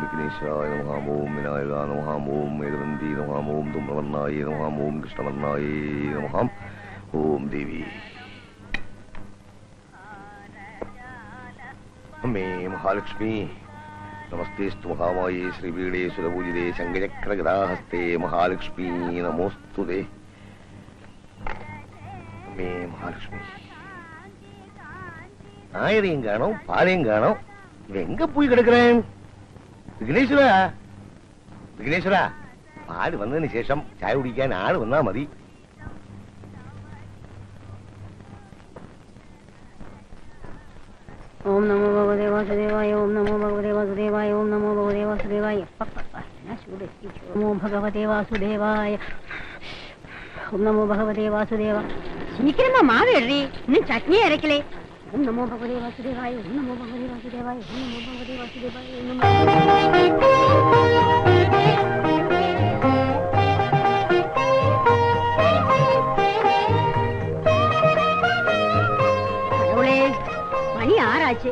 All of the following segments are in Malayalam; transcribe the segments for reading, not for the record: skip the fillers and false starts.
വിഘ്നേശ്വരായ നമഃ. ഓം വിനായക നമഃ. ഓം മേഘവന്തി നമഃ. ഓം ധൂമ്രവർണ്ണായ നമഃ. ഓം കൃഷ്ണവർണ്ണായ നമഃ. ഓം ദേവി അമ്മേ മഹാലക്ഷ്മി നമസ്തേസ്തു മഹാമായേ ശ്രീപീഠേ സുരപൂജിതേ ശങ്കചക്രഗദാഹസ്തേ മഹാലക്ഷ്മി നമോസ്തുതേ. അമ്മേ മഹാലക്ഷ്മി ஆயிரையும் காணும் பாலையும் காணும். எங்க போய் கிடக்குறேன்? விக்னேஸ்வரா விக்னேஸ்வரா, பால் வந்ததுன்னு சேஷம் சாய குடிக்க ஆள் வந்தா மதி. ஓம் நமோ பகவதே வாசுதேவாய. ஓம் நமோ பகவதே வாசுதேவாய. ஓம் நமோ பகவதே வாசுதேவாய. நமோ பகவதே வாசுதேவாய. ஓம் நமோ பகவதே வாசுதேவா. சீக்கிரமா மாவு எழுதி, இன்னும் சட்னியே இறக்கலே. ஓம் நமோ பகவதே வாசுதேவாய. ஓம் நமோ பகவதே வாசுதேவாய. ஓம் நமோ பகவதே வாசுதேவாய. ஓம் நமோ கடவுளே, மணி 6 ஆச்சு,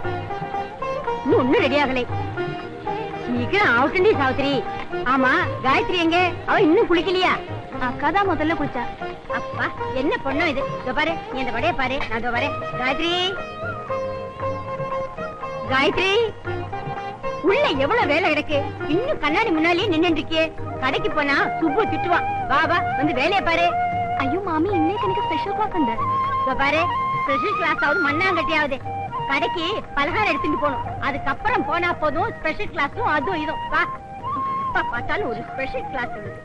இன்னும் ஒன்னும் ரெடி ஆகலை. சீக்கிரம் ஆவுட்டண்டி சாவித்திரி. ஆமா, காயத்ரி எங்க? அவ இன்னும் குளிக்கலையா? அக்காதான் முதல்ல குளிச்சா. அப்பா என்ன பொண்ணும் இது. இதோ பாரு, நீ அந்த வடைய பாரு, நான் இதோ வரேன். காயத்ரி காயத்ரி, உள்ள எவ்வளவு வேலை கிடக்கு, இன்னும் கண்ணாடி முன்னாலே நின்று இருக்கியே. கடைக்கு போனா சுப்பு திட்டுவான். வா வா, வந்து வேலையை பாரு. ஐயோ மாமி, இன்னைக்கு எனக்கு ஸ்பெஷல் கிளாஸ் உண்டு. இதோ பாரு, ஸ்பெஷல் கிளாஸ் ஆகுது மண்ணாங்கட்டியாவது. கடைக்கு பலகாரம் எடுத்துட்டு போகணும். அதுக்கப்புறம் போனா போதும் ஸ்பெஷல் கிளாஸும் அதுவும் இதுவும். வா, இப்ப பார்த்தாலும் ஒரு ஸ்பெஷல் கிளாஸ் இருக்கு.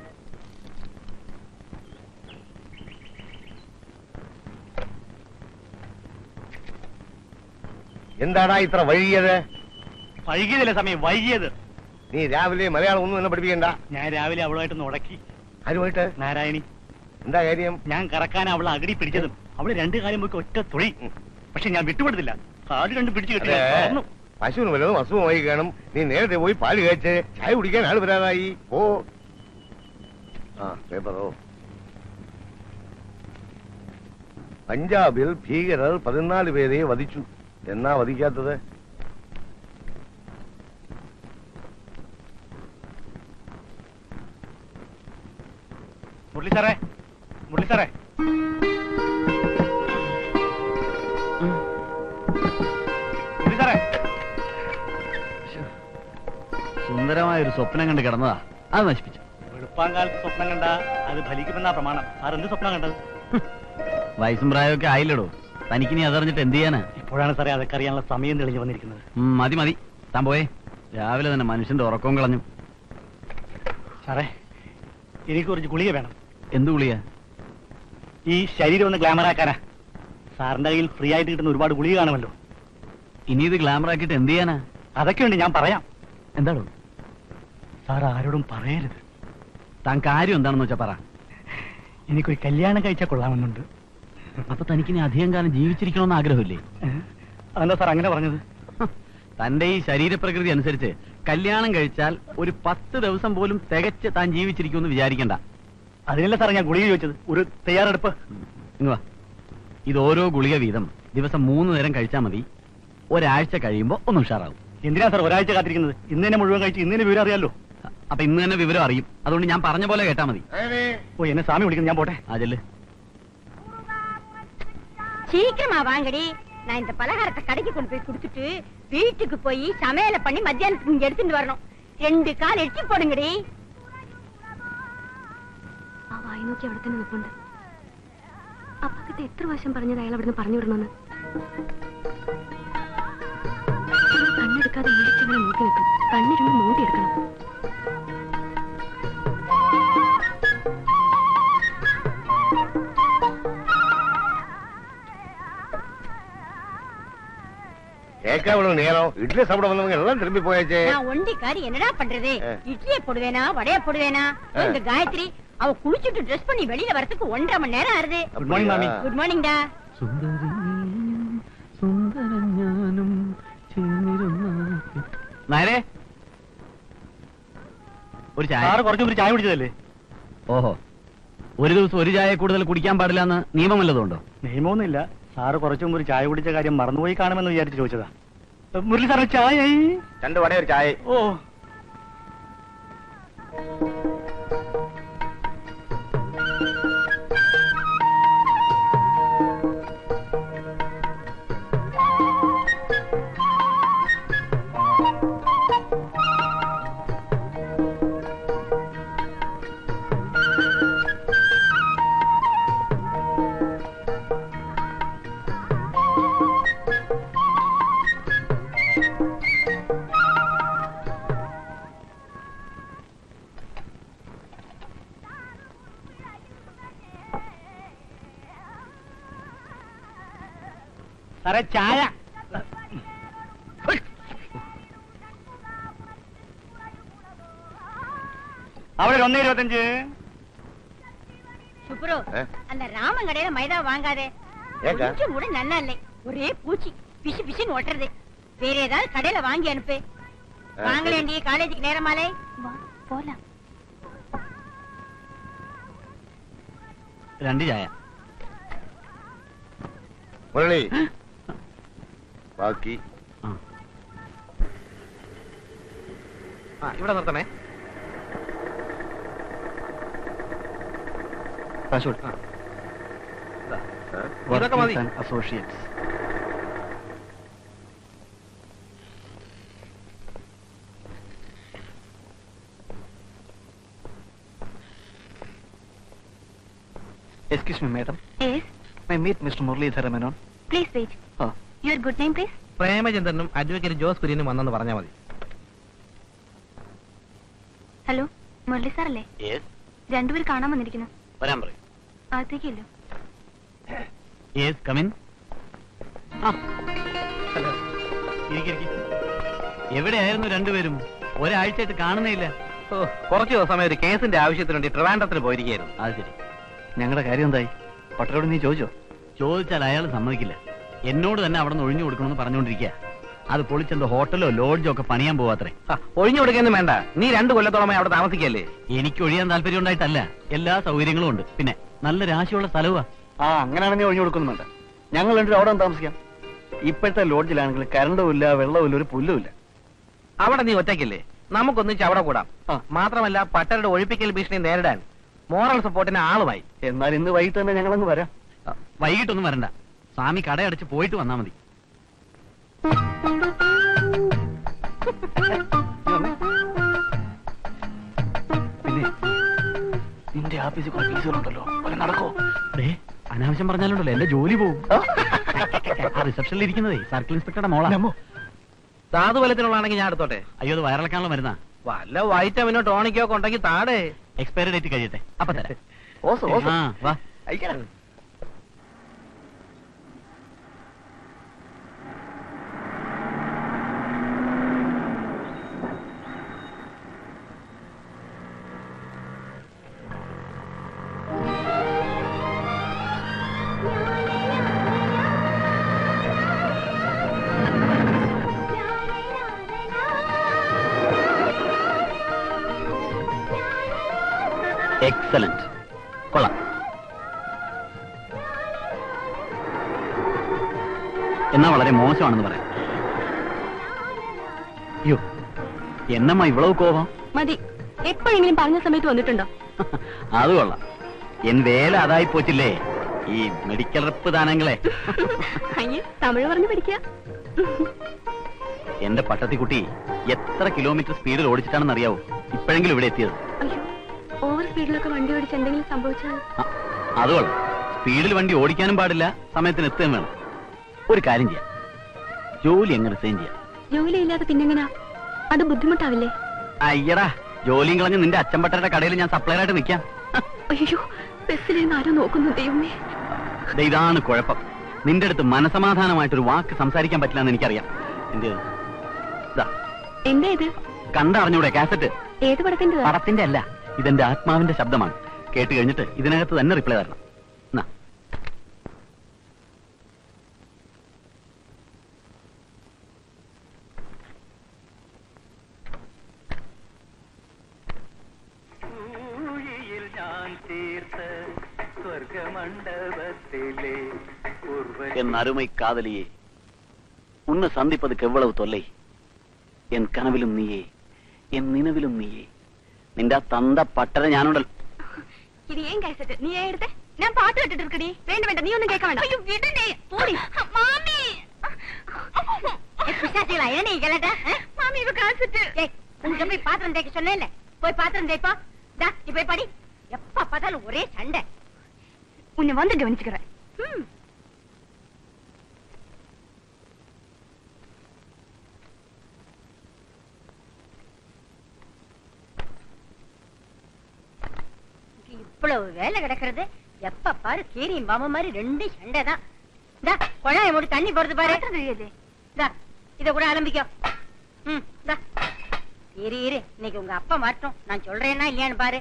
എന്താടാ ഇത്ര വൈകിയത്? വൈകിയതല്ല സമയം, വൈകിയത്. നീ രാവിലെ മലയാളം ഒന്നും എന്നെ പഠിപ്പിക്കണ്ട. ഞാൻ രാവിലെ അവളുമായിട്ടൊന്ന് ഉടക്കി. ആരുമായിട്ട്? നാരായണി. എന്താ കാര്യം? ഞാൻ കറക്കാൻ അവളെ അകടി പിടിച്ചതും അവള് 2 കാലം പോയി ഒറ്റ തുളി. പക്ഷെ ഞാൻ വിട്ടുപെടുത്തില്ല. കാട് കണ്ട് പിടിച്ചു കിട്ടില്ല. പശുവിന് വല്ലതും അസുഖമായി കാണും. നീ നേരത്തെ പോയി പാല് കഴിച്ച് ചായ കുടിക്കാൻ ആൾ വരാതായി. ഓ ആ പേപ്പറോ. പഞ്ചാബിൽ ഭീകരർ 14 പേരെ വധിച്ചു. എന്നാ വധിക്കാത്തത്? മുരളി സാറേ, മുരളി സാറേ, മുരളി സാറേ. സുന്ദരമായൊരു സ്വപ്നം കണ്ട് കിടന്നതാ, അത് നശിപ്പിച്ചു. വെളുപ്പാങ്കാലത്ത് സ്വപ്നം കണ്ട അത് ഫലിക്കുമെന്നാ പ്രമാണം. സാർ എന്ത് സ്വപ്നം കണ്ടത്? വയസ്സും പ്രായമൊക്കെ ആയില്ലടോ, തനിക്ക് നീ അതറിഞ്ഞിട്ട് എന്ത് ചെയ്യാനാ? ഇപ്പോഴാണ് സാറേ അതൊക്കെ അറിയാനുള്ള സമയം തെളിഞ്ഞു വന്നിരിക്കുന്നത്. മതി മതി, താൻ പോയേ. രാവിലെ തന്നെ മനുഷ്യന്റെ ഉറക്കവും കളഞ്ഞു. സാറേ, എനിക്ക് കുറച്ച് ഗുളിക വേണം. എന്ത് ഗുളിക? ഈ ശരീരം ഒന്ന് ഗ്ലാമറാക്കാനാ. സാറിന്റെ കയ്യിൽ ഫ്രീ ആയിട്ട് കിട്ടുന്ന ഒരുപാട് ഗുളിക കാണുമല്ലോ. ഇനി ഇത് ഗ്ലാമർ ആക്കിയിട്ട് എന്ത് ചെയ്യാനാ? അതൊക്കെയുണ്ട്, ഞാൻ പറയാം. എന്താണോ? സാർ ആരോടും പറയരുത്. താൻ കാര്യം എന്താണെന്ന് വെച്ചാ പറ. എനിക്കൊരു കല്യാണം കഴിച്ചാൽ കൊള്ളാമെന്നുണ്ട്. അപ്പൊ തനിക്ക് ഇനി അധികം കാലം ജീവിച്ചിരിക്കണമെന്ന് ആഗ്രഹമില്ലേ? അതെന്താ സാർ അങ്ങനെ പറഞ്ഞത്? തന്റെ ഈ ശരീരപ്രകൃതി അനുസരിച്ച് കല്യാണം കഴിച്ചാൽ ഒരു 10 ദിവസം പോലും തികച്ച് താൻ ജീവിച്ചിരിക്കുമെന്ന് വിചാരിക്കണ്ട. അതിനല്ല സാർ ഞാൻ ഗുളിക ചോദിച്ചത്. ഒരു തയ്യാറെടുപ്പ്. ഇങ്ങ് വാ. ഇത് ഓരോ ഗുളിക വീതം ദിവസം 3 നേരം കഴിച്ചാൽ മതി. ഒരാഴ്ച കഴിയുമ്പോ ഒന്ന് ഉഷാറാവും. എന്തിനാ സാർ ഒരാഴ്ച കാത്തിരിക്കുന്നത്? ഇന്ന് തന്നെ മുഴുവൻ കഴിച്ച് ഇന്ന് തന്നെ വിവരം അറിയാലോ. അപ്പൊ ഇന്ന് തന്നെ വിവരം അറിയും. അതുകൊണ്ട് ഞാൻ പറഞ്ഞ പോലെ കേട്ടാ മതി. ഓ, എന്നെ സ്വാമി വിളിക്കുന്നു, ഞാൻ പോട്ടെ. അതല്ലേ, சீக்கிரமா வாங்கடி. நான் இந்த பலகாரத்தை கடைக்கு கொண்டு போய் கொடுத்துட்டு வீட்டுக்கு போய் சமையல பண்ணி மத்தியானத்துக்கு இங்க எடுத்துட்டு வரணும். 2 கால் எட்டி போடுங்கடி. ആ വായി നോക്കി അവിടെ തന്നെ നിൽപ്പുണ്ട്. അപ്പക്കിട്ട് എത്ര വർഷം പറഞ്ഞത് അയാൾ അവിടുന്ന് പറഞ്ഞു വിടണമെന്ന്. കണ്ണെടുക്കാതെ വിളിച്ചവനെ നോക്കി നിൽക്കും. കണ്ണിരുന്ന് നോക്കിയെടുക്കണം. நேரம் இட்லி சாப்பிட வந்தவங்க எல்லாம் திரும்பி போயாச்சே. நான் ஒண்டிக்காரி என்னடா பண்றது? இட்லியை போடுவேனா வடைய போடுவேனா? இந்த காயத்ரி அவ குளிச்சுட்டு ட்ரெஸ் பண்ணி வெளியில வரதுக்கு 1.5 மணி நேரம் ஆறுது. குட் மார்னிங் மாமி. குட் மார்னிங் டா. നേരെ ഒരു ചായ. സാറ് കുറച്ചു മുമ്പ് ചായ കുടിച്ചതല്ലേ? ഓഹോ, ഒരു ദിവസം ഒരു ചായ കൂടുതൽ കുടിക്കാൻ പാടില്ല എന്ന് നിയമം വല്ലതുണ്ടോ? നിയമമൊന്നുമില്ല. സാറ് കുറച്ചു മുമ്പ് ഒരു ചായ കുടിച്ച കാര്യം മറന്നുപോയി കാണുമെന്ന് വിചാരിച്ച് ചോദിച്ചതാ. മുരളി സാറിന് ചായ. 2 വട ഒരു ചായ. ഓ, സാറേ ചായ. അവിടെ 1.25. சுப்ரு அந்த ராமன் கடையில மைதா வாங்காதே. ஏங்க? கொஞ்சம் கூட நல்லா இல்லை. ஒரே பூச்சி பிசு பிசுன்னு ஓட்டுறது. வேற ஏதாவது கடையில வாங்கி அனுப்பு. வாங்கலேண்டி, காலேஜுக்கு நேரமாலே. வா போலாம். 2 ചായ. മുരളി ബാക്കി ഇവിടെ നിർത്തണേ. ഇതൊക്കെ മതി. Associates. Excuse me, madam. Yes, May I meet Mr. Muralidhara Menon? please wait. Oh. Your good name, please? പ്രേമചന്ദ്രനും അഡ്വക്കേറ്റ് ജോസ് കുര്യനും വന്നെന്ന് പറഞ്ഞാൽ മതി. ഹലോ, മുരളി സാറല്ലേ? രണ്ടുപേർ കാണാൻ വന്നിരിക്കുന്നു. വരാൻ പറയും. അകത്തേക്കല്ലോ. എവിടെയായിരുന്നു രണ്ടുപേരും? ഒരാഴ്ചയായിട്ട് കാണുന്നേയില്ല. കുറച്ച് ദിവസമായി ഒരു കേസിന്റെ ആവശ്യത്തിന് വേണ്ടി ട്രിവാൻഡ്രത്തിന് പോയിരിക്കുകയായിരുന്നു. അത് ശരി. ഞങ്ങളുടെ കാര്യം എന്തായി? പട്ടരോട് നീ ചോദിച്ചോ? ചോദിച്ചാൽ അയാൾ സമ്മതിക്കില്ല. എന്നോട് തന്നെ അവിടെ നിന്ന് ഒഴിഞ്ഞു കൊടുക്കണമെന്ന് പറഞ്ഞുകൊണ്ടിരിക്കുക. അത് പൊളിച്ചെന്തോ ഹോട്ടലോ ലോഡ്ജോ ഒക്കെ പണിയാൻ പോവാത്രേ. ഒഴിഞ്ഞു കൊടുക്കൊന്നും വേണ്ട. നീ 2 കൊല്ലത്തോളമായി അവിടെ താമസിക്കല്ലേ? എനിക്ക് ഒഴിയാൻ താല്പര്യം ഉണ്ടായിട്ടല്ല, എല്ലാ സൗകര്യങ്ങളും ഉണ്ട്. പിന്നെ നല്ല രാശിയുള്ള സ്ഥലവാ. അങ്ങനെയാണ് നീ ഒഴിഞ്ഞു കൊടുക്കുന്നു വേണ്ട. ഞങ്ങൾ രണ്ടും അവിടെ താമസിക്കാം. ഇപ്പോഴത്തെ ലോഡ്ജിലാണെങ്കിൽ കറണ്ടും ഇല്ല, വെള്ളവും ഒരു പുല്ലുമില്ല. അവിടെ നീ ഒറ്റയ്ക്കില്ലേ? നമുക്കൊന്നിച്ച് അവിടെ കൂടാം. മാത്രമല്ല പട്ടരുടെ ഒഴിപ്പിക്കൽ ഭീഷണി നേരിടാൻ മോറൽ സപ്പോർട്ടിന് ആളുമായി. എന്നാൽ ഇന്ന് വൈകിട്ട് തന്നെ ഞങ്ങളങ്ങ് വരാം. വൈകിട്ടൊന്നും വരണ്ട. സ്വാമി കടയടച്ച് പോയിട്ട് വന്നാ മതി. പിന്നെ നിന്റെ ഓഫീസിൽ കുറെ കേസുകളുണ്ടല്ലോ, നടക്കോ? അനാവശ്യം പറഞ്ഞാലുണ്ടല്ലോ എന്റെ ജോലി പോകും. ആ റിസപ്ഷനിൽ ഇരിക്കുന്നതേ സർക്കിൾ ഇൻസ്പെക്ടറുടെ മോളാ. സാധുബലത്തിനുള്ളതാണെങ്കിൽ ഞാൻ എടുത്തോട്ടെ. അയ്യോ, അത് വയറിളക്കാനുള്ള മരുന്നാ. വല്ല വൈറ്റമിനോ ടോണിക്കോ ഒക്കെ ഉണ്ടെങ്കിൽ താടേ. എക്സ്പയറി ഡേറ്റ് കഴിയട്ടെ, അപ്പൊ തരാം. വാ. എക്സലന്റ്, കൊള്ളാം. എന്നാ വളരെ മോശമാണെന്ന് പറയാം. അയ്യോ, എന്നമ്മ ഇவ்வளவு കോപം? മതി. എപ്പോഴെങ്കിലും പറഞ്ഞ സമയത്ത് വന്നിട്ടുണ്ടോ? അത് കൊള്ളാം. എൻ വേല അതായി പോച്ചില്ലേ ഈ മെഡിക്കൽ റെപ്പ് ദാനങ്ങളെ. അയ്യേ, തമിഴ് പറഞ്ഞു പഠിക്ക. എന്റെ പട്ടത്തിക്കുട്ടി എത്ര കിലോമീറ്റർ സ്പീഡിൽ ഓടിച്ചിട്ടാണെന്ന് അറിയാവോ ഇപ്പോഴെങ്കിലും ഇവിടെ എത്തിയത്? അയ്യോ, ഓവർ സ്പീഡിലൊക്കെ വണ്ടി ഓടിച്ച് എന്തെങ്കിലും സംഭവിച്ചാൽ? അത് കൊള്ളാം. സ്പീഡിൽ വണ്ടി ഓടിക്കാനും പാടില്ല, സമയത്തിന് എത്തുകയും വേണം. ഒരു കാര്യം ചെയ്യാം, ജോലി എങ്ങനെ റിസൈൻ ചെയ്യാം? ജോലി ഇല്ലാതെ പിന്നെങ്ങനാ? അത് ബുദ്ധിമുട്ടാവില്ലേ? അയ്യടാ, ജോലിയും കളഞ്ഞ് നിന്റെ അച്ഛൻപട്ടരുടെ കടയിൽ ഞാൻ സപ്ലയർ ആയിട്ട് നിൽക്കാം. അയ്യോ, ബസ്സിലിരുന്ന് ആരോ നോക്കുന്നു. ദൈവമേ, ഇതാണ് കുഴപ്പം. നിന്റെ അടുത്ത് മനസമാധാനമായിട്ടൊരു വാക്ക് സംസാരിക്കാൻ പറ്റില്ല എന്ന് എനിക്കറിയാം. എന്താ ഇത്? കണ്ടറിഞ്ഞൂടെ കാസറ്റ്? ഏത് പടത്തിന്റെ? പടത്തിന്റെ അല്ല, ഇതെന്റെ ആത്മാവിന്റെ ശബ്ദമാണ്. കേട്ട് കഴിഞ്ഞിട്ട് ഇതിനകത്ത് തന്നെ റിപ്ലൈ തരണം. என் அருமை காதலியே, உன்னை சந்திப்பதுக்கு எவ்வளவு தொல்லை. என் கனவிலும் நீயே, என் நினைவிலும் நீயே. നിന്റെ ആ തന്ത പട്ടര ഞാനുണ്ടല്ലോ. இது ஏன் கேசட் நீ ஏன் எடுத்த நான் பாட்டு கேட்டுட்டு இருக்கடி வேண்டாம் நீ ஒண்ணும் கேட்க வேண்டாம் ஐயோ விடுடே போடி மாமி பிசாசிகளா என்ன நீ கேளட்ட மாமி இவ கேசட் ஏய் உங்க போய் பாத்திரம் தேய்க்க சொன்னேன்ல போய் பாத்திரம் தேய்ப்பா டா நீ போய் பாடி எப்ப பார்த்தாலும் ஒரே சண்டை உன்னை வந்து கவனிச்சுக்கிறேன் இவ்வளவு வேலை கிடக்கிறது எப்ப பாரு கீரியும் பாம்பு மாதிரி ரெண்டு சண்டை தான் குழாய மூடி தண்ணி போறது பாரு இத கூட ஆரம்பிக்கோ இரு இன்னைக்கு உங்க அப்பா மாட்டோம் நான் சொல்றேன்னா இல்லையான்னு பாரு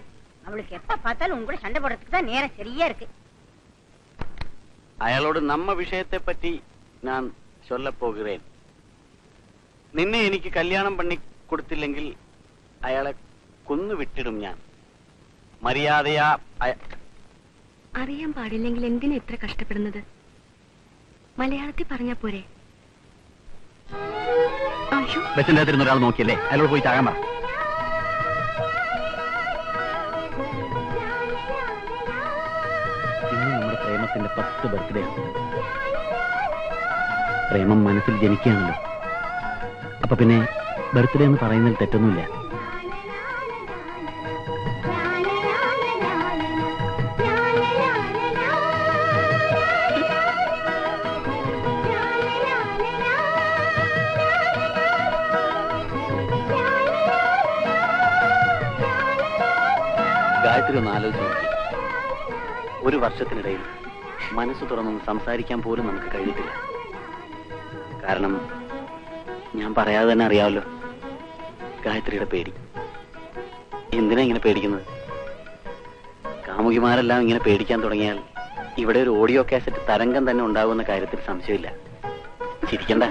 அவளுக்கு எப்ப பார்த்தாலும் உங்க கூட சண்டை போடுறதுக்கு தான் நேரம் சரியா இருக்கு അയാളോട് നമ്മ വിഷയത്തെ പറ്റി ഞാൻ ചൊല്ലപ്പോകുറേൻ. നിന്നെ എനിക്ക് കല്യാണം പണി കൊടുത്തില്ലെങ്കിൽ അയാളെ കൊന്നു വിട്ടിടും ഞാൻ. മര്യാദയാ അറിയാൻ പാടില്ലെങ്കിൽ എന്തിനാ ഇത്ര കഷ്ടപ്പെടുന്നത്? മലയാളത്തിൽ പറഞ്ഞാ പോരെ? ബസിന്റെ അകത്തിരുന്ന ഒരാൾ നോക്കിയല്ലേ, അയാളോട് പോയി ചാകാൻ പറ. ഇന്ന് നമ്മുടെ പ്രേമത്തിന്റെ 10 ബർത്ത്ഡേ ആണ്. പ്രേമം മനസ്സിൽ ജനിക്കുകയാണല്ലോ. അപ്പൊ പിന്നെ ബർത്ത്ഡേ എന്ന് പറയുന്നതിൽ തെറ്റൊന്നുമില്ല. ഗായത്രി ഒന്ന് ആലോചിച്ച് നോക്കി. ഒരു വർഷത്തിനിടയിൽ മനസ്സ് തുറന്നൊന്ന് സംസാരിക്കാൻ പോലും നമുക്ക് കഴിഞ്ഞിട്ടില്ല. കാരണം ഞാൻ പറയാതെ തന്നെ അറിയാമല്ലോ ഗായത്രിയുടെ പേടി. എന്തിനാ ഇങ്ങനെ പേടിക്കുന്നത്? കാമുകിമാരെല്ലാം ഇങ്ങനെ പേടിക്കാൻ തുടങ്ങിയാൽ ഇവിടെ ഒരു ഓഡിയോ കാസറ്റ് തരംഗം തന്നെ ഉണ്ടാകുന്ന കാര്യത്തിൽ സംശയമില്ല. ചിരിക്കണ്ട,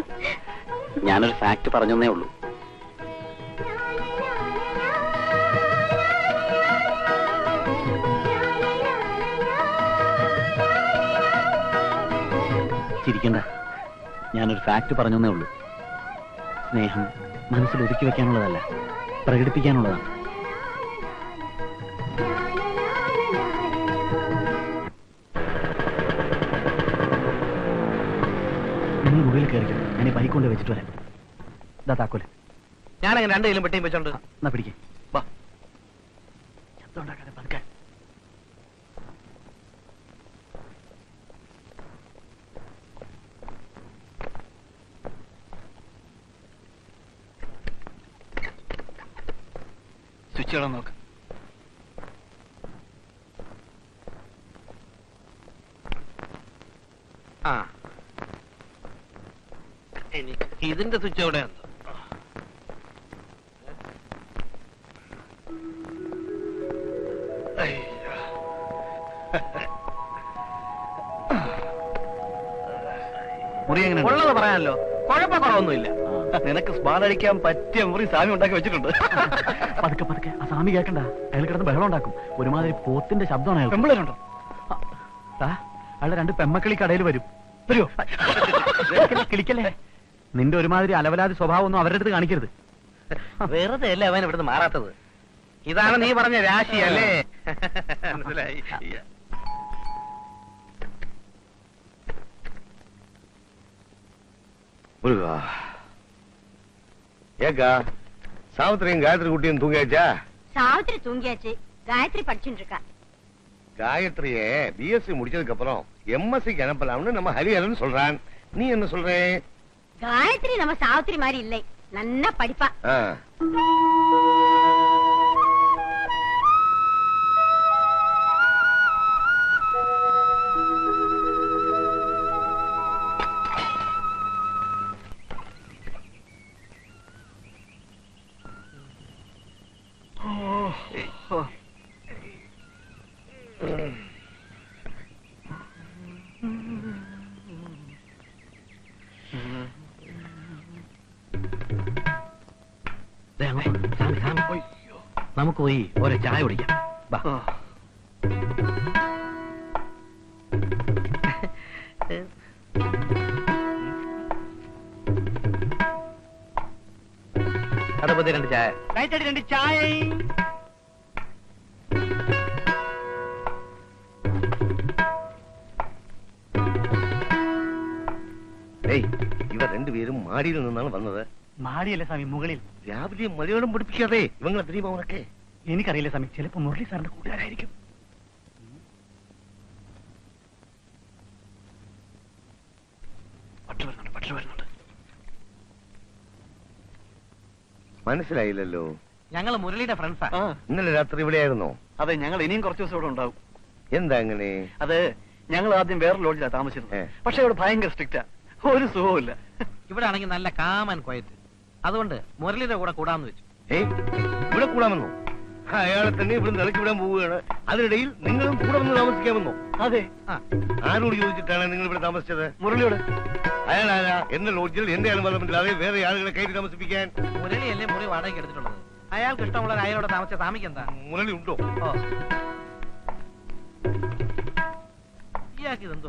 ഞാനൊരു ഫാക്ട് പറഞ്ഞേ ഉള്ളൂ. ചിരിക്കണ്ട, ഞാനൊരു ഫാക്ട് പറഞ്ഞേ ഉള്ളൂ. സ്നേഹം മനസ്സിൽ ഒതുക്കി വെക്കാനുള്ളതല്ല, പ്രകടിപ്പിക്കാനുള്ളതാണ്. നിങ്ങൾ മുറിയിൽ കയറിക്കും, ഞാൻ ഈ ബൈക്ക് കൊണ്ട് വെച്ചിട്ട് വരാം. ഇതാ താക്കോല്. ഞാനങ്ങനെ 2 കിലും പെട്ടിയും വെച്ചോണ്ട് എന്നാ പിടിക്കേ. വാ, ശബ്ദം ഉണ്ടാക്കാതെ പതുക്കെ. സ്വിച്ച് ഇടാൻ നോക്ക്. ആ എനിക്ക് ഇതിന്റെ സ്വിച്ച് എവിടെ ഉണ്ട്? മുറി എങ്ങനെ ഉള്ളത് പറയാനല്ലോ, കുഴപ്പക്കുറവൊന്നുമില്ല. നിനക്ക് സ്പാലടിക്കാൻ പറ്റിയ മുറി സ്വാമി ഉണ്ടാക്കി വെച്ചിട്ടുണ്ട്. പതുക്കെ പതുക്കെ, ആ സ്വാമി കേൾക്കണ്ട. അയാൾ കിടന്ന് ബഹളം ഉണ്ടാക്കും. ഒരുമാതിരി പോത്തിന്റെ ശബ്ദമാണ് അയാൾ. പെമ്പിളരുണ്ടോ? അയാളുടെ 2 പെമ്മക്കളി കടയിൽ വരും. വരുമോ? കിളിക്കല്ലേ. നിന്റെ ഒരുമാതിരി അലവലാതി സ്വഭാവം ഒന്നും അവരുടെ അടുത്ത് കാണിക്കരുത്. വെറുതെ അല്ലേ അവൻ ഇവിടുന്ന് മാറാത്തത്. ഇതാണ് നീ പറഞ്ഞ രാശി അല്ലേ? മനസ്സിലായി. ஏக்கா சாவித்திரியும் காயத்ரி குட்டியும் தூங்கியாச்சா? சாவித்திரி தூங்கியாச்சு, காயத்ரி படிச்சுட்டு இருக்கா. காயத்ரியே பிஎஸ்சி முடிச்சதுக்கு அப்புறம் எம்எஸ்சிக்கு அனுப்பலாம்னு நம்ம ஹரிஹரன் சொல்றான். நீ என்ன சொல்ற? காயத்ரி நம்ம சாவித்திரி மாதிரி இல்லை, நன்னா படிப்பா. നമുക്ക് പോയി ഒരു ചായ കുടിക്കാം. അതപ്പോ 2 ചായ. 2 ചായ. ഇവർ രണ്ടുപേരും മാടിയിൽ നിന്നാണ് വന്നത്. മാടിയല്ലേ സ്വാമി, മുകളിൽ. രാവിലെ മലയാളം പഠിപ്പിക്കാതെ ഇവങ്ങളെ தெரியுமா ഉനക്ക്? എനിക്കറിയില്ല സ്വാമി, ചിലപ്പോ മുരളി സാറിന്റെ കൂട്ടുകാരായിരിക്കും. പട്ടു വരുന്നുണ്ട്. മനസ്സിലായില്ലല്ലോ. ഞങ്ങൾ മുരളിയുടെ ഫ്രണ്ട്സാ. ഇന്നലെ രാത്രി ഇവിടെയായിരുന്നോ? അതെ, ഞങ്ങൾ ഇനിയും കുറച്ച് ദിവസം ഇവിടെ ഉണ്ടാവും. എന്താ അങ്ങനെ? അത് ഞങ്ങൾ ആദ്യം വേറെ ലോഡ്ജിലാണ് താമസിച്ചത്. പക്ഷെ ഇവിടെ ഭയങ്കര സ്ട്രിക്റ്റാ, ഒരു സുഖവുമില്ല. ഇവിടെ ആണെങ്കിൽ നല്ല കാമൻ ക്വയറ്റ്. അതുകൊണ്ട് മുരളിയുടെ കൂടെ കൂടാന്ന് വെച്ചു. ഇവിടെ കൂടാമെന്നോ? അയാളെ തന്നെ ഇവിടെ ഇറക്കി വിടാൻ പോവുകയാണ്. അതിനിടയിൽ നിങ്ങളും കൂടെ വന്ന് താമസിക്കാമെന്നോ? അതെ. ആരോട് ചോദിച്ചിട്ടാണ് നിങ്ങൾ ഇവിടെ താമസിച്ചത്? മുരളിയോട്. അയാളാരാ എന്റെ ലോഡ്ജിൽ എന്റെ അനുവാദമില്ലാതെ വേറെ ആളുകളെ കയറ്റി താമസിപ്പിക്കാൻ? മുരളിയല്ലേ മുറി വാടകയ്ക്ക് എടുത്തിട്ടുള്ളത്. അയാൾക്ക് ഇഷ്ടമുള്ള അയാളോട് താമസിച്ച സ്വാമിക്ക് എന്താ? മുരളി ഉണ്ടോ? ഇയാൾക്ക് ഇതെന്തോ?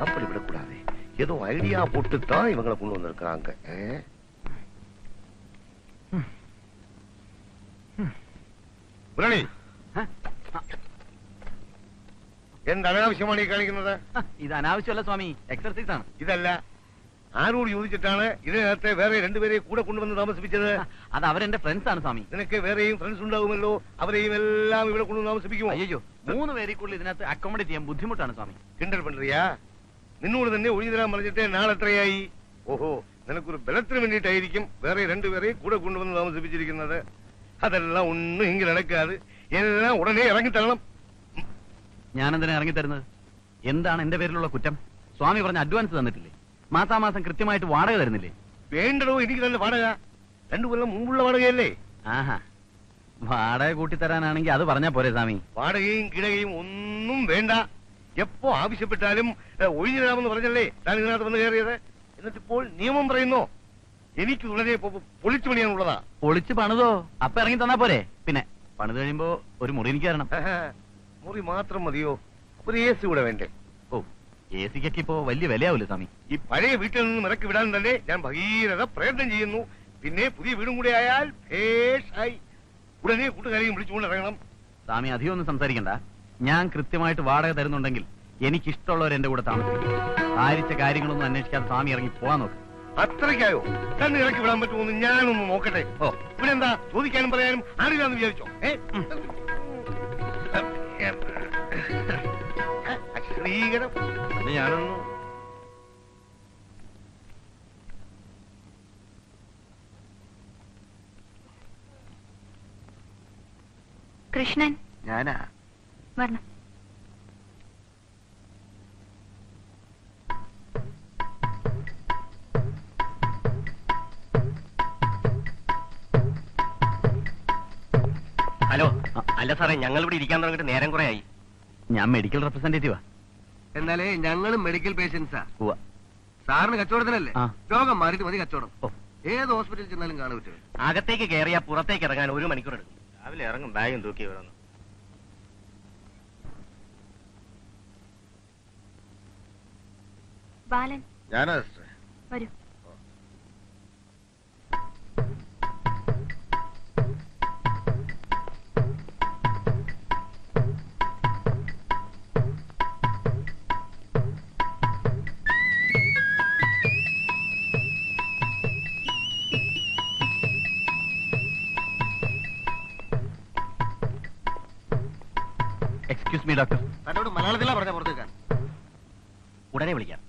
அப்படி விடக்கூடாது. ஏதோ ஐடியா போட்டுத்தான் இவங்களை கொண்டு வந்திருக்காங்க. മുരളി, എന്ത് അനാവശ്യമാണ് ഈ കാണിക്കുന്നത്? ഇത് അനാവശ്യമല്ല സ്വാമി, എക്സർസൈസ് ആണ്. ഇതല്ല, ആരോട് ചോദിച്ചിട്ടാണ് ഇതിനകത്തെ വേറെ രണ്ടുപേരെ കൂടെ കൊണ്ടുവന്ന് താമസിപ്പിച്ചത്? അത് അവരെന്റെ ഫ്രണ്ട്സ് ആണ് സ്വാമി. നിനക്ക് വേറെയും ഫ്രണ്ട്സ് ഉണ്ടാവുമല്ലോ, അവരെയും എല്ലാം ഇവിടെ കൊണ്ടു താമസിപ്പിക്കുമോ? അയ്യോ, 3 പേരെ കൂടുതൽ ഇതിനകത്ത് അക്കോമഡേറ്റ് ചെയ്യാൻ ബുദ്ധിമുട്ടാണ് സ്വാമി. കിണ്ടൽ പண்றியா? നിന്നോട് തന്നെ ഒഴിഞ്ഞു തരാൻ പറഞ്ഞിട്ട് നാളെത്രയായി? ഓഹോ, നിനക്കൊരു ബലത്തിന് വേണ്ടിയിട്ടായിരിക്കും വേറെ രണ്ടുപേരെ കൂടെ കൊണ്ടുവന്ന് താമസിപ്പിച്ചിരിക്കുന്നത്. അതെല്ലാം ഒന്നും എങ്കിൽ നടക്കാതെ എല്ലാം ഉടനെ ഇറങ്ങിത്തരണം. ഞാനെന്തിനാ ഇറങ്ങിത്തരുന്നത്? എന്താണ് എന്റെ പേരിലുള്ള കുറ്റം? സ്വാമി പറഞ്ഞ അഡ്വാൻസ് തന്നിട്ടില്ലേ? മാസാമാസം കൃത്യമായിട്ട് വാടക തരുന്നില്ലേ? വേണ്ടടോ, എനിക്ക് തന്നെ വാടക. 2 കൊല്ലം മുമ്പുള്ള വാടകയല്ലേ? ആഹാ, വാടക കൂട്ടിത്തരാനാണെങ്കിൽ അത് പറഞ്ഞാ പോരെ സ്വാമി. വാടകയും കിടകയും ഒന്നും വേണ്ട. എപ്പോ ആവശ്യപ്പെട്ടാലും ഒഴിഞ്ഞു തരാമെന്ന് പറഞ്ഞല്ലേ താൻ ഇതിനകത്ത് വന്ന് കയറിയത്. എന്നിട്ടിപ്പോൾ നിയമം പറയുന്നോ? എനിക്ക് ഉടനെ പൊളിച്ചു പണിയാനുള്ളതാ. പൊളിച്ച് പണിതോ? അപ്പൊ ഇറങ്ങി തന്നാ പോരെ? പിന്നെ പണിത് കഴിയുമ്പോ ഒരു മുറി എനിക്ക് തരണം. മുറി മാത്രം മതിയോ? ഒരു AC കൂടെ വേണ്ടേ? ഓ, AC-ക്കൊക്കെ ഇപ്പോ വലിയ വിലയാവൂല്ലേ സ്വാമി? ഈ പഴയ വീട്ടിൽ നിന്ന് ഇറക്കി വിടാൻ തന്നെ ഞാൻ ഭഗീരഥ പ്രയത്നം ചെയ്യുന്നു. പിന്നെ പുതിയ വീടും കൂടെ ആയാൽ ഭേഷായി. ഉടനെ കൂട്ടുകാരെയും വിളിച്ചുകൊണ്ട് ഇറങ്ങണം. സ്വാമി അധികം ഒന്നും സംസാരിക്കണ്ട. ഞാൻ കൃത്യമായിട്ട് വാടക തരുന്നുണ്ടെങ്കിൽ എനിക്കിഷ്ടമുള്ളവർ എന്റെ കൂടെ താമസിക്കും. ഭാരിച്ച കാര്യങ്ങളൊന്നും അന്വേഷിക്കാതെ സ്വാമി ഇറങ്ങി പോവാൻ നോക്കും. അത്രയ്ക്കായോ? തന്നെ ഇറക്കി വിടാൻ പറ്റുമോ? ഞാനൊന്ന് നോക്കട്ടെ. ഇവിടെ എന്താ ചോദിക്കാനും പറയാനും ആളില്ലാന്ന് വിചാരിച്ചോ? ശ്രീകരം ഞാനൊന്നു കൃഷ്ണൻ ഞാനാ വരണം. ഹലോ. അല്ല സാറേ, ഞങ്ങൾ ഇവിടെ ഇരിക്കാൻ തുടങ്ങിയിട്ട് നേരം കുറെ ആയി. ഞാൻ മെഡിക്കൽ റെപ്രസെന്റേറ്റീവാ. എന്നാലേ ഞങ്ങളും മെഡിക്കൽ പേഷ്യൻസാ. ഉവ്വ. സാറിന് കച്ചവടത്തിനല്ലേ? ആ. രോഗം മാറിയിട്ട് മതി കച്ചവടം. ഓ. ഏത് ഹോസ്പിറ്റലിൽ ചെന്നാലും കാണാൻ പറ്റും. അകത്തേക്ക് കയറിയാ പുറത്തേക്ക് ഇറങ്ങാൻ 1 മണിക്കൂർ എടുക്കും. രാവിലെ ഇറങ്ങും ബാഗും തൂക്കി വരണം. ബാലൻ ഞാനാ വരൂ. Excuse me doctor. തന്നോട് മലയാളത്തിലാ പറഞ്ഞ പുറത്തേക്കാൻ. ഉടനെ വിളിക്കാം.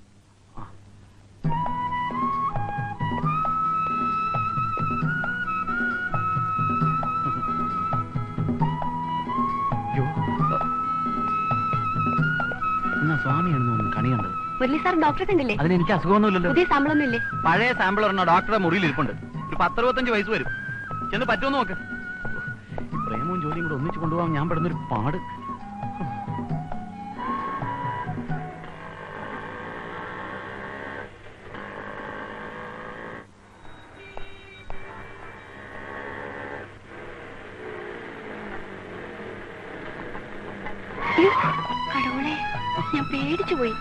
എന്നാ സ്വാമിയാണെന്ന് കണി കണ്ടത്. മുരളി സാർ ഡോക്ടറെ കണ്ടില്ലേ? അതിന് എനിക്ക് അസുഖമൊന്നുമില്ലല്ലോ. പുതിയ സാമ്പിളൊന്നും ഇല്ലേ? പഴയ സാമ്പിൾ ഒരെണ്ണം ഡോക്ടറുടെ മുറിയിൽ ഇരിപ്പുണ്ട്. ഒരു 10-65 വയസ്സ് വരും. ചെന്ന് പറ്റുമോ നോക്ക്. പ്രേമവും ജോലിയും കൂടെ ഒന്നിച്ചു കൊണ്ടുപോകാൻ ഞാൻ പെടുന്നൊരു പാട്. കടവുളെ, ഞാൻ പേടിച്ചു പോയി.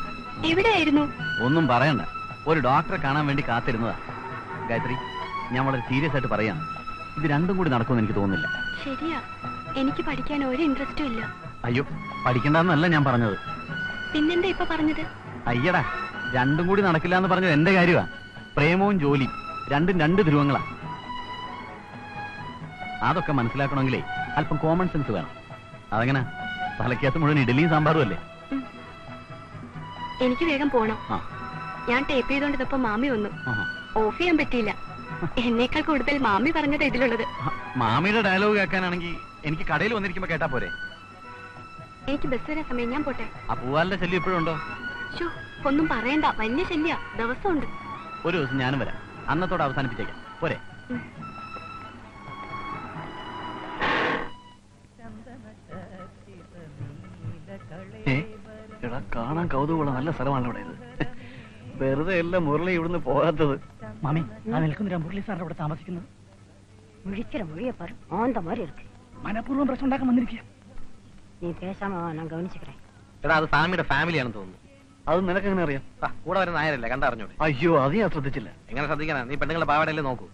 എവിടെയായിരുന്നു? ഒന്നും പറയണ്ട, ഒരു ഡോക്ടറെ കാണാൻ വേണ്ടി കാത്തിരുന്നതാ. ഗായത്രി, ഞാൻ വളരെ സീരിയസ് ആയിട്ട് പറയാം. ഇത് രണ്ടും കൂടി നടക്കുമെന്ന് എനിക്ക് തോന്നുന്നില്ല. ശരിയാ, എനിക്ക് പഠിക്കാൻ ഒരു ഇൻട്രസ്റ്റും ഇല്ല. അയ്യോ, പഠിക്കണ്ടെന്നല്ല ഞാൻ പറഞ്ഞത്. പിന്നെന്താ ഇപ്പൊ പറഞ്ഞത്? അയ്യടാ, രണ്ടും കൂടി നടക്കില്ല എന്ന് പറഞ്ഞത് എന്റെ കാര്യമാ. പ്രേമവും ജോലിയും രണ്ടും രണ്ട് ധ്രുവങ്ങളാ. അതൊക്കെ മനസ്സിലാക്കണമെങ്കിലേ അല്പം കോമൺ സെൻസ് വേണം. അതെങ്ങനെ? തലക്കകത്ത് മുഴുവൻ ഇഡലിയും സാമ്പാറും അല്ലേ? എനിക്ക് വേഗം പോണം. ഞാൻ ടേപ്പ് ചെയ്തോണ്ടിരുന്നപ്പോ മാമി വന്നു. ഓഫ് ചെയ്യാൻ പറ്റിയില്ല. എന്നേക്കാൾ കൂടുതൽ മാമി പറഞ്ഞത് ഇതിലുള്ളത്. മാമിയുടെ ഡയലോഗ് കേൾക്കാനാണെങ്കിൽ എനിക്ക് കടയിൽ വന്നിരിക്കുമ്പോ കേട്ടാ പോരെ? എനിക്ക് ബസ് വരാൻ സമയം, ഞാൻ പോട്ടെ. ആ പൂവാലിന്റെ ശല്യം ഇപ്പോഴും ഉണ്ടോ? ഒന്നും പറയണ്ട, വലിയ ശല്യ. ദിവസമുണ്ട്. ഒരു ദിവസം ഞാനും വരാം. അന്നത്തോടെ അവസാനിപ്പിച്ചേക്കാം പോരെ? എടാ, കാണാൻ കൗതുകമുള്ള നല്ല സ്ഥലമാണ് ഇവിടെ. ഇത് വെറുതെ എല്ലാം മുരളി ഇവിടുന്ന് പോകാത്തത്. മാമി, ആ നിൽക്കുന്നില്ല മുരളി സാറിന്റെ ഇവിടെ താമസിക്കുന്നത്. മുഴിച്ചിര മൊഴിയപ്പാറ് ആന്ത മാറി ഇருக்கு. മനഃപൂർവ്വം പ്രശ്നം ഉണ്ടാക്കാൻ വന്നിരിക്കുക. നീ പേശാമോ? ഞാൻ ഗവനിച്ചിട്ടേ. എടാ, അത് സ്വാമിയുടെ ഫാമിലിയാണെന്ന് തോന്നുന്നു. അത് നിനക്ക് എങ്ങനെ അറിയാം? കൂടെ വരുന്ന നായരല്ലേ, കണ്ടറിഞ്ഞോട്ടെ. അയ്യോ, അത് ഞാൻ ശ്രദ്ധിച്ചില്ല. എങ്ങനെ ശ്രദ്ധിക്കാനാ? നീ പെണ്ണുങ്ങളെ പാവാടല്ലേ നോക്കൂ.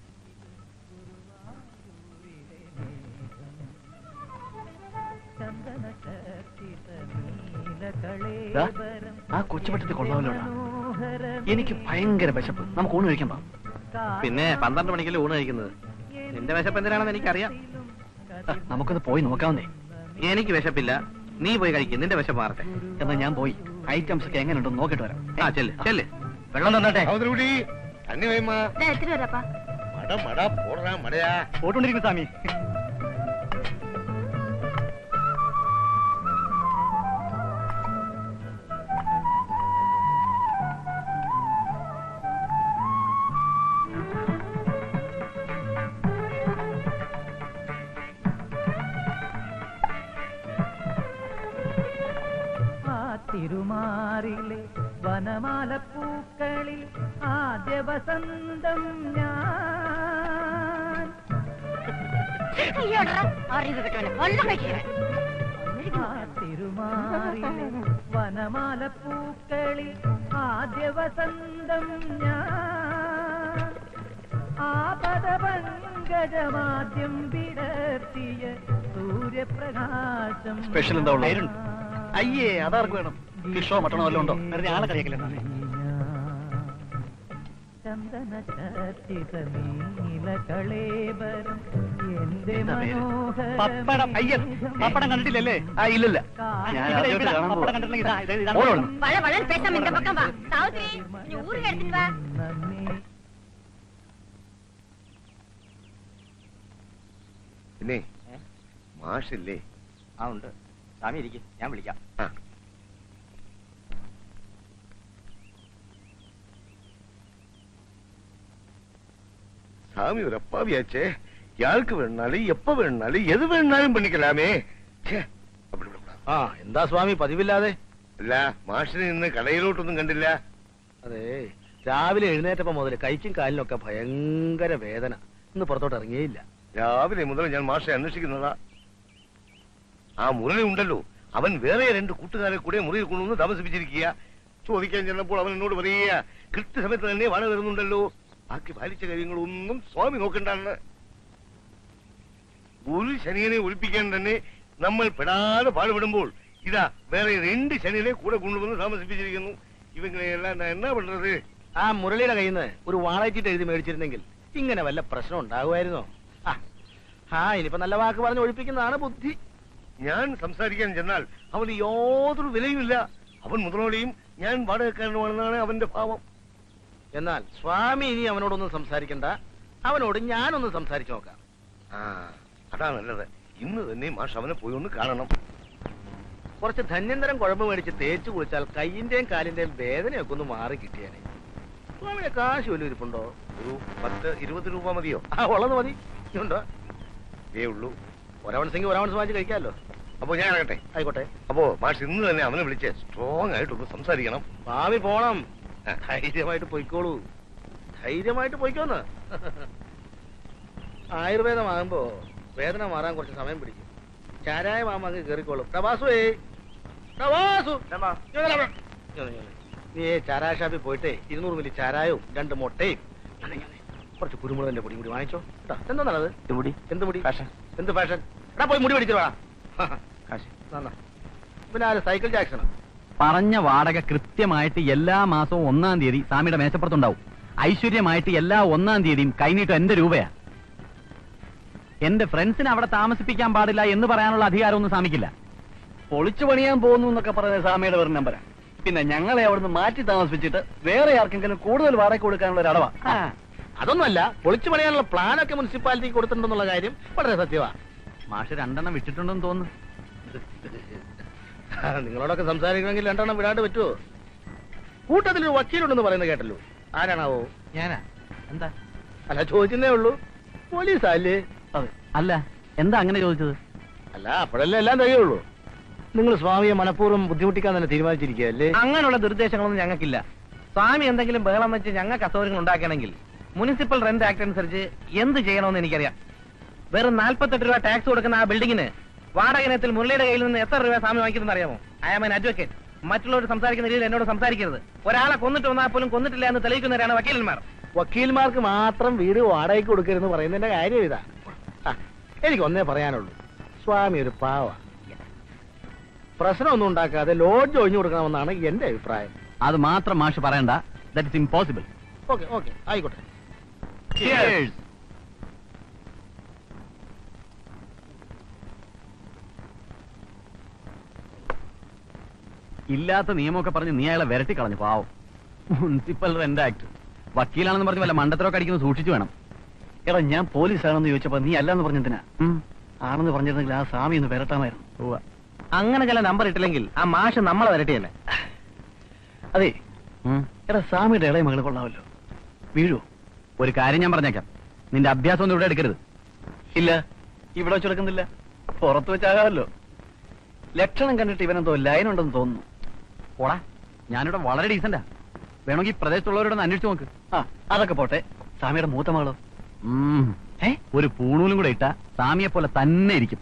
ആ കൊച്ചുപറ്റത്തിൽ കൊള്ളാമല്ലോ. എനിക്ക് ഭയങ്കര വിശപ്പ്. നമുക്ക് ഊണ് കഴിക്കാൻ പാം. പിന്നെ 12 മണിക്കല്ലേ ഊണ് കഴിക്കുന്നത്. നിന്റെ വിശപ്പ് എന്തിനാണെന്ന് എനിക്കറിയാം. നമുക്കൊന്ന് പോയി നോക്കാവുന്നേ. എനിക്ക് വിശപ്പില്ല, നീ പോയി കഴിക്കും. നിന്റെ വിശപ്പ് മാറട്ടെ. എന്നാ ഞാൻ പോയി ഐറ്റംസ് ഒക്കെ എങ്ങനെയുണ്ടെന്ന് നോക്കിട്ട് വരാം. ആ, ചെല്ല് ചെല്ല്. വെള്ളം തന്നട്ടെ. തണ്ണി വൈമാ എത്ര വരാപ്പാ? മട മട പോടാ മടയാ. പോട്ടുകൊണ്ടിരിക്കുന്നു സ്വാമി. തിരുമാറിലെ വനമാലപ്പൂക്കളിൽ ആദ്യ വസന്തം ഞാൻ. തിരുമാറിലെ വനമാലപ്പൂക്കളിൽ ആദ്യ വസന്തം ഞാൻ. ആപദപങ്കജമാദ്യം വിടർത്തിയ സൂര്യപ്രകാശം. സ്പെഷ്യൽ എന്താ ഉള്ളത്? അയ്യേ, അതാർക്ക് വേണം? ഫിഷോ മട്ടണോ വല്ലതും ഉണ്ടോ? വെറുതെ ആളെ കളിയാക്കില്ല. പപ്പടം കണ്ടിട്ടില്ലല്ലേ? ആ, ഇല്ലല്ല. പിന്നെ മാഷില്ലേ? ആ, ഉണ്ട്. സ്വാമി ഇരിക്കും, ഞാൻ വിളിക്കാം. சாமி ஒரு அப்பாவியாச்சே. யாருக்கு வேணாலும் எப்ப வேணாலும் எது வேணாலும் பண்ணிக்கலாமே. എന്താ സ്വാമി പതിവില്ലാതെ? അല്ല, മാഷിനെ ഇന്ന് കടയിലോട്ടൊന്നും കണ്ടില്ല. അതെ, രാവിലെ എഴുന്നേറ്റപ്പോ മുതൽ കൈക്കും കാലിനൊക്കെ ഭയങ്കര വേദന. ഇന്ന് പുറത്തോട്ട് ഇറങ്ങിയില്ല. രാവിലെ മുതൽ ഞാൻ മാഷെ അന്വേഷിക്കുന്നതാ. ആ മുരളി ഉണ്ടല്ലോ, അവൻ വേറെ 2 കൂട്ടുകാരെ കൂടെ മുറിയിൽ കൊണ്ടുവന്ന് താമസിപ്പിച്ചിരിക്കുക. ചോദിക്കാൻ ചെന്നപ്പോൾ അവൻ എന്നോട് പറയുക, കൃത്യസമയത്ത് തന്നെ വാഴ വരുന്നുണ്ടല്ലോ, ബാക്കി പാലിച്ച കാര്യങ്ങളൊന്നും സ്വാമി നോക്കണ്ടാണ്. ഒരു ശനിയനെ ഒഴിപ്പിക്കാൻ തന്നെ നമ്മൾ പെടാതെ പാടുപെടുമ്പോൾ ഇതാ വേറെ 2 ശനിയനെ കൂടെ കൊണ്ടുവന്ന് താമസിപ്പിച്ചിരിക്കുന്നു. ഇവങ്ങളെല്ലാം ഞാൻ എന്നാ പണ്ടത്? ആ മുരളിയുടെ കയ്യിൽ നിന്ന് ഒരു വാളയറ്റിട്ട് എഴുതി മേടിച്ചിരുന്നെങ്കിൽ ഇങ്ങനെ വല്ല പ്രശ്നം ഉണ്ടാകുമായിരുന്നോ? ഇനിയിപ്പോ നല്ല വാക്ക് പറഞ്ഞ് ഒഴിപ്പിക്കുന്നതാണ് ബുദ്ധി. ഞാൻ സംസാരിക്കാൻ ചെന്നാൽ അവന് യാതൊരു വിലയുമില്ല. അവൻ മുതലോളിയും ഞാൻ വാടകക്കാരനുമാണെന്നാണ് അവന്റെ ഭാവം. എന്നാൽ സ്വാമി ഇനി അവനോടൊന്നും സംസാരിക്കണ്ട, അവനോട് ഞാനൊന്ന് സംസാരിച്ചു നോക്കാം. അതാ നല്ലത്. ഇന്ന് തന്നെ മാഷ് അവനെ പോയി ഒന്ന് കാണണം. കുറച്ച് ധന്യന്തരം കുഴമ്പ് മേടിച്ച് തേച്ചു കുളിച്ചാൽ കയ്യിന്റെയും കാലിന്റെയും വേദനയൊക്കെ ഒന്ന് മാറി കിട്ടിയാനേ. സ്വാമിയുടെ കാശ് വലിയ ഇരിപ്പുണ്ടോ? ഒരു 10-20 രൂപ മതിയോ? ഉള്ളത് മതി. ഉണ്ടോ? ഉള്ളൂ. ഒരവൺസെങ്കിൽ ഒരവൺസ് വാങ്ങിച്ച് കഴിക്കാമല്ലോ. അപ്പൊ ഞാൻ ഇറങ്ങട്ടെ. ആയിക്കോട്ടെ. അപ്പോ മാഷ് ഇന്ന് തന്നെ അവനെ വിളിച്ച് സ്ട്രോങ് ആയിട്ടൊന്ന് സംസാരിക്കണം. സ്വാമി പോണം. ധൈര്യമായിട്ട് പൊയ്ക്കോളൂ. ധൈര്യമായിട്ട് പൊയ്ക്കോന്ന്. ആയുർവേദമാകുമ്പോ വേദന മാറാൻ കുറച്ച് സമയം പിടിക്കും. ചാരായമാകുമ്പോ അങ്ങ് കയറിക്കോളും. നീ ചാരായ ഷാപ്പിൽ പോയിട്ടേ 200 മില്ലി ചാരായവും 2 മുട്ടയും കുറച്ച് കുരുമുളകിന്റെ പൊടിയും കൂടി വാങ്ങിച്ചോ. എന്താ നല്ലത്? എന്ത് മുടി? എന്ത് ഫാഷൻ? എടാ, പോയി മുടി പിടിച്ചിട്ട് വാ. പിന്നെ ആര്? സൈക്കിൾ ജാക്സണോ? പറഞ്ഞ വാടക കൃത്യമായിട്ട് എല്ലാ മാസവും 1-ാം തീയതി സ്വാമിയുടെ മേശപ്പുറത്തുണ്ടാവും. ഐശ്വര്യമായിട്ട് എല്ലാ 1-ാം തീയതിയും കൈനീട്ടം എന്റെ രൂപയാ. എന്റെ ഫ്രണ്ട്സിനെ അവിടെ താമസിപ്പിക്കാൻ പാടില്ല എന്ന് പറയാനുള്ള അധികാരമൊന്നും സ്വാമിക്കില്ല. പൊളിച്ചു പണിയാൻ പോകുന്നു എന്നൊക്കെ പറയുന്ന സ്വാമിയുടെ വെറും നമ്പരാ. പിന്നെ ഞങ്ങളെ അവിടുന്ന് മാറ്റി താമസിപ്പിച്ചിട്ട് വേറെ ആർക്കെങ്കിലും കൂടുതൽ വാടക കൊടുക്കാനുള്ള ഒരു അടവാ. അതൊന്നുമല്ല, പൊളിച്ചു പണിയാനുള്ള പ്ലാനൊക്കെ മുനിസിപ്പാലിറ്റിക്ക് കൊടുത്തിട്ടുണ്ടെന്നുള്ള കാര്യം വളരെ സത്യമാ. മാഷ് 2 വിട്ടിട്ടുണ്ടെന്ന് തോന്നുന്നു. നിങ്ങളോടൊക്കെ സംസാരിക്കണമെങ്കിൽ 2 വിടാണ്ട് പറ്റുമോ? കൂട്ടത്തിലൊരു വക്കീലുണ്ടെന്ന് പറയുന്നത് കേട്ടല്ലോ, ആരാണാവോ? ഞാനാ? എന്താ? അല്ല, ചോദിക്കുന്നേ ഉള്ളൂ. പോലീസല്ലേ? അതെ. അല്ല, എന്താ അങ്ങനെ ചോദിച്ചത്? അല്ല, അപ്പോഴല്ലേ എല്ലാം തികയുള്ളൂ. നിങ്ങൾ സ്വാമിയെ മനഃപൂർവ്വം ബുദ്ധിമുട്ടിക്കാൻ തന്നെ തീരുമാനിച്ചിരിക്കുകയല്ലേ? അങ്ങനെയുള്ള ദുരുദ്ദേശങ്ങളൊന്നും ഞങ്ങൾക്കില്ല. സ്വാമി എന്തെങ്കിലും ബഹളം വെച്ച് ഞങ്ങൾക്ക് അസൗകര്യങ്ങൾ ഉണ്ടാക്കണമെങ്കിൽ മുനിസിപ്പൽ റെന്റ് ആക്ട് അനുസരിച്ച് എന്ത് ചെയ്യണമെന്ന് എനിക്കറിയാം. വെറും 48 രൂപ ടാക്സ് കൊടുക്കുന്ന ആ ബിൽഡിങ്ങിന് വാടക ഇനത്തിൽ മുരളിയുടെ കയ്യിൽ നിന്ന് എത്ര രൂപ സ്വാമി വാങ്ങിക്കുന്നത് അറിയാമോ? I am an advocate. മറ്റുള്ളവർ സംസാരിക്കുന്ന രീതിയിൽ എന്നോട് സംസാരിക്കരുത്. ഒരാളെ കൊന്നിട്ട് വന്നാൽ പോലും കൊന്നിട്ടില്ല എന്ന് തെളിയിക്കുന്നവരാണ് വക്കീലന്മാർ. വക്കീൽമാർക്ക് മാത്രം വീട് വാടകയ്ക്ക് കൊടുക്കരുതെന്ന് പറയുന്നതിന്റെ കാര്യം ഇതാ. എനിക്ക് ഒന്നേ പറയാനുള്ളൂ, സ്വാമി ഒരു പാവ. പ്രശ്നമൊന്നും ഉണ്ടാക്കാതെ ലോഡ്ജ് ഒഴിഞ്ഞു കൊടുക്കണമെന്നാണ് എന്റെ അഭിപ്രായം. അത് മാത്രം മാഷ് പറയണ്ട. That is impossible. Okay okay, ആയിക്കോട്ടെ. Cheers. ഇല്ലാത്ത നിയമമൊക്കെ പറഞ്ഞ് നീ അയാളെ വിരട്ടി കളഞ്ഞു. പാവം. Municipal rent act. വക്കീലാണെന്ന് പറഞ്ഞ് വല്ല മണ്ടത്തരമൊക്കെ അടിക്കുന്നത് സൂക്ഷിച്ചു വേണം. എടാ, ഞാൻ പോലീസാണെന്ന് ചോദിച്ചപ്പോ നീ അല്ലാന്ന് പറഞ്ഞതിനാ. ആണെന്ന് പറഞ്ഞിരുന്നെങ്കിൽ ആ സ്വാമി ഒന്ന് വരട്ടാമായിരുന്നു. അങ്ങനെ ചില നമ്പർ ഇട്ടില്ലെങ്കിൽ ആ മാഷ് നമ്മളെ വരട്ടിയല്ലേ. അതെ, എടാ സ്വാമിയുടെ ഇളയ മകള് കൊള്ളാമല്ലോ. വീഴോ? ഒരു കാര്യം ഞാൻ പറഞ്ഞേക്കാം, നിന്റെ അഭ്യാസം ഒന്നും ഇവിടെ എടുക്കരുത്. ഇല്ല, ഇവിടെ വെച്ചെടുക്കുന്നില്ല, പുറത്ത് വെച്ചാകാമല്ലോ. ലക്ഷണം കണ്ടിട്ട് ഇവനെന്തോ ലൈൻ ഉണ്ടെന്ന് തോന്നുന്നു. പോടാ, ഞാനിവിടെ വളരെ ഡീസന്റാ. വേണമെങ്കിൽ പ്രദേശത്തുള്ളവരോടൊന്ന് അന്വേഷിച്ചു നോക്ക്. ആ, അതൊക്കെ പോട്ടെ. സ്വാമിയുടെ മൂത്ത മകളോ? ഒരു പൂണൂലും കൂടെ ഇട്ടാ സാമിയെ പോലെ തന്നെ ഇരിക്കും.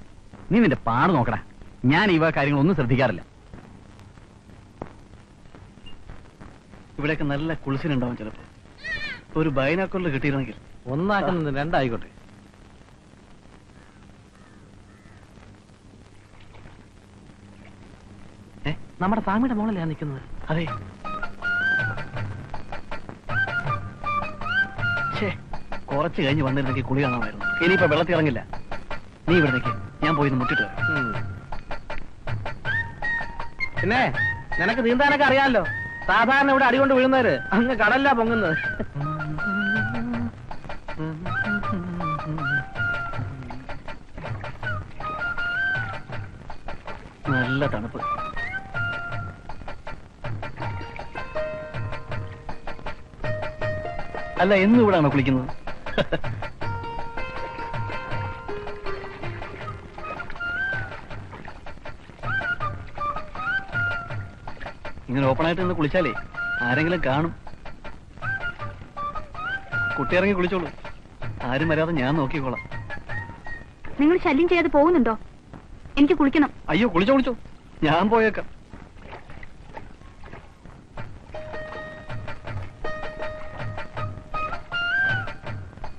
നീ നിന്റെ പാട് നോക്കടാ. ഞാൻ ഇവ കാര്യങ്ങളൊന്നും ശ്രദ്ധിക്കാറില്ല. ഇവിടെയൊക്കെ നല്ല കുളിസിനുണ്ടാവും ചിലപ്പോ. ഒരു ബൈനാക്കുള്ളിൽ കിട്ടിയിരുന്നെങ്കിൽ. ഒന്നാക്കുന്നത് 2 ആയിക്കോട്ടെ. നമ്മുടെ സ്വാമിയുടെ മോളല്ലേ നിൽക്കുന്നത്? അതെ. കുറച്ച് കഴിഞ്ഞ് വന്നിരുന്നെങ്കിൽ കുളി കാണാമായിരുന്നു. ഇനിയിപ്പോ വെള്ളത്തിൽ ഇറങ്ങില്ല. നീ ഇവിടെ നിൽക്ക്, ഞാൻ പോയി മുട്ടിട്ട് വരാം. പിന്നെ നിനക്ക് നീന്താനൊക്കെ അറിയാമല്ലോ. സാധാരണ ഇവിടെ അടികൊണ്ട് വീഴുന്നവര് അങ്ങ് കടലിലാ പൊങ്ങുന്നത്. നല്ല തണുപ്പ്. അല്ല, എന്നും ഇവിടാണോ കുളിക്കുന്നത്? ഇങ്ങനെ ഓപ്പണായിട്ട് നിന്ന് കുളിച്ചാലേ ആരെങ്കിലും കാണും. കുട്ടി ഇറങ്ങി കുളിച്ചോളൂ. ആരും വരാതെ ഞാൻ നോക്കിക്കോളാം. നിങ്ങൾ ശല്യം ചെയ്യാതെ പോകുന്നുണ്ടോ? എനിക്ക് കുളിക്കണം. അയ്യോ, കുളിച്ചോ, ഞാൻ പോയേക്കാം.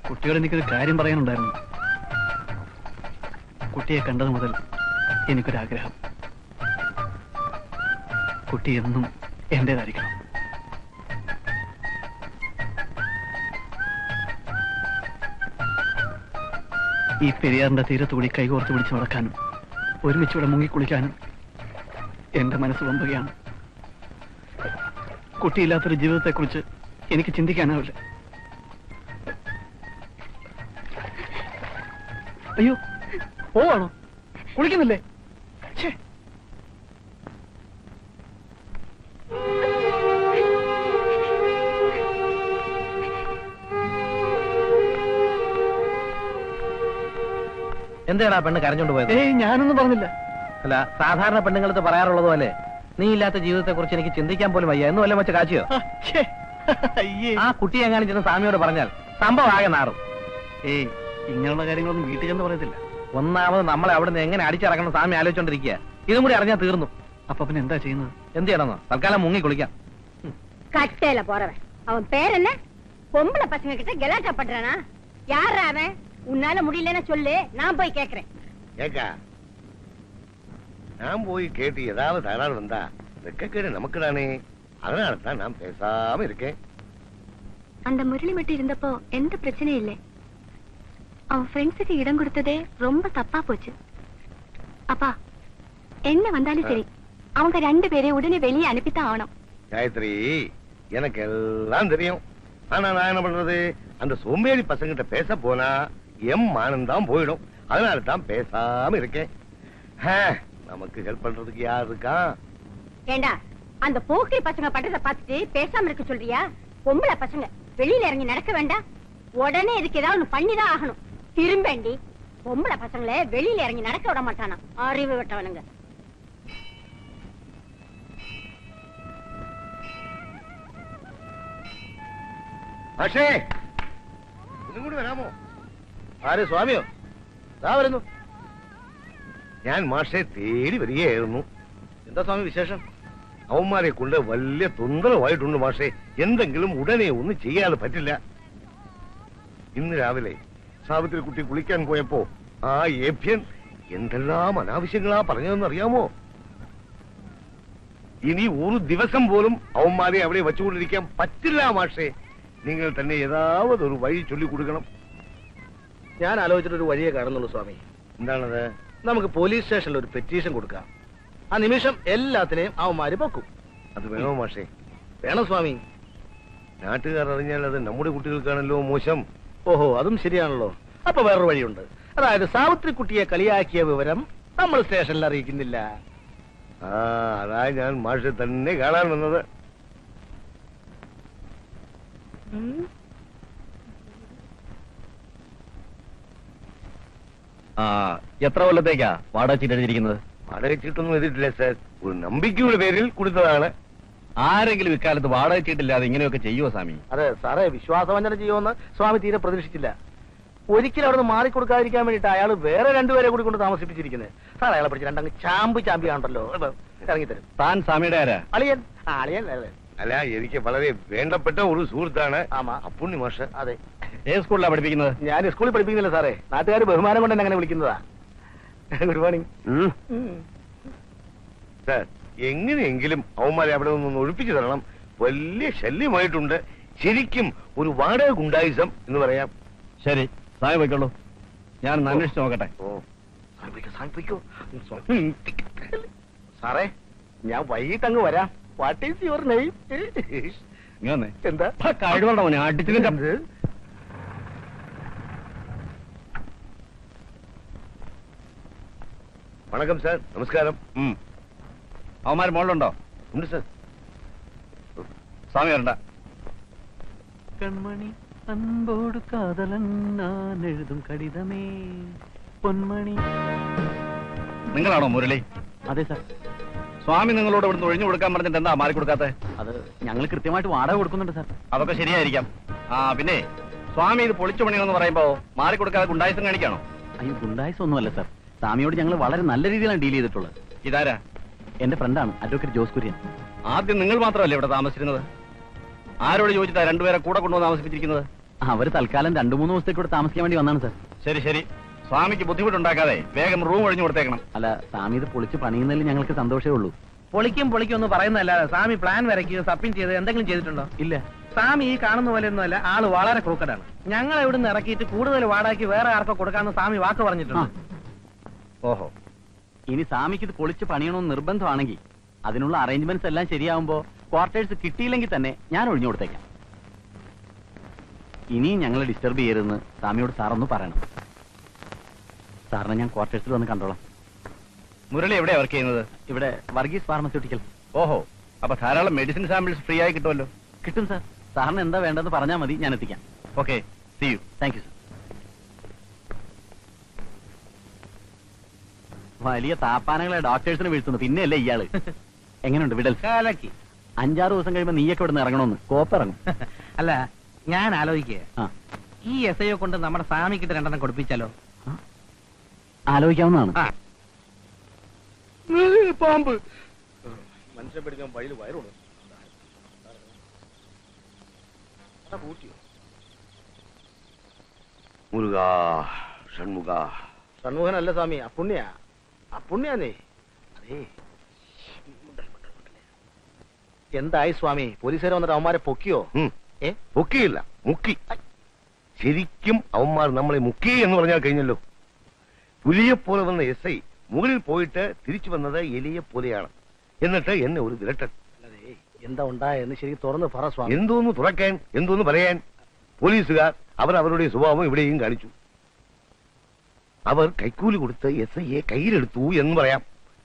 കുട്ടിയോട് എനിക്കൊരു കാര്യം പറയാനുണ്ടായിരുന്നു. കുട്ടിയെ കണ്ടത് മുതൽ എനിക്കൊരാഗ്രഹം. കുട്ടി എന്നും എന്റേതായിരിക്കണം. ഈ പെരിയാറിന്റെ തീരത്തുകൂടി കൈകോർത്ത് പിടിച്ച് നടക്കാനും ഒരുമിച്ചിവിടെ മുങ്ങിക്കുളിക്കാനും എന്റെ മനസ്സ് വമ്പുകയാണ്. കുട്ടിയില്ലാത്തൊരു ജീവിതത്തെക്കുറിച്ച് എനിക്ക് ചിന്തിക്കാനാവില്ല. അയ്യോ, പോവാണോ? കുളിക്കുന്നില്ലേ? എന്താടാ പെണ്ണ് കരഞ്ഞോണ്ട് പോയത്? ഏയ്, ഞാനൊന്നും പറഞ്ഞില്ല. അല്ല, സാധാരണ പെണ്ണുങ്ങൾക്ക് പറയാറുള്ളത് പോലെ നീ ഇല്ലാത്ത ജീവിതത്തെ കുറിച്ച് എനിക്ക് ചിന്തിക്കാൻ പോലും വയ്യ എന്ന് വല്ലതും വെച്ച് കാച്ചിയോ? ആ കുട്ടി എങ്ങാനും ചെന്ന് സ്വാമിയോട് പറഞ്ഞാൽ സംഭവം ആകെ നാറും. ഏയ്, ഇങ്ങനെയുള്ള കാര്യങ്ങളൊന്നും വീട്ടിൽ ചെന്ന് പറയത്തില്ല. ഒന്നാമത് നമ്മളെ അവിടെ നിന്ന് എങ്ങനെ അടിച്ചിറക്കണം സ്വാമി ആലോചിച്ചോണ്ടിരിക്കുക. ഇതും കൂടി അറിഞ്ഞാൽ തീർന്നു. അപ്പൊ പിന്നെ എന്താ ചെയ്യുന്നത്? എന്ത് ചെയ്യണമെന്നോ? തൽക്കാലം മുങ്ങി കുളിക്കാം. கட்டையில போறவன் அவன் பேர் என்ன? பொம்பளை பசங்க கிட்ட கலாட்டா பண்றானா? யாரா அவன்? உன்னால முடியலன்னா சொல்லு, நான் போய் கேக்குறேன். ஏக்கா, நான் போய் கேட்டு ஏதாவது தகராறு வந்தா வெக்கக்கேடு நமக்கு தானே. அதனாலதான் நான் பேசாம இருக்கேன். அந்த முரளி மட்டும் இருந்தப்போ எந்த பிரச்சனையும் இல்லை. அவன் ஃப்ரெண்ட்ஸுக்கு இடம் கொடுத்ததே ரொம்ப தப்பா போச்சு. அப்பா என்ன வந்தாலும் சரி அவங்க 2 பேரையும் உடனே வெளியே அனுப்பித்தான் ஆகணும். காயத்ரி, எனக்கு எல்லாம் தெரியும். ஆனா நான் என்ன பண்றது, அந்த சோம்பேறி பசங்கிட்ட பேச போனா எம் மானந்தான் போயிடும். அதனால தான் பேசாம இருக்கேன். நமக்கு ஹெல்ப் பண்றதுக்கு யார் இருக்கா? ஏண்டா அந்த போக்கிரி பசங்க பட்டதை பார்த்துட்டு பேசாம இருக்க சொல்றியா? பொம்பளை பசங்க வெளியில இறங்கி நடக்க வேண்டாம், உடனே இதுக்கு ஏதாவது ஒண்ணு பண்ணிதான் ஆகணும். திரும்பேண்டி பொம்பளை பசங்களை வெளியில இறங்கி நடக்க விட மாட்டானா? அறிவு விட்டவனுங்க. പക്ഷേ ഇതും കൂടി വരാമോ? ആര് സ്വാമിയോ? ദാ വരുന്നു. ഞാൻ മാഷെ തേടി വരികയായിരുന്നു. എന്താ സ്വാമി വിശേഷം? അവന്മാരെ കൊണ്ട് വലിയ തൊന്തരവായിട്ടുണ്ട് മാഷെ. എന്തെങ്കിലും ഉടനെ ഒന്നും ചെയ്യാതെ പറ്റില്ല. ഇന്ന് രാവിലെ സാവിത്രി കുട്ടി കുളിക്കാൻ പോയപ്പോ ആ ഏഭ്യൻ എന്തെല്ലാം അനാവശ്യങ്ങളാ പറഞ്ഞതെന്ന് അറിയാമോ? ഇനി ഒരു ദിവസം പോലും അവന്മാരെ അവിടെ വെച്ചുകൊണ്ടിരിക്കാൻ പറ്റില്ല മാഷെ. നിങ്ങൾ തന്നെ ഏതാവത് ഒരു വഴി ചൊല്ലിക്കൊടുക്കണം. ഞാൻ ആലോചിച്ചിട്ടൊരു വഴിയെ കാണുന്നുള്ളൂ സ്വാമി. എന്താണത്? നമുക്ക് പോലീസ് സ്റ്റേഷനിൽ ഒരു പെറ്റീഷൻ കൊടുക്കാം. ആ നിമിഷം എല്ലാത്തിനെയും അവന്മാര് പൊക്കും. അത് വേണോ മാഷെ? വേണം സ്വാമി. നാട്ടുകാർ അറിഞ്ഞാൽ അത് നമ്മുടെ കുട്ടികൾക്കാണല്ലോ മോശം. ഓഹോ, അതും ശരിയാണല്ലോ. അപ്പൊ വേറൊരു വഴിയുണ്ട്. അതായത് സാവിത്രി കുട്ടിയെ കളിയാക്കിയ വിവരം നമ്മൾ സ്റ്റേഷനിൽ അറിയിക്കുന്നില്ല. അതാ ഞാൻ മാഷെ തന്നെ കാണാൻ വന്നത്. എത്ര കൊല്ലത്തേക്കാ വാടക ചീട്ട് എഴുതിയിരിക്കുന്നത്? വാടക ചീട്ടൊന്നും എഴുതിയിട്ടില്ല സാർ. ഒരു നമ്പിക്കയുടെ പേരിൽ കൊടുത്തതാണ്. ആരെങ്കിലും ഇക്കാലത്ത് വാടക ചീട്ടില്ലാതെ ഇങ്ങനെയൊക്കെ ചെയ്യുമോ സ്വാമി? അതെ സാറേ, വിശ്വാസവഞ്ചന ചെയ്യുമെന്ന് സ്വാമി തീരെ പ്രതീക്ഷിച്ചില്ല. ഒരിക്കലും അവിടെ നിന്ന് മാറിക്കൊടുക്കാതിരിക്കാൻ വേണ്ടിട്ട് അയാൾ വേറെ 2 പേരെ കൂടി കൊണ്ട് താമസിപ്പിച്ചിരിക്കുന്നത്. സാർ അയാളെ പിടിച്ച് 2 ചാമ്പി ആണല്ലോ ഇറങ്ങിത്തരും. താൻ സ്വാമിയുടെ ആരാ? അളിയൻ. അളിയൻ അല്ലേ? അല്ല, എനിക്ക് വളരെ വേണ്ടപ്പെട്ട ഒരു സുഹൃത്താണ്. ആമാ. അപ്പുണ്ണി മാഷ്. അതെ. ഏത് സ്കൂളിലാണ് പഠിപ്പിക്കുന്നത്? ഞാൻ സ്കൂളിൽ പഠിപ്പിക്കുന്നില്ല സാറേ. നാട്ടുകാർ ബഹുമാനം കൊണ്ട് എന്നെ അങ്ങനെ വിളിക്കുന്നതാ. Good morning sir. എങ്ങനെയെങ്കിലും അവന്മാരെ അവിടെ നിന്നൊന്ന് ഒഴിപ്പിച്ചു തരണം. വലിയ ശല്യമായിട്ടുണ്ട്. ശരിക്കും ഒരു വാടക ഗുണ്ടായിസം എന്ന് പറയാം. ശരി, സ്വാമി പോയിക്കോളൂ. ഞാൻ അന്വേഷിച്ച് നോക്കട്ടെ. സാറേ, ഞാൻ വൈകിട്ട് അങ്ങ് വരാം. What is your name? എന്താ കഴിവുണ്ടോ അടിച്ചിട്ട്? വണക്കം സാർ. നമസ്കാരം. അവന്മാർ മോളിലുണ്ടോ? ഉണ്ട് സാർ. സ്വാമി വരണ്ട. കൺമണി അൻപോട് കാതലൻ ഞാൻ എഴുതും കടിതമേ പൊന്മണി. നിങ്ങളാണോ മുരളി? അതെ സാർ. സ്വാമി നിങ്ങളോട് ഇവിടുന്ന് ഒഴിഞ്ഞു കൊടുക്കാൻ പറഞ്ഞിട്ട് എന്താ മാറി കൊടുക്കാത്തെ? അത് ഞങ്ങൾ കൃത്യമായിട്ട് വാടക കൊടുക്കുന്നുണ്ട് സാർ. അതൊക്കെ ശരിയായിരിക്കാം. പിന്നെ സ്വാമി ഇത് പൊളിച്ചു പണിയെന്ന് പറയുമ്പോ മാറി കൊടുക്കാതെ ഗുണ്ടായിസം കാണിക്കാണോ? അയ്യോ, ഗുണ്ടായിസം ഒന്നുമല്ല സാർ. സ്വാമിയോട് ഞങ്ങൾ വളരെ നല്ല രീതിയിലാണ് ഡീൽ ചെയ്തിട്ടുള്ളത്. ഇതാരാ? എന്റെ ഫ്രണ്ടാണ് അഡ്വക്കേറ്റ് ജോസ് കുര്യൻ. ആദ്യം നിങ്ങൾ മാത്രമല്ലേ ഇവിടെ താമസിച്ചിരുന്നത്? ആരോട് ചോദിച്ചിട്ടാ 2 പേരെ കൂടെ കൊണ്ടുവന്ന് താമസിപ്പിച്ചിരിക്കുന്നത്? അവര് തൽക്കാലം 2-3 ദിവസത്തേക്ക് ഇവിടെ താമസിക്കാൻ വേണ്ടി വന്നാണ് സാർ. ശരി ശരി, സ്വാമിക്ക് ബുദ്ധിമുട്ടുണ്ടാക്കാതെ വേഗം റൂം ഒഴിഞ്ഞു കൊടുത്തേക്കണം. അല്ല, സ്വാമി ഇത് പൊളിച്ച് പണിയുന്നതിൽ ഞങ്ങൾക്ക് സന്തോഷമേ ഉള്ളൂ. പൊളിക്കും എന്ന് പറയുന്നതല്ലാതെ സ്വാമി പ്ലാൻ വരയ്ക്കുകയോ സബ്മിറ്റ് ചെയ്ത് എന്തെങ്കിലും ചെയ്തിട്ടുണ്ടോ? ഇല്ല. സ്വാമി ഈ കാണുന്ന പോലെ ഒന്നുമല്ല, ആള് വളരെ ക്രൂക്കഡാണ്. ഞങ്ങൾ ഇവിടുന്ന് ഇറക്കിയിട്ട് കൂടുതൽ വാടകയ്ക്ക് വേറെ ആർക്കോ കൊടുക്കാമെന്ന് സ്വാമി വാക്ക് പറഞ്ഞിട്ടുണ്ട്. ഓഹോ, ഇനി സ്വാമിക്ക് ഇത് പൊളിച്ച് പണിയണമെന്ന് നിർബന്ധമാണെങ്കിൽ അതിനുള്ള അറേഞ്ച്മെന്റ്സ് എല്ലാം ശരിയാവുമ്പോ ക്വാർട്ടേഴ്സ് കിട്ടിയില്ലെങ്കിൽ തന്നെ ഞാൻ ഒഴിഞ്ഞു കൊടുത്തേക്കാം. ഇനിയും ഞങ്ങളെ ഡിസ്റ്റർബ് ചെയ്യരുതെന്ന് സ്വാമിയോട് സാറൊന്ന് പറയണം. സാറിനെ ഞാൻ ക്വാർട്ടേഴ്സിൽ വന്ന് കണ്ടോളാം. മുരളി എവിടെയാ വർക്ക് ചെയ്യുന്നത്? ഇവിടെ വർഗീസ് ഫാർമസ്യൂട്ടിക്കൽ. ഓഹോ, അപ്പൊ ധാരാളം മെഡിസിൻ സാമ്പിൾസ് ഫ്രീ ആയി കിട്ടുമല്ലോ. കിട്ടും സാർ. സാറിന് എന്താ വേണ്ടതെന്ന് പറഞ്ഞാൽ മതി, ഞാൻ എത്തിക്കാം. Okay, see you. Thank you sir. വലിയ താപ്പാനങ്ങളെ ഡോക്ടേഴ്സിന് വീഴ്ത്തുന്നു, പിന്നെയല്ലേ ഇയാള്. എങ്ങനെയുണ്ട് വിടൽ? 5-6 ദിവസം കഴിയുമ്പോ നീയൊക്കെ ഇവിടുന്ന് ഇറങ്ങണമെന്ന്. കോപ്പ് ഇറങ്ങും. അല്ല, ഞാൻ ആലോചിക്കുക, ആ, ഈ SIO കൊണ്ട് നമ്മുടെ സ്വാമിക്കിട്ട് 2 കൊടുപ്പിച്ചാലോ? ആലോചിക്കാവുന്നതാണ്. പാമ്പ് മനുഷ്യൻ പിടിക്കാൻ വയല് വയറുണ്ട്. മുരുകാ ഷൺമുഖ. ഷൺമുഖനല്ല സ്വാമി, അപ്പുണ്യാന്നേ. അതേ, എന്തായി സ്വാമി? പോലീസുകാർ വന്നിട്ട് അവന്മാരെ പൊക്കിയോ? പൊക്കിയില്ല, മുക്കി. ശരിക്കും അവന്മാർ നമ്മളെ മുക്കി എന്ന് പറഞ്ഞാൽ കഴിഞ്ഞല്ലോ. പുലിയെ പോലെ വന്ന SI മുകളിൽ പോയിട്ട് തിരിച്ചു വന്നത് എലിയെ പോലെയാണ്. എന്നിട്ട് എന്നെ ഒരു വിരട്ടൻ. എന്താ ഉണ്ടായെന്ന് ശരി തുറന്ന് പറ സ്വാമി. എന്തോന്ന് തുറക്കാൻ, എന്തോന്ന് പറയാൻ? പോലീസുകാർ അവർ അവരുടെ സ്വഭാവം ഇവിടെയും കാണിച്ചു. അവർ കൈക്കൂലി കൊടുത്ത് SIയെ കയ്യിലെടുത്തു എന്ന് പറയാം.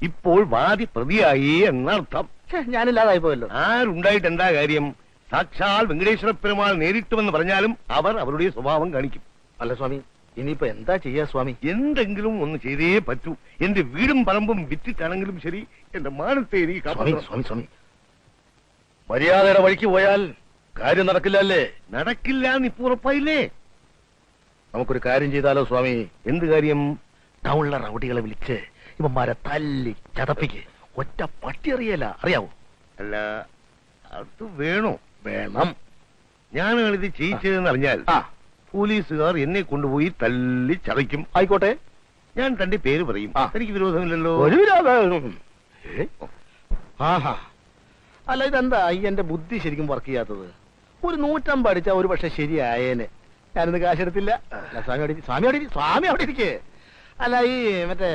ഇപ്പോൾ വാദി പ്രതിയായി എന്നർത്ഥം. ഞാനില്ലാതായി പോയല്ലോ. ആരുണ്ടായിട്ട് എന്താ കാര്യം? സാക്ഷാൽ വെങ്കടേശ്വര പെരുമാൾ നേരിട്ടുവെന്ന് പറഞ്ഞാലും അവർ അവരുടെ സ്വഭാവം കാണിക്കും. അല്ല സ്വാമി, ഇനിയിപ്പോ എന്താ ചെയ്യാ സ്വാമി? എന്തെങ്കിലും ഒന്ന് ചെയ്തേ പറ്റൂ. എന്റെ വീടും പറമ്പും വിറ്റിട്ടാണെങ്കിലും ശരി, എന്റെ മാനത്തെ എനിക്ക് കാപ്പാക്കണം. സ്വാമി സ്വാമി, മര്യാദയുടെ വഴിക്ക് പോയാൽ കാര്യം നടക്കില്ല അല്ലേ? നടക്കില്ല എന്ന് ഇപ്പൊ ഉറപ്പായില്ലേ? നമുക്കൊരു കാര്യം ചെയ്താലോ സ്വാമി? എന്ത് കാര്യം? ടൗണിലെ റൗഡികളെ വിളിച്ച് ഇവന്മാരെ തല്ലി ചതപ്പിക്ക്. ഒറ്റ പട്ടി അറിയല, അറിയാവോ? അല്ല, അത് വേണോ? വേണം. ഞാനാണ് ഇത് ചെയ്യിച്ചതെന്ന് അറിഞ്ഞാൽ പോലീസുകാർ എന്നെ കൊണ്ടുപോയി തല്ലി ചതയ്ക്കും. ആയിക്കോട്ടെ, ഞാൻ തന്റെ പേര് പറയും. എനിക്ക് വിരോധമില്ലല്ലോ. ഒരു വിരോധം. ആഹാ, അല്ല ഇതെന്താ ഈ എന്റെ ബുദ്ധി ശരിക്കും വർക്ക് ചെയ്യാത്തത്? ഒരു 150 അടിച്ചാ ഒരു പക്ഷെ ശരിയായേനെ. ഞാനിന്ന് കാശെടുത്തില്ല. സ്വാമി അവിടെ ഇരിക്കേ. അല്ല ഈ മറ്റേ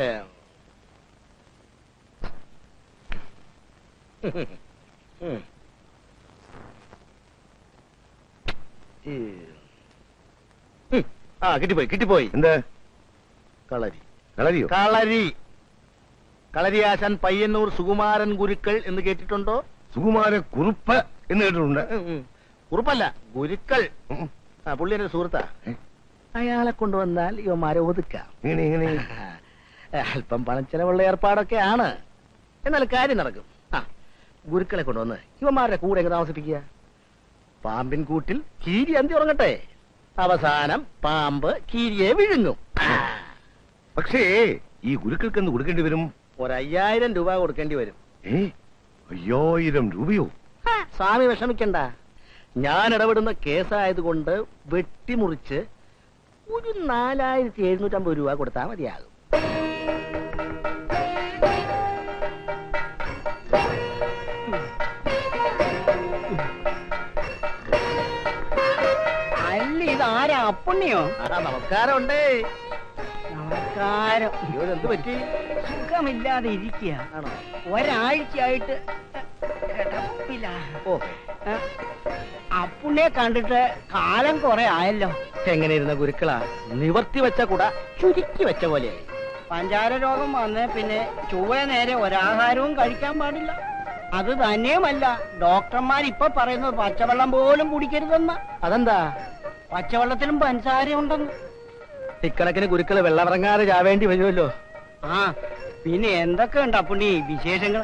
കിട്ടിപ്പോയി. എന്താ കളരി? കളരിയോ? കളരിയാശാൻ പയ്യന്നൂർ സുകുമാരൻ ഗുരുക്കൾ എന്ന് കേട്ടിട്ടുണ്ടോ? സുകുമാര കുറുപ്പ് എന്ന് കേട്ടിട്ടുണ്ട്. കുറുപ്പല്ല, ഗുരുക്കൾ. പുള്ളി എന്റെ സുഹൃത്താ. അയാളെ കൊണ്ടുവന്നാൽ ഇവന്മാരെ ഒതുക്കാം. ഇങ്ങനെ അല്പം പണം ചെലവുള്ള ഏർപ്പാടൊക്കെ ആണ്, എന്നാൽ കാര്യം നടക്കും. ഗുരുക്കളെ കൊണ്ടുവന്ന് ഇവന്മാരുടെ കൂടെ എങ്ങനെ താമസിപ്പിക്കുക? പാമ്പിൻ കൂട്ടിൽ കീരി അന്തി ഉറങ്ങട്ടെ. അവസാനം പാമ്പ് കീരിയെ വിഴുങ്ങും. പക്ഷേ ഈ ഗുരുക്കൾക്ക് എന്ത് കൊടുക്കേണ്ടി വരും? 5000 രൂപ കൊടുക്കേണ്ടി വരും. 5000 രൂപയോ? സ്വാമി വിഷമിക്കണ്ട. ഞാൻ ഇടപെടുന്ന കേസായതുകൊണ്ട് വെട്ടിമുറിച്ച് ഒരു 4750 രൂപ കൊടുത്താൽ മതിയാകും. അല്ല, ഇതാരാ? അപ്പുണ്ണിയോ? നമസ്കാരം ഉണ്ടേ. നമസ്കാരം. എന്ത് പറ്റി? സുഖമില്ലാതെ ഇരിക്കുക. ആണോ? ഒരാഴ്ചയായിട്ട് കിടപ്പില്ല. അപ്പുണ്ണിയെ കണ്ടിട്ട് കാലം കുറെ ആയല്ലോ. എങ്ങനെ ഇരുന്ന ഗുരുക്കളാ? നിവർത്തി വെച്ച കൂട ചുരുക്കി വെച്ച പോലെ. പഞ്ചാര രോഗം വന്ന് പിന്നെ ചൊവ്വ നേരെ ഒരാഹാരവും കഴിക്കാൻ പാടില്ല. അത് തന്നെയുമല്ല, ഡോക്ടർമാർ ഇപ്പൊ പറയുന്നത് പച്ചവെള്ളം പോലും കുടിക്കരുതെന്ന്. അതെന്താ? പച്ചവെള്ളത്തിലും പഞ്ചാര ഉണ്ടെന്ന്. ഇക്കണക്കിന് ഗുരുക്കള് വെള്ളമിറങ്ങാതെ ചാവേണ്ടി വരുമല്ലോ. പിന്നെ എന്തൊക്കെ ഉണ്ട് അപ്പുണ്ണി വിശേഷങ്ങൾ?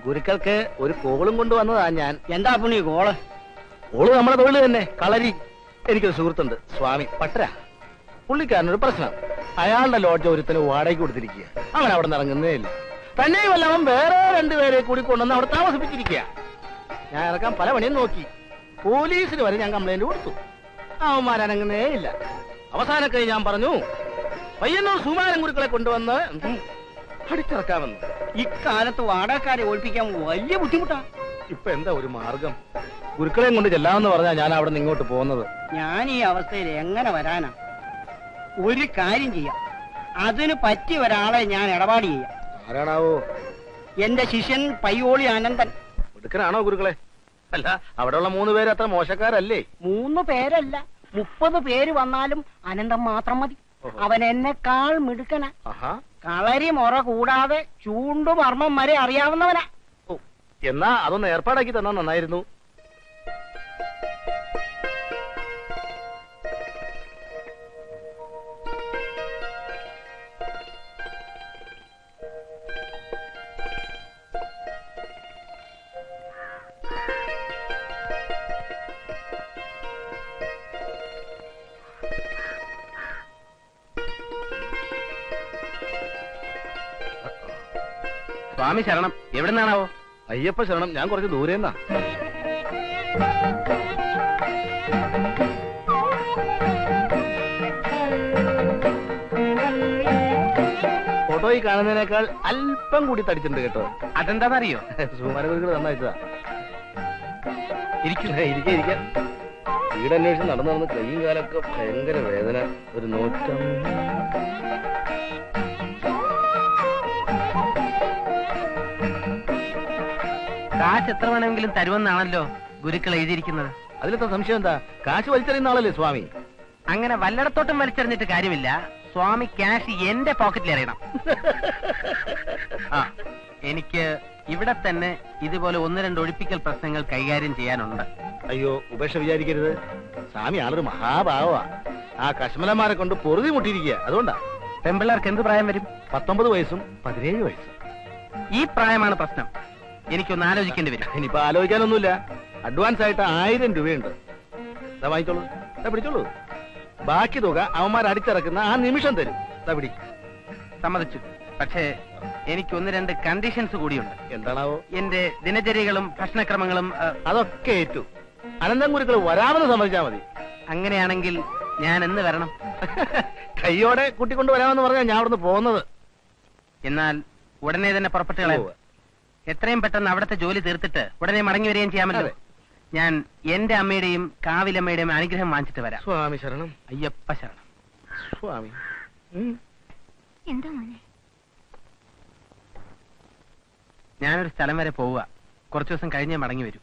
ഗുരുക്കൾക്ക് ഒരു കോളും കൊണ്ടുവന്നതാ ഞാൻ. എന്താ അപ്പുണ്ണി കോള്? കോള് നമ്മുടെ തൊഴിൽ തന്നെ, കളരി. എനിക്കൊരു സുഹൃത്തുണ്ട്, സ്വാമി പട്ടര. പുള്ളിക്കാരനൊരു പ്രശ്നം. അയാളുടെ ലോഡ്ജ് ഒരുത്തിന് വാടകയ്ക്ക് കൊടുത്തിരിക്കുക. അവൻ അവിടെ നിന്ന് ഇറങ്ങുന്നേ ഇല്ല. തന്നെയുമല്ല, അവൻ വേറെ 2 പേരെ കൂടി കൊണ്ടുവന്ന് അവിടെ താമസിപ്പിച്ചിരിക്കുക. ഞാൻ ഇറക്കാൻ പല പണിയും നോക്കി. പോലീസിന് വരെ ഞാൻ കംപ്ലൈന്റ് കൊടുത്തു. അവന്മാരനങ്ങുന്നേ ഇല്ല. അവസാനൊക്കെ ഞാൻ പറഞ്ഞു, പയ്യന്നൂർ സുകുമാരൻ ഗുരുക്കളെ കൊണ്ടുവന്ന് അടിച്ചിറക്കാമെന്ന്. ഇക്കാലത്ത് വാടകക്കാരെ ഒഴിപ്പിക്കാൻ വലിയ ബുദ്ധിമുട്ടാ. ഇപ്പൊ എന്താ ഒരു മാർഗം? ഗുരുക്കളെയും കൊണ്ട് ചെല്ലാമെന്ന് പറഞ്ഞാ ഞാൻ അവിടെ നിന്ന് ഇങ്ങോട്ട് പോകുന്നത്. ഞാൻ ഈ അവസ്ഥയിൽ എങ്ങനെ വരാനാ? ഒരു കാര്യം ചെയ്യാം, അതിന് പറ്റിയ ഒരാളെ ഞാൻ ഇടപാട് ചെയ്യാം. ആരാണാവോ? എന്റെ ശിഷ്യൻ പയ്യോളി അനന്തൻ. എടുക്കനാണോ ഗുരുക്കളെ? അല്ല, അവിടെയുള്ള 3 പേര് അത്ര മോശക്കാരല്ലേ? 3 പേരല്ല, 30 പേര് വന്നാലും അനന്തം മാത്രം മതി. അവൻ എന്നെക്കാൾ മിടുക്കനാ. കളരി മുറ കൂടാതെ ചൂണ്ടുമർമ്മം വരെ അറിയാവുന്നവനാ. എന്നാ അതൊന്ന് ഏർപ്പാടാക്കി തന്നാ നന്നായിരുന്നു. സ്വാമി ശരണം. എവിടെ നിന്നാണാവോ? അയ്യപ്പ ശരണം. ഞാൻ കുറച്ച് ദൂരെന്നാ. ഫോട്ടോയിൽ കാണുന്നതിനേക്കാൾ അല്പം കൂടി തടിച്ചിട്ടുണ്ട് കേട്ടോ. അതെന്താണെന്നറിയോ? സുകുമാരഗുരുക്കൾ നന്നായിട്ടാ. ഇരിക്കാം. വീടന്വേഷിച്ച് നടന്നു കൈയും കാലൊക്കെ ഭയങ്കര വേദന. ഒരു നോട്ടം. കാശ് എത്ര വേണമെങ്കിലും തരുമെന്നാണല്ലോ ഗുരുക്കൾ എഴുതിയിരിക്കുന്നത്. അതിലെന്താ സംശയം? എന്താ? കാശ് വലിച്ചെറിയുന്ന ആളല്ലേ സ്വാമി? അങ്ങനെ വല്ലയിടത്തോട്ടും വലിച്ചെറിഞ്ഞിട്ട് കാര്യമില്ല. സ്വാമി ക്യാഷ് എന്റെ പോക്കറ്റിൽ എറിയണം. ആ, എനിക്ക് ഇവിടെ തന്നെ ഇതുപോലെ 1-2 ഒഴിപ്പിക്കൽ പ്രശ്നങ്ങൾ കൈകാര്യം ചെയ്യാനുണ്ട്. അയ്യോ, ഉപേക്ഷ വിചാരിക്കരുത്. സ്വാമി ആളൊരു മഹാഭാവമാ. ആ കശ്മലന്മാരെ കൊണ്ട് പൊറുതി മുട്ടിയിരിക്കുക. അതുകൊണ്ടാ. പെമ്പിള്ളേർക്ക് എന്ത് പ്രായം വരും? 19 വയസ്സും 17 വയസ്സും. ഈ പ്രായമാണ് പ്രശ്നം. എനിക്കൊന്ന് ആലോചിക്കേണ്ടി വരും. ഇനിയിപ്പോ ആലോചിക്കാനൊന്നുമില്ല. അഡ്വാൻസ് ആയിട്ട് 1000 രൂപയുണ്ട്. വാങ്ങിച്ചോളൂ, പിടിച്ചോളൂ. ബാക്കി തുക അവന്മാർ അടിച്ചിറക്കുന്ന ആ നിമിഷം തരും. പിടി. സമ്മതിച്ചു. പക്ഷേ എനിക്ക് 1-2 കണ്ടീഷൻസ് കൂടിയുണ്ട്. എന്താണാവോ? എന്റെ ദിനചര്യകളും ഭക്ഷണക്രമങ്ങളും അതൊക്കെ ഏറ്റു. അനന്തൻ ഗുരുക്കൾ വരാമെന്ന് സമ്മതിച്ചാ മതി. അങ്ങനെയാണെങ്കിൽ ഞാൻ എന്ന് വരണം? കയ്യോടെ കൂട്ടിക്കൊണ്ട് വരാമെന്ന് പറഞ്ഞാൽ ഞാൻ അവിടുന്ന് പോകുന്നത്. എന്നാൽ ഉടനെ തന്നെ പുറപ്പെട്ടു കളയാം. എത്രയും പെട്ടെന്ന് അവിടുത്തെ ജോലി തീർത്തിട്ട് ഉടനെ മടങ്ങി വരികയും ചെയ്യാമല്ലോ. ഞാൻ എന്റെ അമ്മയുടെയും കാവിലമ്മയുടെയും അനുഗ്രഹം വാങ്ങിച്ചിട്ട് വരാം. സ്വാമി ശരണം. അയ്യപ്പ ശരണം. സ്വാമി. എന്താ മോനെ? ഞാനൊരു സ്ഥലം വരെ പോവുക. കുറച്ചു ദിവസം കഴിഞ്ഞേ മടങ്ങി വരൂ.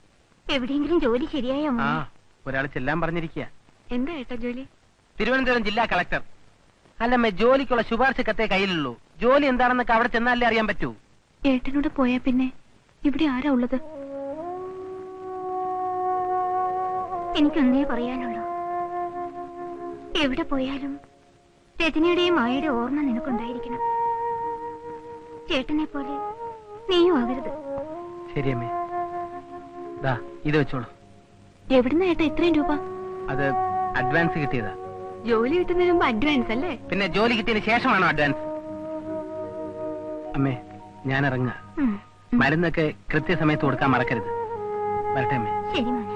എവിടെയെങ്കിലും ജോലി ശരിയായോ? ആ, ഒരാൾ ചെല്ലാൻ പറഞ്ഞിരിക്കുക. എന്താ ഏട്ടാ ജോലി? തിരുവനന്തപുരം ജില്ലാ കളക്ടർ. അല്ലമ്മേ, ജോലിക്കുള്ള ശുപാർശ കത്തേ കയ്യിലുള്ളൂ. ജോലി എന്താണെന്നൊക്കെ അവിടെ ചെന്നാലേ അറിയാൻ പറ്റൂ. ഏട്ടനോട് പോയാ പിന്നെ ഇവിടെ ആരാ ഉള്ളത്? എനിക്കൊന്നേ പറയാനുള്ളൂ. എവിടെ പോയാലും രജനിയുടെയും മായയുടെ ഓർമ്മ നിനക്കുണ്ടായിരിക്കണം. ചേട്ടനെ പോലെ നീയും ആകരുത്. ശരിയമ്മേ. ഇത് വെച്ചോളൂ. എവിടുന്ന ഏട്ടാ ഇത്രയും രൂപ? അത് അഡ്വാൻസ് കിട്ടിയതാ. ജോലി കിട്ടുന്നതിന് മുമ്പ് അഡ്വാൻസ് അല്ലേ? പിന്നെ ജോലി കിട്ടിയതിന് ശേഷമാണോ അഡ്വാൻസ്? അമ്മേ, ഞാൻ ഇറങ്ങുക. മരുന്നൊക്കെ കൃത്യസമയത്ത് കൊടുക്കാൻ മറക്കരുത്. വരട്ടെ അമ്മേ. ശരി മോനെ.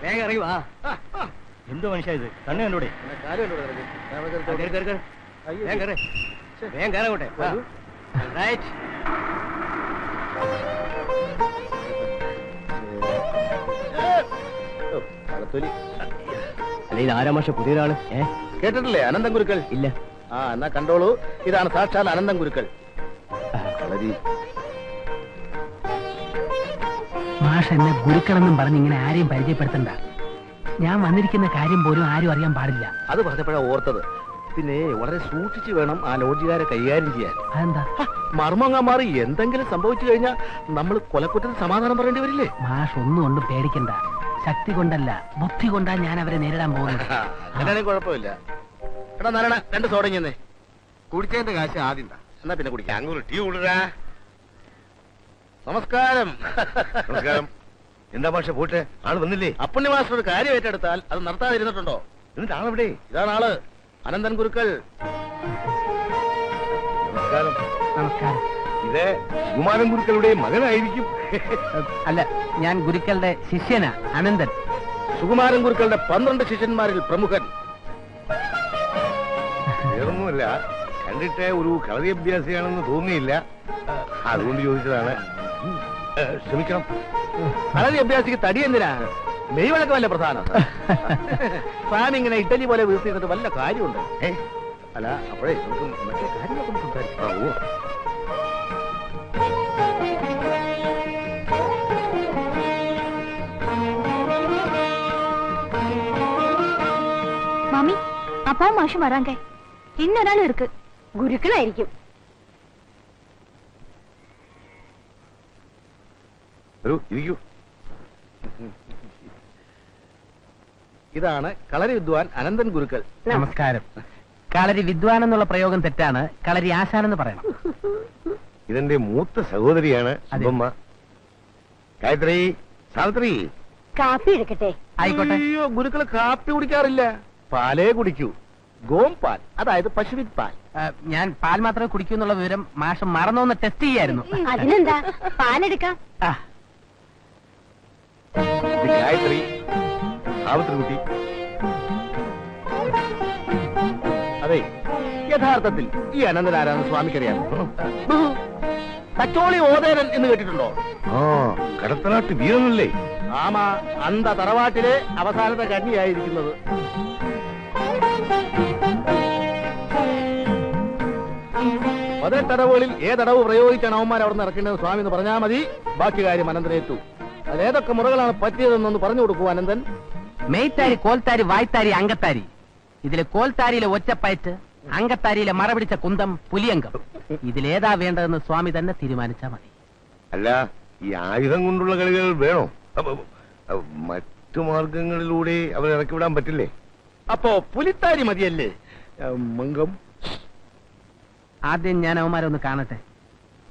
വേഗം അറിയുവാ. എന്തോ മനുഷ്യ ഇത്? കണ്ണു കണ്ടൂടെ? വേഗം കയറോട്ടെ. അല്ല, ഇത് ആരാ മാഷ? പുതിയൊരാള് കേട്ടിട്ടില്ലേ? അനന്തൻ ഗുരുക്കൾ. ഇല്ല. ആ, എന്നാ കണ്ടോളൂ. ഇതാണ് സാക്ഷാൽ അനന്തൻ ഗുരുക്കൾ. മാഷ എന്നെ ഗുരുക്കളെന്നും പറഞ്ഞ് ഇങ്ങനെ ആരെയും പരിചയപ്പെടുത്തണ്ട. ഞാൻ വന്നിരിക്കുന്ന കാര്യം പോലും ആരും അറിയാൻ പാടില്ല. അത് പറഞ്ഞപ്പോഴാ ഓർത്തത്. പിന്നെ വളരെ സൂക്ഷിച്ചു വേണം ആ ലോഡ്ജുകാരെ കൈകാര്യം ചെയ്യാൻ. അതെന്താ? മർമ്മങ്ങാൻ മാറി എന്തെങ്കിലും സംഭവിച്ചു കഴിഞ്ഞാൽ നമ്മൾ കൊലക്കുറ്റത്തിന് സമാധാനം പറയേണ്ടി വരില്ലേ? മാഷ് ഒന്നും കൊണ്ടും പേടിക്കണ്ട. ശക്തി കൊണ്ടല്ല, ബുദ്ധി കൊണ്ടാ ഞാൻ അവരെ നേരിടാൻ പോകുന്നത്. അങ്ങനെയാണെങ്കിൽ കുഴപ്പമില്ല. എടാ നാരായണ, 2 സോഡ ഇങ്ങനെ. കുടിച്ചതിന്റെ കാശ് ആദ്യം താ, എന്നാ പിന്നെ കുടിക്കാം. അങ്ങൊരു ടീ കൊടുക്കാ. നമസ്കാരം. നമസ്കാരം. എന്താ പക്ഷെ പോട്ടെ, ആള് വന്നില്ലേ? അപ്പുണ്ണി മാസ്റ്റർ ഒരു കാര്യം ഏറ്റെടുത്താൽ അത് നടത്താതിരുന്നിട്ടുണ്ടോ? എന്നിട്ട് ആളെവിടെ? ഇതാണ് ആള്, അനന്തൻ ഗുരുക്കൾ. നമസ്കാരം. നമസ്കാരം. ഇത് കുമാരൻ ഗുരുക്കളുടെ മകനായിരിക്കും. അല്ല, ഞാൻ ഗുരുക്കളുടെ ശിഷ്യനാ, അനന്തൻ. സുകുമാരൻ ഗുരുക്കളുടെ 12 ശിഷ്യന്മാരിൽ പ്രമുഖൻ. വേറൊന്നുമല്ല, കണ്ടിട്ട് ഒരു കളരി അഭ്യാസിയാണെന്ന് തോന്നിയില്ല, അതുകൊണ്ട് ചോദിച്ചതാണ്. ക്ഷമിക്കണം. കളരി അഭ്യാസിക്ക് തടി എന്തിനാ? മെയ്വഴക്കമല്ല പ്രധാനം. സ്വാമി ഇങ്ങനെ ഇഡലി പോലെ വീഴ്ത്തിയിട്ട് വല്ല കാര്യമുണ്ട്. അല്ല, അപ്പോഴേ നമുക്ക് മറ്റേ കാര്യങ്ങളൊക്കെ സംസാരിക്കാം. மாமி, அப்பாவும் மாஷும் வராங்க. இன்னொரு இருக்கு. குருக்களாയിരിക്കും. ഇരിക്കൂ. ഇതാണ് കളരി വിദ്വാൻ അനന്തൻ ഗുരുക്കൾ. നമസ്കാരം. കളരി വിദ്വാൻ എന്നുള്ള പ്രയോഗം തെറ്റാണ്. കളരി ആശാനെന്ന് പറയണം. ഇതെന്റെ മൂത്ത സഹോദരിയാണ് സുബ്ബമ്മ. ഗായത്രി, സാവിത്രി, കാപ്പി എടുക്കട്ടെ? ആയിക്കോട്ടെ. അയ്യോ, ഗുരുക്കൾ കാപ്പി കുടിക്കാറില്ല, പാലേ കുടിക്കൂ. ഗോംപാൽ, അതായത് പശുവിൻ പാൽ. ഞാൻ പാൽ മാത്രമേ കുടിക്കൂ എന്നുള്ള വിവരം മാഷം മറന്നോന്ന് ടെസ്റ്റ് ചെയ്യായിരുന്നു. അതിനെന്താ, പാലെടുക്കാം. ഗായത്രി, സാവിത്രികുട്ടി. അതെ, യഥാർത്ഥത്തിൽ ഈ അനന്തൻ ആരാന്ന് സ്വാമിക്കറിയാം. കച്ചോളി ഓതേരൻ എന്ന് കേട്ടിട്ടുണ്ടോ? ആ, കടത്തനാട്ട് വീരനല്ലേ? ആമാ, അന്ത തറവാട്ടിലെ അവസാനത്തെ കണ്ണിയായിരിക്കുന്നത്. പതിനെട്ടടവുകളിൽ ഏതടവ് പ്രയോഗിച്ചാണ് അവന്മാർ അവിടെ നിന്ന് ഇറക്കേണ്ടത് സ്വാമി എന്ന് പറഞ്ഞാൽ മതി. ബാക്കി കാര്യം അനന്തനേറ്റു. അതിലേതൊക്കെ മുറകളാണ് പറ്റിയതെന്നൊന്ന് പറഞ്ഞു കൊടുക്കൂ അനന്തൻ. മെയ്ത്താരി, കോൽത്താരി, വായ്ത്താരി, അങ്കത്താരി. ഇതിലെ കോൽത്താരിയിലെ ഒറ്റപ്പയറ്റ്, അങ്കത്താരിയിലെ മറപിടിച്ച കുന്തം, പുലിയങ്കം. ഇതിലേതാ വേണ്ടതെന്ന് സ്വാമി തന്നെ തീരുമാനിച്ചാൽ മതി. അല്ല, ഈ ആയുധം കൊണ്ടുള്ള കളികൾ വേണോ? മറ്റു മാർഗങ്ങളിലൂടെ അവരെ ഇറക്കി വിടാൻ പറ്റില്ലേ? അപ്പോ പുലിത്താരി മതിയല്ലേ? മംഗം, ആദ്യം ഞാൻ അവന്മാരെ ഒന്ന് കാണട്ടെ,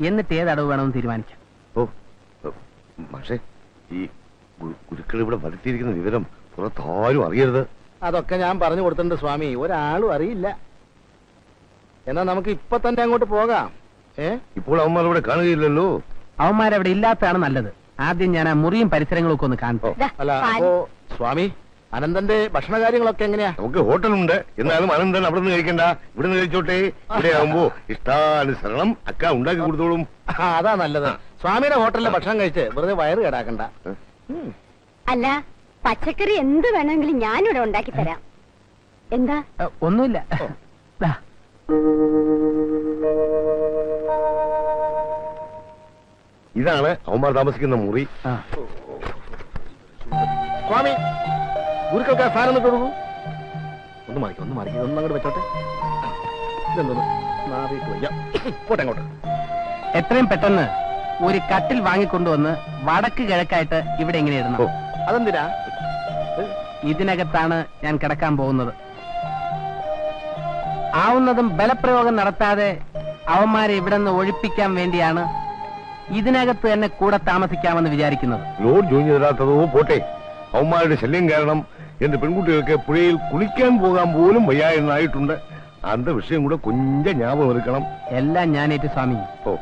എന്നിട്ട് ഏതടവ് വേണമെന്ന് തീരുമാനിക്കാം. ഓ, പക്ഷേ ഈ ഗുരുക്കൾ ഇവിടെ വരുത്തിയിരിക്കുന്ന വിവരം പുറത്താരും അറിയരുത്. അതൊക്കെ ഞാൻ പറഞ്ഞു കൊടുത്തിട്ടുണ്ട് സ്വാമി, ഒരാളും അറിയില്ല. എന്നാ നമുക്ക് ഇപ്പൊ തന്നെ അങ്ങോട്ട് പോകാം. ഇപ്പോൾ അവന്മാർ ഇവിടെ കാണുകയില്ലല്ലോ. അവന്മാരവിടെ ഇല്ലാത്തതാണ് നല്ലത്. ആദ്യം ഞാൻ ആ മുറിയും പരിസരങ്ങളും ഒക്കെ ഒന്ന് കാണട്ടെ. അല്ല, അപ്പോ സ്വാമി, അനന്തന്റെ ഭക്ഷണകാര്യങ്ങളൊക്കെ എങ്ങനെയാ? നമുക്ക് ഹോട്ടലുണ്ട്, എന്നാലും അനന്തൻ അവിടെ നിന്ന് കഴിക്കണ്ട, ഇവിടെ നിന്ന് കഴിച്ചോട്ടെ. ഇവിടെ ആവുമ്പോ ഇഷ്ടാനുസരണം അക്ക ഉണ്ടാക്കി കൊടുത്തോളും. അതാ നല്ലത്. സ്വാമിയുടെ ഹോട്ടലിലെ ഭക്ഷണം കഴിച്ച് വെറുതെ വയറ് കേടാക്കണ്ട. അല്ല, പച്ചക്കറി എന്ത് വേണമെങ്കിലും ഞാനിവിടെ ഉണ്ടാക്കി തരാം. എന്താ? ഒന്നുമില്ല. ഇതാണ് അവന്മാർ താമസിക്കുന്ന മുറി. സ്വാമി, ഗുരുക്കൾക്ക് ആ സാധനം കൊടുക്കൂ. ഒന്ന് മാറിക്കും, ഇതൊന്നും അങ്ങോട്ട് വെച്ചോട്ടെ. ഇതെന്തോന്ന് മാറിയിട്ട് വയ്യ. പോട്ടെ അങ്ങോട്ട്. എത്രയും പെട്ടെന്ന് ഒരു കട്ടിൽ വാങ്ങിക്കൊണ്ടുവന്ന് വടക്ക് കിഴക്കായിട്ട് ഇവിടെ ഇങ്ങനെ ഇടണം. അതെന്തിനാ? ഇതിനകത്താണ് ഞാൻ കിടക്കാൻ പോകുന്നത്. ആവുന്നതും ബലപ്രയോഗം നടത്താതെ അവന്മാരെ ഇവിടെ നിന്ന് ഒഴിപ്പിക്കാൻ വേണ്ടിയാണ് ഇതിനകത്ത് തന്നെ കൂടെ താമസിക്കാമെന്ന് വിചാരിക്കുന്നത്. ലോഡ് ജോയിൻ തരാത്തതോ പോട്ടെ, അവന്മാരുടെ ശല്യം കാരണം എന്റെ പെൺകുട്ടികൾക്ക് പുഴയിൽ കുളിക്കാൻ പോകാൻ പോലും വയ്യ എന്നായിട്ടുണ്ട്. അന്ത വിഷയം കൂടെ കൊഞ്ചം ജ്ഞാപകം എടുക്കണം. എല്ലാം ഞാനേറ്റ് സ്വാമി. ഓ,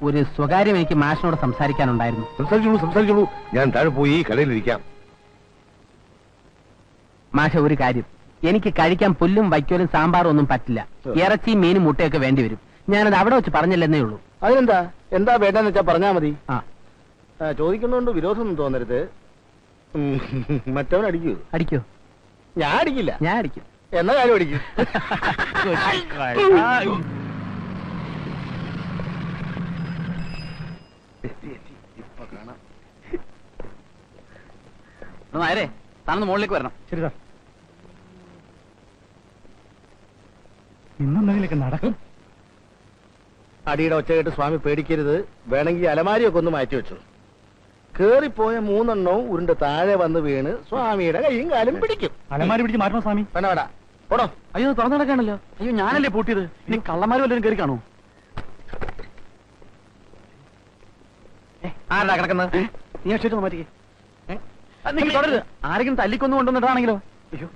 ഒരു സ്വകാര്യം എനിക്ക് മാഷിനോട് സംസാരിക്കാനുണ്ടായിരുന്നു. സംസാരിച്ചോളൂ. ഞാൻ താഴെ പോയി കടയിലിരിക്കാം. മാഷ, ഒരു കാര്യം, എനിക്ക് കഴിക്കാൻ പുല്ലും വൈക്കോലും സാമ്പാറും ഒന്നും പറ്റില്ല. ഇറച്ചിയും മീനും മുട്ടയൊക്കെ വേണ്ടി വരും. ഞാനത് അവിടെ വെച്ച് പറഞ്ഞില്ലെന്നേ ഉള്ളൂ. അതിനെന്താ? എന്താ വേണ്ടെന്ന് വെച്ചാ പറഞ്ഞാ മതി. ചോദിക്കുന്നോണ്ട് വിരോധമൊന്നും തോന്നരുത്. മറ്റവൻ അടിക്കൂ? അടിക്കോ? ഞാൻ അടിക്കില്ല. ഞാൻ അടിക്കും. എന്നാ കാര്യം അടിക്കും. നേരെ താനൊന്ന് മുകളിലേക്ക് വരണം. ശരി സാർ. ഇന്നെന്തെങ്കിലൊക്കെ നടക്കും. അടിയുടെ ഒച്ച കേട്ട് സ്വാമി പേടിക്കരുത്. വേണമെങ്കിൽ അലമാരിയൊക്കെ ഒന്ന് മാറ്റി വെച്ചു. കേറിപ്പോയ 3 എണ്ണവും ഉരുണ്ട് താഴെ വന്ന് വീണ് സ്വാമിയുടെ കൈയും കാലും പിടിക്കും. അലമാരി പിടിച്ച് മാറ്റണം സ്വാമി. വേണ പോടോ. അയ്യോ, തുറന്നു നടക്കാണല്ലോ. അയ്യോ, ഞാനല്ലേ പൂട്ടിയത്. ഇനി കള്ളന്മാരും വല്ലതും കയറി കാണൂ. ആരടാ കിടക്കുന്നത്? നീ അക്ഷയത്ത് മാറ്റിക്കേ. നിങ്ങൾ തുടരുത്. ആരെങ്കിലും തല്ലിക്കൊന്നു കൊണ്ടുവന്നിട്ടാണെങ്കിലോ? അയ്യോ,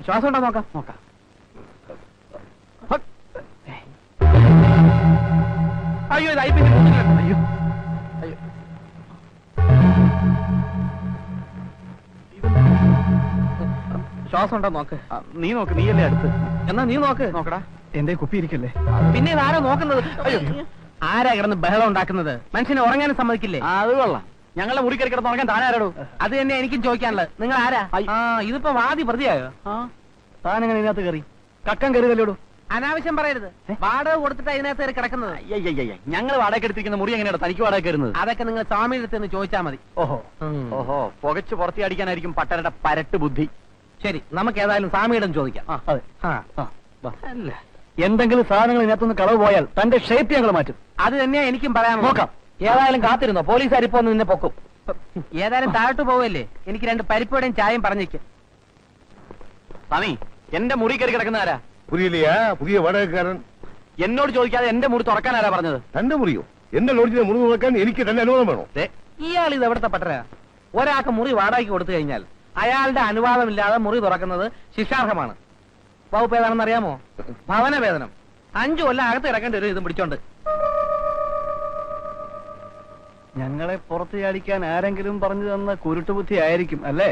ശ്വാസം ഉണ്ടോ നോക്കാം. അയ്യോ, ഇത് ഐപിസി പൂട്ടില്ല. അയ്യോ, ശ്വാസം ഉണ്ടോ നോക്ക്. നീ നോക്ക്, നീയല്ലേ അടുത്ത്. എന്നാ നീ നോക്ക്. നോക്കടാ. എന്റെ കുപ്പി ഇരിക്കല്ലേ? പിന്നെ ഇതാരോ നോക്കുന്നത്? അയ്യോ, ആരാ കിടന്ന് ബഹളം ഉണ്ടാക്കുന്നത്? മനുഷ്യനെ ഉറങ്ങാനും സമ്മതിക്കില്ലേ? അത് കൊള്ളാം. ഞങ്ങളെ മുറി കയറി കിടന്ന് ഉറങ്ങാൻ താനാരോ? അത് തന്നെ എനിക്കും ചോദിക്കാനുള്ളത്. നിങ്ങൾ ആരാ? ഇതിപ്പോ വാദി പ്രതിയായോ? താനെങ്ങനെ ഇതിനകത്ത് കയറി? കക്കം കയറിയതല്ലോടൂ. അനാവശ്യം പറയരുത്. വാടക കൊടുത്തിട്ട് അതിനകത്ത് കയറി കിടക്കുന്നത്. ഞങ്ങൾ വാടക എടുത്തിരിക്കുന്ന മുറി എങ്ങനെയാണ് തനിക്ക് വാടക കയറുന്നത്? അതൊക്കെ നിങ്ങൾ സ്വാമിയുടെ അടുത്ത് നിന്ന് ചോദിച്ചാൽ മതി. ഓഹോ, പുകച്ച് പുറത്തി അടിക്കാനായിരിക്കും പട്ടരുടെ പരട്ട് ബുദ്ധി. ശരി, നമുക്ക് ഏതായാലും സ്വാമിയുടെ ചോദിക്കാം. അതെ. അല്ല, എന്തെങ്കിലും സാധനങ്ങൾ ഇതിനകത്തുനിന്ന് കളവ് പോയാൽ തന്റെ ഷേപ്പ് ഞങ്ങൾ മാറ്റും. അത് തന്നെയാ എനിക്കും പറയാൻ. നോക്കാം. ഏതായാലും കാത്തിരുന്നോ, പോലീസുകാരിപ്പോ നിന്നെ പൊക്കും. ഏതായാലും താഴോട്ട് പോവല്ലേ? എനിക്ക് 2 പരിപ്പോടെയും ചായയും പറഞ്ഞേക്ക്. സ്വാമി, എന്റെ മുറി കയറി കിടക്കുന്ന ആരാ? പുതിയ പുതിയ വാടകക്കാരൻ. എന്നോട് ചോദിക്കാതെ എന്റെ മുറി തുറക്കാൻ ആരാ പറഞ്ഞത്? തന്റെ മുറിയോ? എന്റെ ലോഡ്ജിലെ മുറി തുറക്കാൻ എനിക്ക് തന്നെ അനുവാദം വേണോ? ഇയാൾ ഇത് എവിടുത്തെ പട്ടരാ? ഒരാൾക്ക് മുറി വാടകയ്ക്ക് കൊടുത്തു കഴിഞ്ഞാൽ അയാളുടെ അനുവാദമില്ലാതെ മുറി തുറക്കുന്നത് ശിക്ഷാർഹമാണ്. വകുപ്പ് ഏതാണെന്ന് അറിയാമോ? ഭവന വേതനം. 5 കൊല്ലം അകത്ത് കിടക്കേണ്ടി വരും ഇതും പിടിച്ചോണ്ട്. ഞങ്ങളെ പുറത്ത് ചാടിക്കാൻ ആരെങ്കിലും പറഞ്ഞു തന്ന കുരുട്ടുബുദ്ധി ആയിരിക്കും അല്ലേ?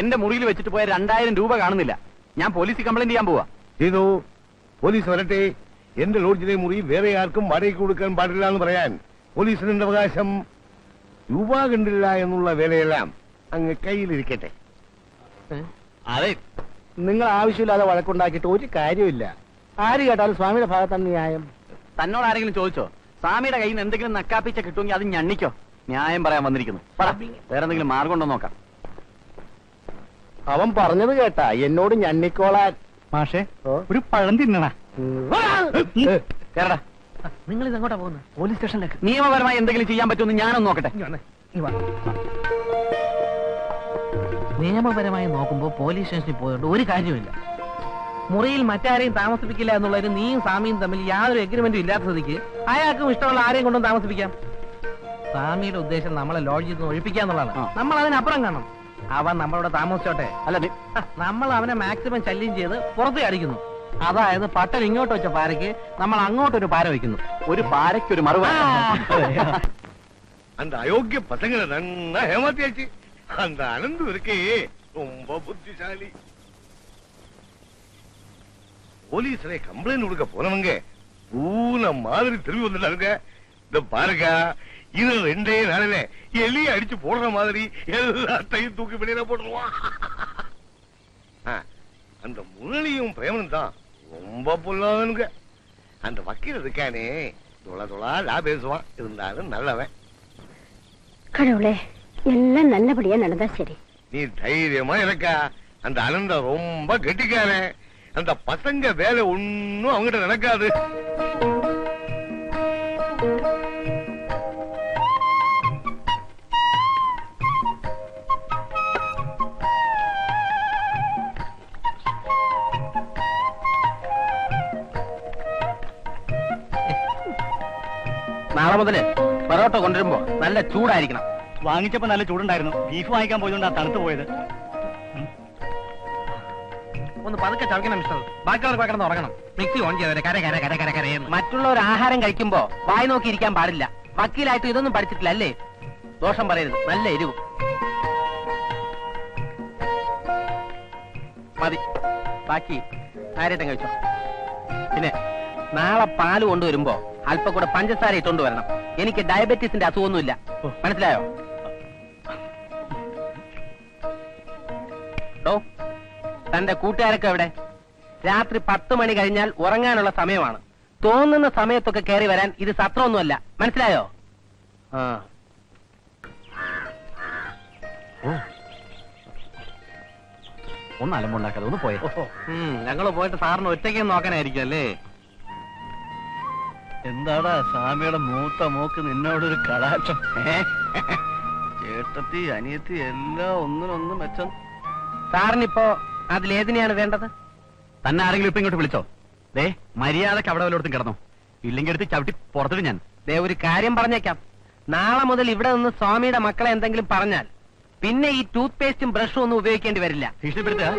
എന്റെ മുറിയിൽ വെച്ചിട്ട് പോയ 2000 രൂപ കാണുന്നില്ല. ഞാൻ പോലീസിൽ കംപ്ലൈന്റ് ചെയ്യാൻ പോവാ. ചെയ്തു. പോലീസ് വരട്ടെ. എന്റെ ലോഡ്ജിലെ മുറി വേറെ ആർക്കും വാടകയ്ക്ക് കൊടുക്കാൻ പാടില്ല എന്ന് പറയാൻ പോലീസിന്റെ അവകാശം. രൂപ കണ്ടില്ല എന്നുള്ള വേലയെല്ലാം അങ്ങ് കയ്യിലിരിക്കട്ടെ. അതെ, നിങ്ങൾ ആവശ്യമില്ലാതെ വഴക്കുണ്ടാക്കിയിട്ട് ഒരു കാര്യമില്ല. ആര് കേട്ടാലും സ്വാമിയുടെ ഭാഗത്താണ് ന്യായം. തന്നോട് ആരെങ്കിലും ചോദിച്ചോ? സ്വാമിയുടെ കയ്യിൽ നിന്ന് എന്തെങ്കിലും നക്കാപ്പിച്ച കിട്ടുമെങ്കിൽ അത് ഞണ്ണിക്കോ. ന്യായം പറയാൻ വന്നിരിക്കുന്നു. വേറെ എന്തെങ്കിലും മാർഗം ഉണ്ടോ നോക്കാം. അവൻ പറഞ്ഞത് കേട്ടാ, എന്നോട് ഞണ്ണിക്കോളാൻ. മാഷേ, ഒരു പഴം തിന്നണ. കേരടാ, നിങ്ങൾ ഇത് എങ്ങോട്ടാ പോകുന്നത്? പോലീസ് സ്റ്റേഷനിലേക്ക്. നിയമപരമായി എന്തെങ്കിലും ചെയ്യാൻ പറ്റുമെന്ന് ഞാനൊന്ന് നോക്കട്ടെ. നിയമപരമായി നോക്കുമ്പോ പോലീസ് സ്റ്റേഷനിൽ പോയോണ്ട് ഒരു കാര്യമില്ല. മുറിയിൽ മറ്റാരെയും താമസിപ്പിക്കില്ല എന്നുള്ളൊരു നീയും സ്വാമിയും തമ്മിൽ യാതൊരു എഗ്രിമെന്റും ഇല്ലാത്ത സ്ഥിതിക്ക് അയാൾക്കും ഇഷ്ടമുള്ള ആരെയും കൊണ്ടും താമസിപ്പിക്കാം. സ്വാമിയുടെ ഉദ്ദേശം നമ്മളെ ലോഡ്ജിൽ നിന്ന് ഒഴിപ്പിക്കാന്നുള്ളതാണ്. നമ്മൾ അതിനപ്പുറം കാണണം. അവൻ നമ്മളോട് താമസിച്ചോട്ടെ. അല്ല, നമ്മൾ അവനെ മാക്സിമം ശല്യം ചെയ്ത് പുറത്ത് അടിക്കുന്നു. അതായത് പട്ടൻ ഇങ്ങോട്ട് വെച്ച പാരയ്ക്ക് നമ്മൾ അങ്ങോട്ടൊരു പാര വയ്ക്കുന്നു. ഒരു പാരയ്ക്കൊരു മറുപടി. அந்த அயோக்கிய பசங்களை நன்னா ஏமாத்தியாச்சு. அந்த அனந்து இருக்கே ரொம்ப புத்திசாலி. போலீஸ்ல கம்ப்ளைண்ட் கொடுக்க போனவங்க பூன மாதிரி திரும்பி வந்துட்டாங்க. இந்த பாருங்க, இது 2 நாளில எலியை அடிச்சு போடுற மாதிரி எல்லாத்தையும் தூக்கி வெளியில போட்டுருவான். அந்த முரளியும் பிரேமனும் தான் ரொம்ப பொல்லாதனுங்க. அந்த வக்கீல் இருக்கானே தொலை தொலா பேசுவான். இருந்தாலும் நல்லவன். கடவுளே, எல்லாம் நல்லபடியா நடந்தா சரி. நீ தைரியமா இருக்கா? அந்த அனந்த ரொம்ப கெட்டிக்காரன். அந்த பசங்க வேலை ஒண்ணும் அவங்கிட்ட நடக்காது. നാളെ മുതല് പൊറോട്ട കൊണ്ടുവരുമ്പോ നല്ല ചൂടായിരിക്കണം. വാങ്ങിച്ചപ്പോ നല്ല ചൂടുണ്ടായിരുന്നു. ബീഫ് വാങ്ങിക്കാൻ പോയതുകൊണ്ടാ തണുത്ത് പോയത്. ഒന്ന് പതുക്കെ ചവയ്ക്കണം മിസ്റ്റർ. ബാക്കിയുള്ളവർക്ക് കിടന്ന് ഉറങ്ങണം. മിക്സി ഓൺ ചെയ്തവരെ കര കര കര കര കരയെന്ന്. മറ്റുള്ളവർ ആഹാരം കഴിക്കുമ്പോ വായി നോക്കി ഇരിക്കാൻ പാടില്ല. വക്കീലായിട്ട് ഇതൊന്നും പഠിച്ചിട്ടില്ല അല്ലേ? ദോഷം പറയരുത്. നല്ല എരിവും മതി. ബാക്കി ആരേട്ടം കഴിച്ചോ. പിന്നെ നാളെ പാല് കൊണ്ടുവരുമ്പോ അല്പം കൂടെ പഞ്ചസാര ഇട്ടുകൊണ്ട് വരണം. എനിക്ക് ഡയബറ്റീസിന്റെ അസുഖമൊന്നുമില്ല. മനസ്സിലായോ? ഡോ, തന്റെ കൂട്ടുകാരൊക്കെ എവിടെ? രാത്രി 10 മണി കഴിഞ്ഞാൽ ഉറങ്ങാനുള്ള സമയമാണ്. തോന്നുന്ന സമയത്തൊക്കെ കയറി വരാൻ ഇത് സത്രമൊന്നുമല്ല. മനസ്സിലായോ? ആ, ഒന്ന് അലമ്പുണ്ടാക്കാതെ ഒന്ന് പോയേ. ഞങ്ങള് പോയിട്ട് സാറിന് ഒറ്റയ്ക്ക് നോക്കാനായിരിക്കും അല്ലേ? എന്താടാ സ്വാമിയുടെ മൂത്ത മോക്ക് നിന്നോടൊരു കടാക്ഷം? ചേട്ടത്തി അനിയത്തി എല്ലാം ഒന്നിനൊന്ന് മെച്ചം. സാറിനിപ്പോ അതിലേതിനെയാണ് വേണ്ടത്? തന്നെ ആരെങ്കിലും ഇപ്പൊ ഇങ്ങോട്ട് വിളിച്ചോ? ദേ, മര്യാദക്ക് അവിടെ വല്ലയിടത്തും കിടന്നോ. ഇല്ലെങ്കിൽ എടുത്ത് ചവിട്ടി പുറത്തിട്ട് ഞാൻ. ദേ, ഒരു കാര്യം പറഞ്ഞേക്കാം. നാളെ മുതൽ ഇവിടെ നിന്ന് സ്വാമിയുടെ മക്കളെ എന്തെങ്കിലും പറഞ്ഞാൽ പിന്നെ ഈ ടൂത്ത് പേസ്റ്റും ബ്രഷും ഒന്നും ഉപയോഗിക്കേണ്ടി വരില്ല. ഭീഷണിപ്പെടുത്തുക?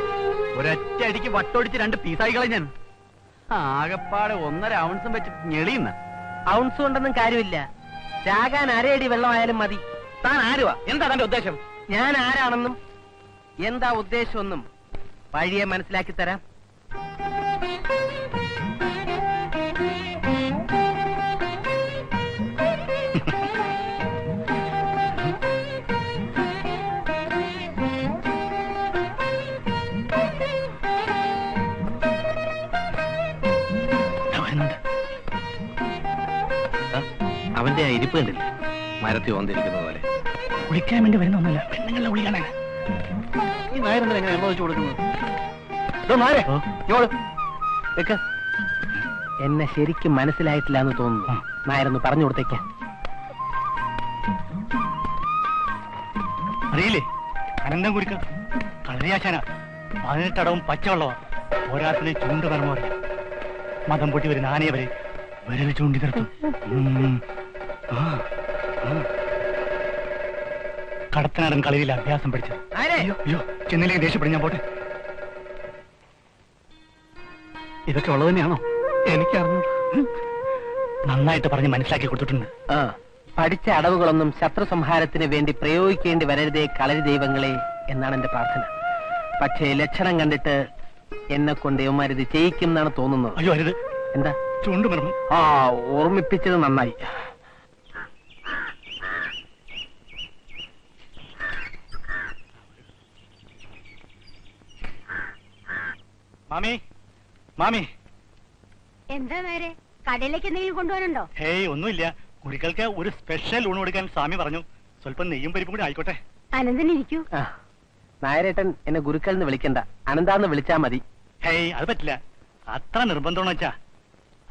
ഒരൊറ്റ അടിക്ക് വട്ടൊടിച്ച് 2 പീസായി കളയും ഞാൻ. ആകപ്പാടെ 1.5 ഔൺസും വെച്ച് ഞെളിയുന്ന. ഔൺസ് കൊണ്ടൊന്നും കാര്യമില്ല. ചാകാൻ അരയടി വെള്ളമായാലും മതി. താൻ ആരുവാ? എന്താ തന്റെ ഉദ്ദേശം? ഞാൻ ആരാണെന്നും എന്താ ഉദ്ദേശമെന്നും വഴിയെ മനസ്സിലാക്കി തരാം. അവന്റെ ആ ഇരിപ്പ് കണ്ടില്ല? മരത്തിൽ വന്നിരിക്കുന്ന പോലെ. വിളിക്കാൻ വേണ്ടി വരുന്നൊന്നുമില്ല. പെണ്ണുങ്ങളുടെ വിളിക്കാനാണ്. ഈ നായരെന്താ എങ്ങനെ അനുഭവിച്ചു കൊടുക്കുന്നത്? എന്നെ ശരിക്കും മനസ്സിലായിട്ടില്ല എന്ന് തോന്നുന്നു. നായരൊന്ന് പറഞ്ഞു കൊടുത്തേക്കാം. അറിയില്ലേ, അനന്തം കുരുക്ക കളരിയാശാന 18 അടവും പച്ചവെള്ളവാ. പോരാത്തിന് ചൂണ്ട് കർമ്മ അറിയാം. മതം പൊട്ടി വരുന്ന ആനയെ വരെ വിരൽ ചൂണ്ടി നിർത്തും. കടത്തനാടൻ കളിയിൽ അഭ്യാസം പഠിച്ചത്. അയ്യോ ചെന്നിലേക്ക് ദേഷ്യപ്പെടും. ഞാൻ പോട്ടെ. ഇതൊക്കെ ഉള്ളത് തന്നെയാണോ? എനിക്കറിഞ്ഞു. നന്നായിട്ട് പറഞ്ഞ് മനസ്സിലാക്കി കൊടുത്തിട്ടുണ്ട്. പഠിച്ച അടവുകളൊന്നും ശത്രു സംഹാരത്തിന് വേണ്ടി പ്രയോഗിക്കേണ്ടി വരരുതേ കളരി ദൈവങ്ങളെ എന്നാണ് എന്റെ പ്രാർത്ഥന. പക്ഷേ ലക്ഷണം കണ്ടിട്ട് എന്നെ കൊണ്ട് ഇവന്മാരിത് ചെയ്യിക്കും എന്നാണ് തോന്നുന്നത്. അയ്യോ അരുത്. എന്താ? ചൂണ്ടുമർമ്മം. ഓർമ്മിപ്പിച്ചത് നന്നായി. മാമി, മാമി. എന്താ നേരെ കടയിലേക്ക് എന്തെങ്കിലും കൊണ്ടുപോകാനുണ്ടോ? ഹേയ്, ഒന്നുമില്ല. കുടികൾക്ക് ഒരു സ്പെഷ്യൽ ഊണ് കൊടുക്കാൻ സ്വാമി പറഞ്ഞു. സ്വല്പം നെയ്യും പരിപ്പും കൂടി ആയിക്കോട്ടെ. അനന്തൻ ഇരിക്കൂ. നായരേട്ടൻ എന്നെ ഗുരുക്കൾ എന്ന് വിളിക്കണ്ട, അനന്താന്ന് വിളിച്ചാ മതി. ഹേയ്, അത് പറ്റില്ല. അത്ര നിർബന്ധമാണെന്ന് വെച്ചാ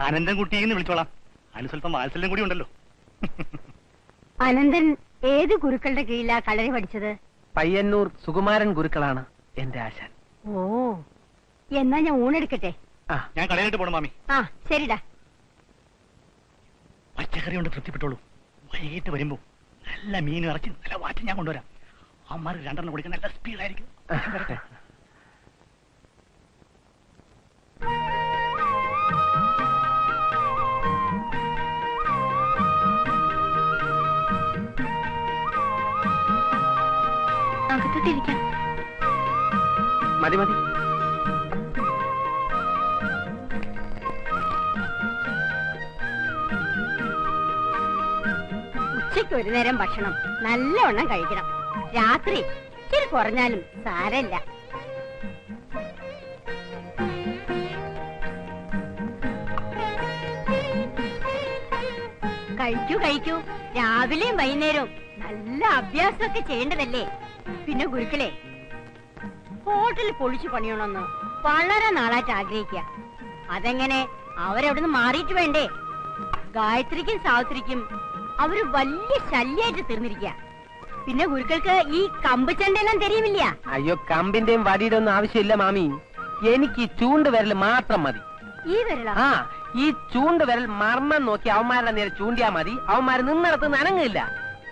അനന്തൻ കുട്ടിന്ന് വിളിച്ചോളാം. അതിന് സ്വല്പം വാത്സല്യം കൂടി ഉണ്ടല്ലോ. അനന്തൻ ഏത് ഗുരുക്കളുടെ കീഴിലാ കളരി പഠിച്ചത്? പയ്യന്നൂർ സുകുമാരൻ ഗുരുക്കളാണ് എന്റെ ആശാൻ. ഓ, എന്നാ ഞാൻ ഊണെടുക്കട്ടെ. ഞാൻ കടയിലിട്ട് പോണം മാമി. ശരിടാ. പച്ചക്കറി കൊണ്ട് തൃപ്തിപ്പെട്ടോളൂ. വൈകിട്ട് വരുമ്പോ നല്ല മീൻ ഇറച്ചി നല്ല വാറ്റി ഞാൻ കൊണ്ടുവരാം. അമ്മമാർ 2 എണ്ണം കുടിക്കാൻ നല്ല സ്പീഡായിരിക്കും. അകത്തോട്ടിരിക്കാം. മതി മതി. ഉച്ചയ്ക്ക് ഒരു നേരം ഭക്ഷണം നല്ലവണ്ണം കഴിക്കണം. രാത്രി ഇച്ചിരി കുറഞ്ഞാലും സാരമില്ല. കഴിക്കൂ കഴിക്കൂ. രാവിലെയും വൈകുന്നേരവും നല്ല അഭ്യാസമൊക്കെ ചെയ്യേണ്ടതല്ലേ. പിന്നെ ഗുരുക്കളെ, ഹോട്ടലിൽ പൊളിച്ചു പണിയണമെന്ന് വളരെ നാളായിട്ട് ആഗ്രഹിക്കുക. അതെങ്ങനെ അവരവിടുന്ന് മാറിയിട്ട് വേണ്ടേ? ഗായത്രിക്കും സാവിത്രിക്കും അവര് വലിയ ശല്യായിട്ട് തീർന്നിരിക്കുക. പിന്നെ ഗുരുക്കൾക്ക് ഈ കമ്പ് ചണ്ടെല്ലാം തെരിയുമില്ല. അയ്യോ, കമ്പിന്റെയും വടിയുടെ ഒന്നും ആവശ്യമില്ല മാമി. എനിക്ക് ഈ ചൂണ്ട് വിരൽ മാത്രം മതി. ഈ വിരല? ഈ ചൂണ്ട് വിരൽ മർമ്മം നോക്കി അവന്മാരുടെ നേരെ ചൂണ്ടിയാ മതി. അവന്മാര് നിന്നിടത്ത് നനങ്ങില്ല.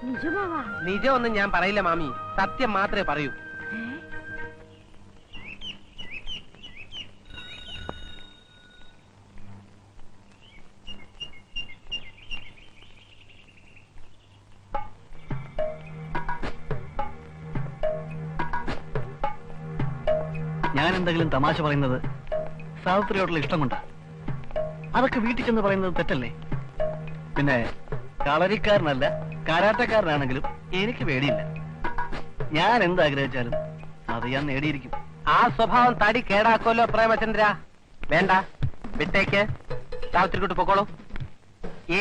നിജമാവാ? നിജമൊന്നും ഞാൻ പറയില്ല മാമി, സത്യം മാത്രമേ പറയൂ. ഞാൻ എന്തെങ്കിലും തമാശ പറയുന്നത് സാവിത്രിയോടുള്ള ഇഷ്ടം കൊണ്ടാ. അതൊക്കെ വീട്ടിൽ ചെന്ന് പറയുന്നത് തെറ്റല്ലേ? പിന്നെ കളരിക്കാരനല്ല, കരാട്ടക്കാരനാണെങ്കിലും എനിക്ക് പേടിയില്ല. ഞാൻ എന്താഗ്രഹിച്ചാലും അത് ഞാൻ നേടിയിരിക്കും. ആ സ്വഭാവം തടി കേടാക്കുമല്ലോ പ്രേമചന്ദ്ര. വേണ്ട, വിട്ടേക്ക്. സാവിത്രിക്കൂട്ട് പൊക്കോളൂ.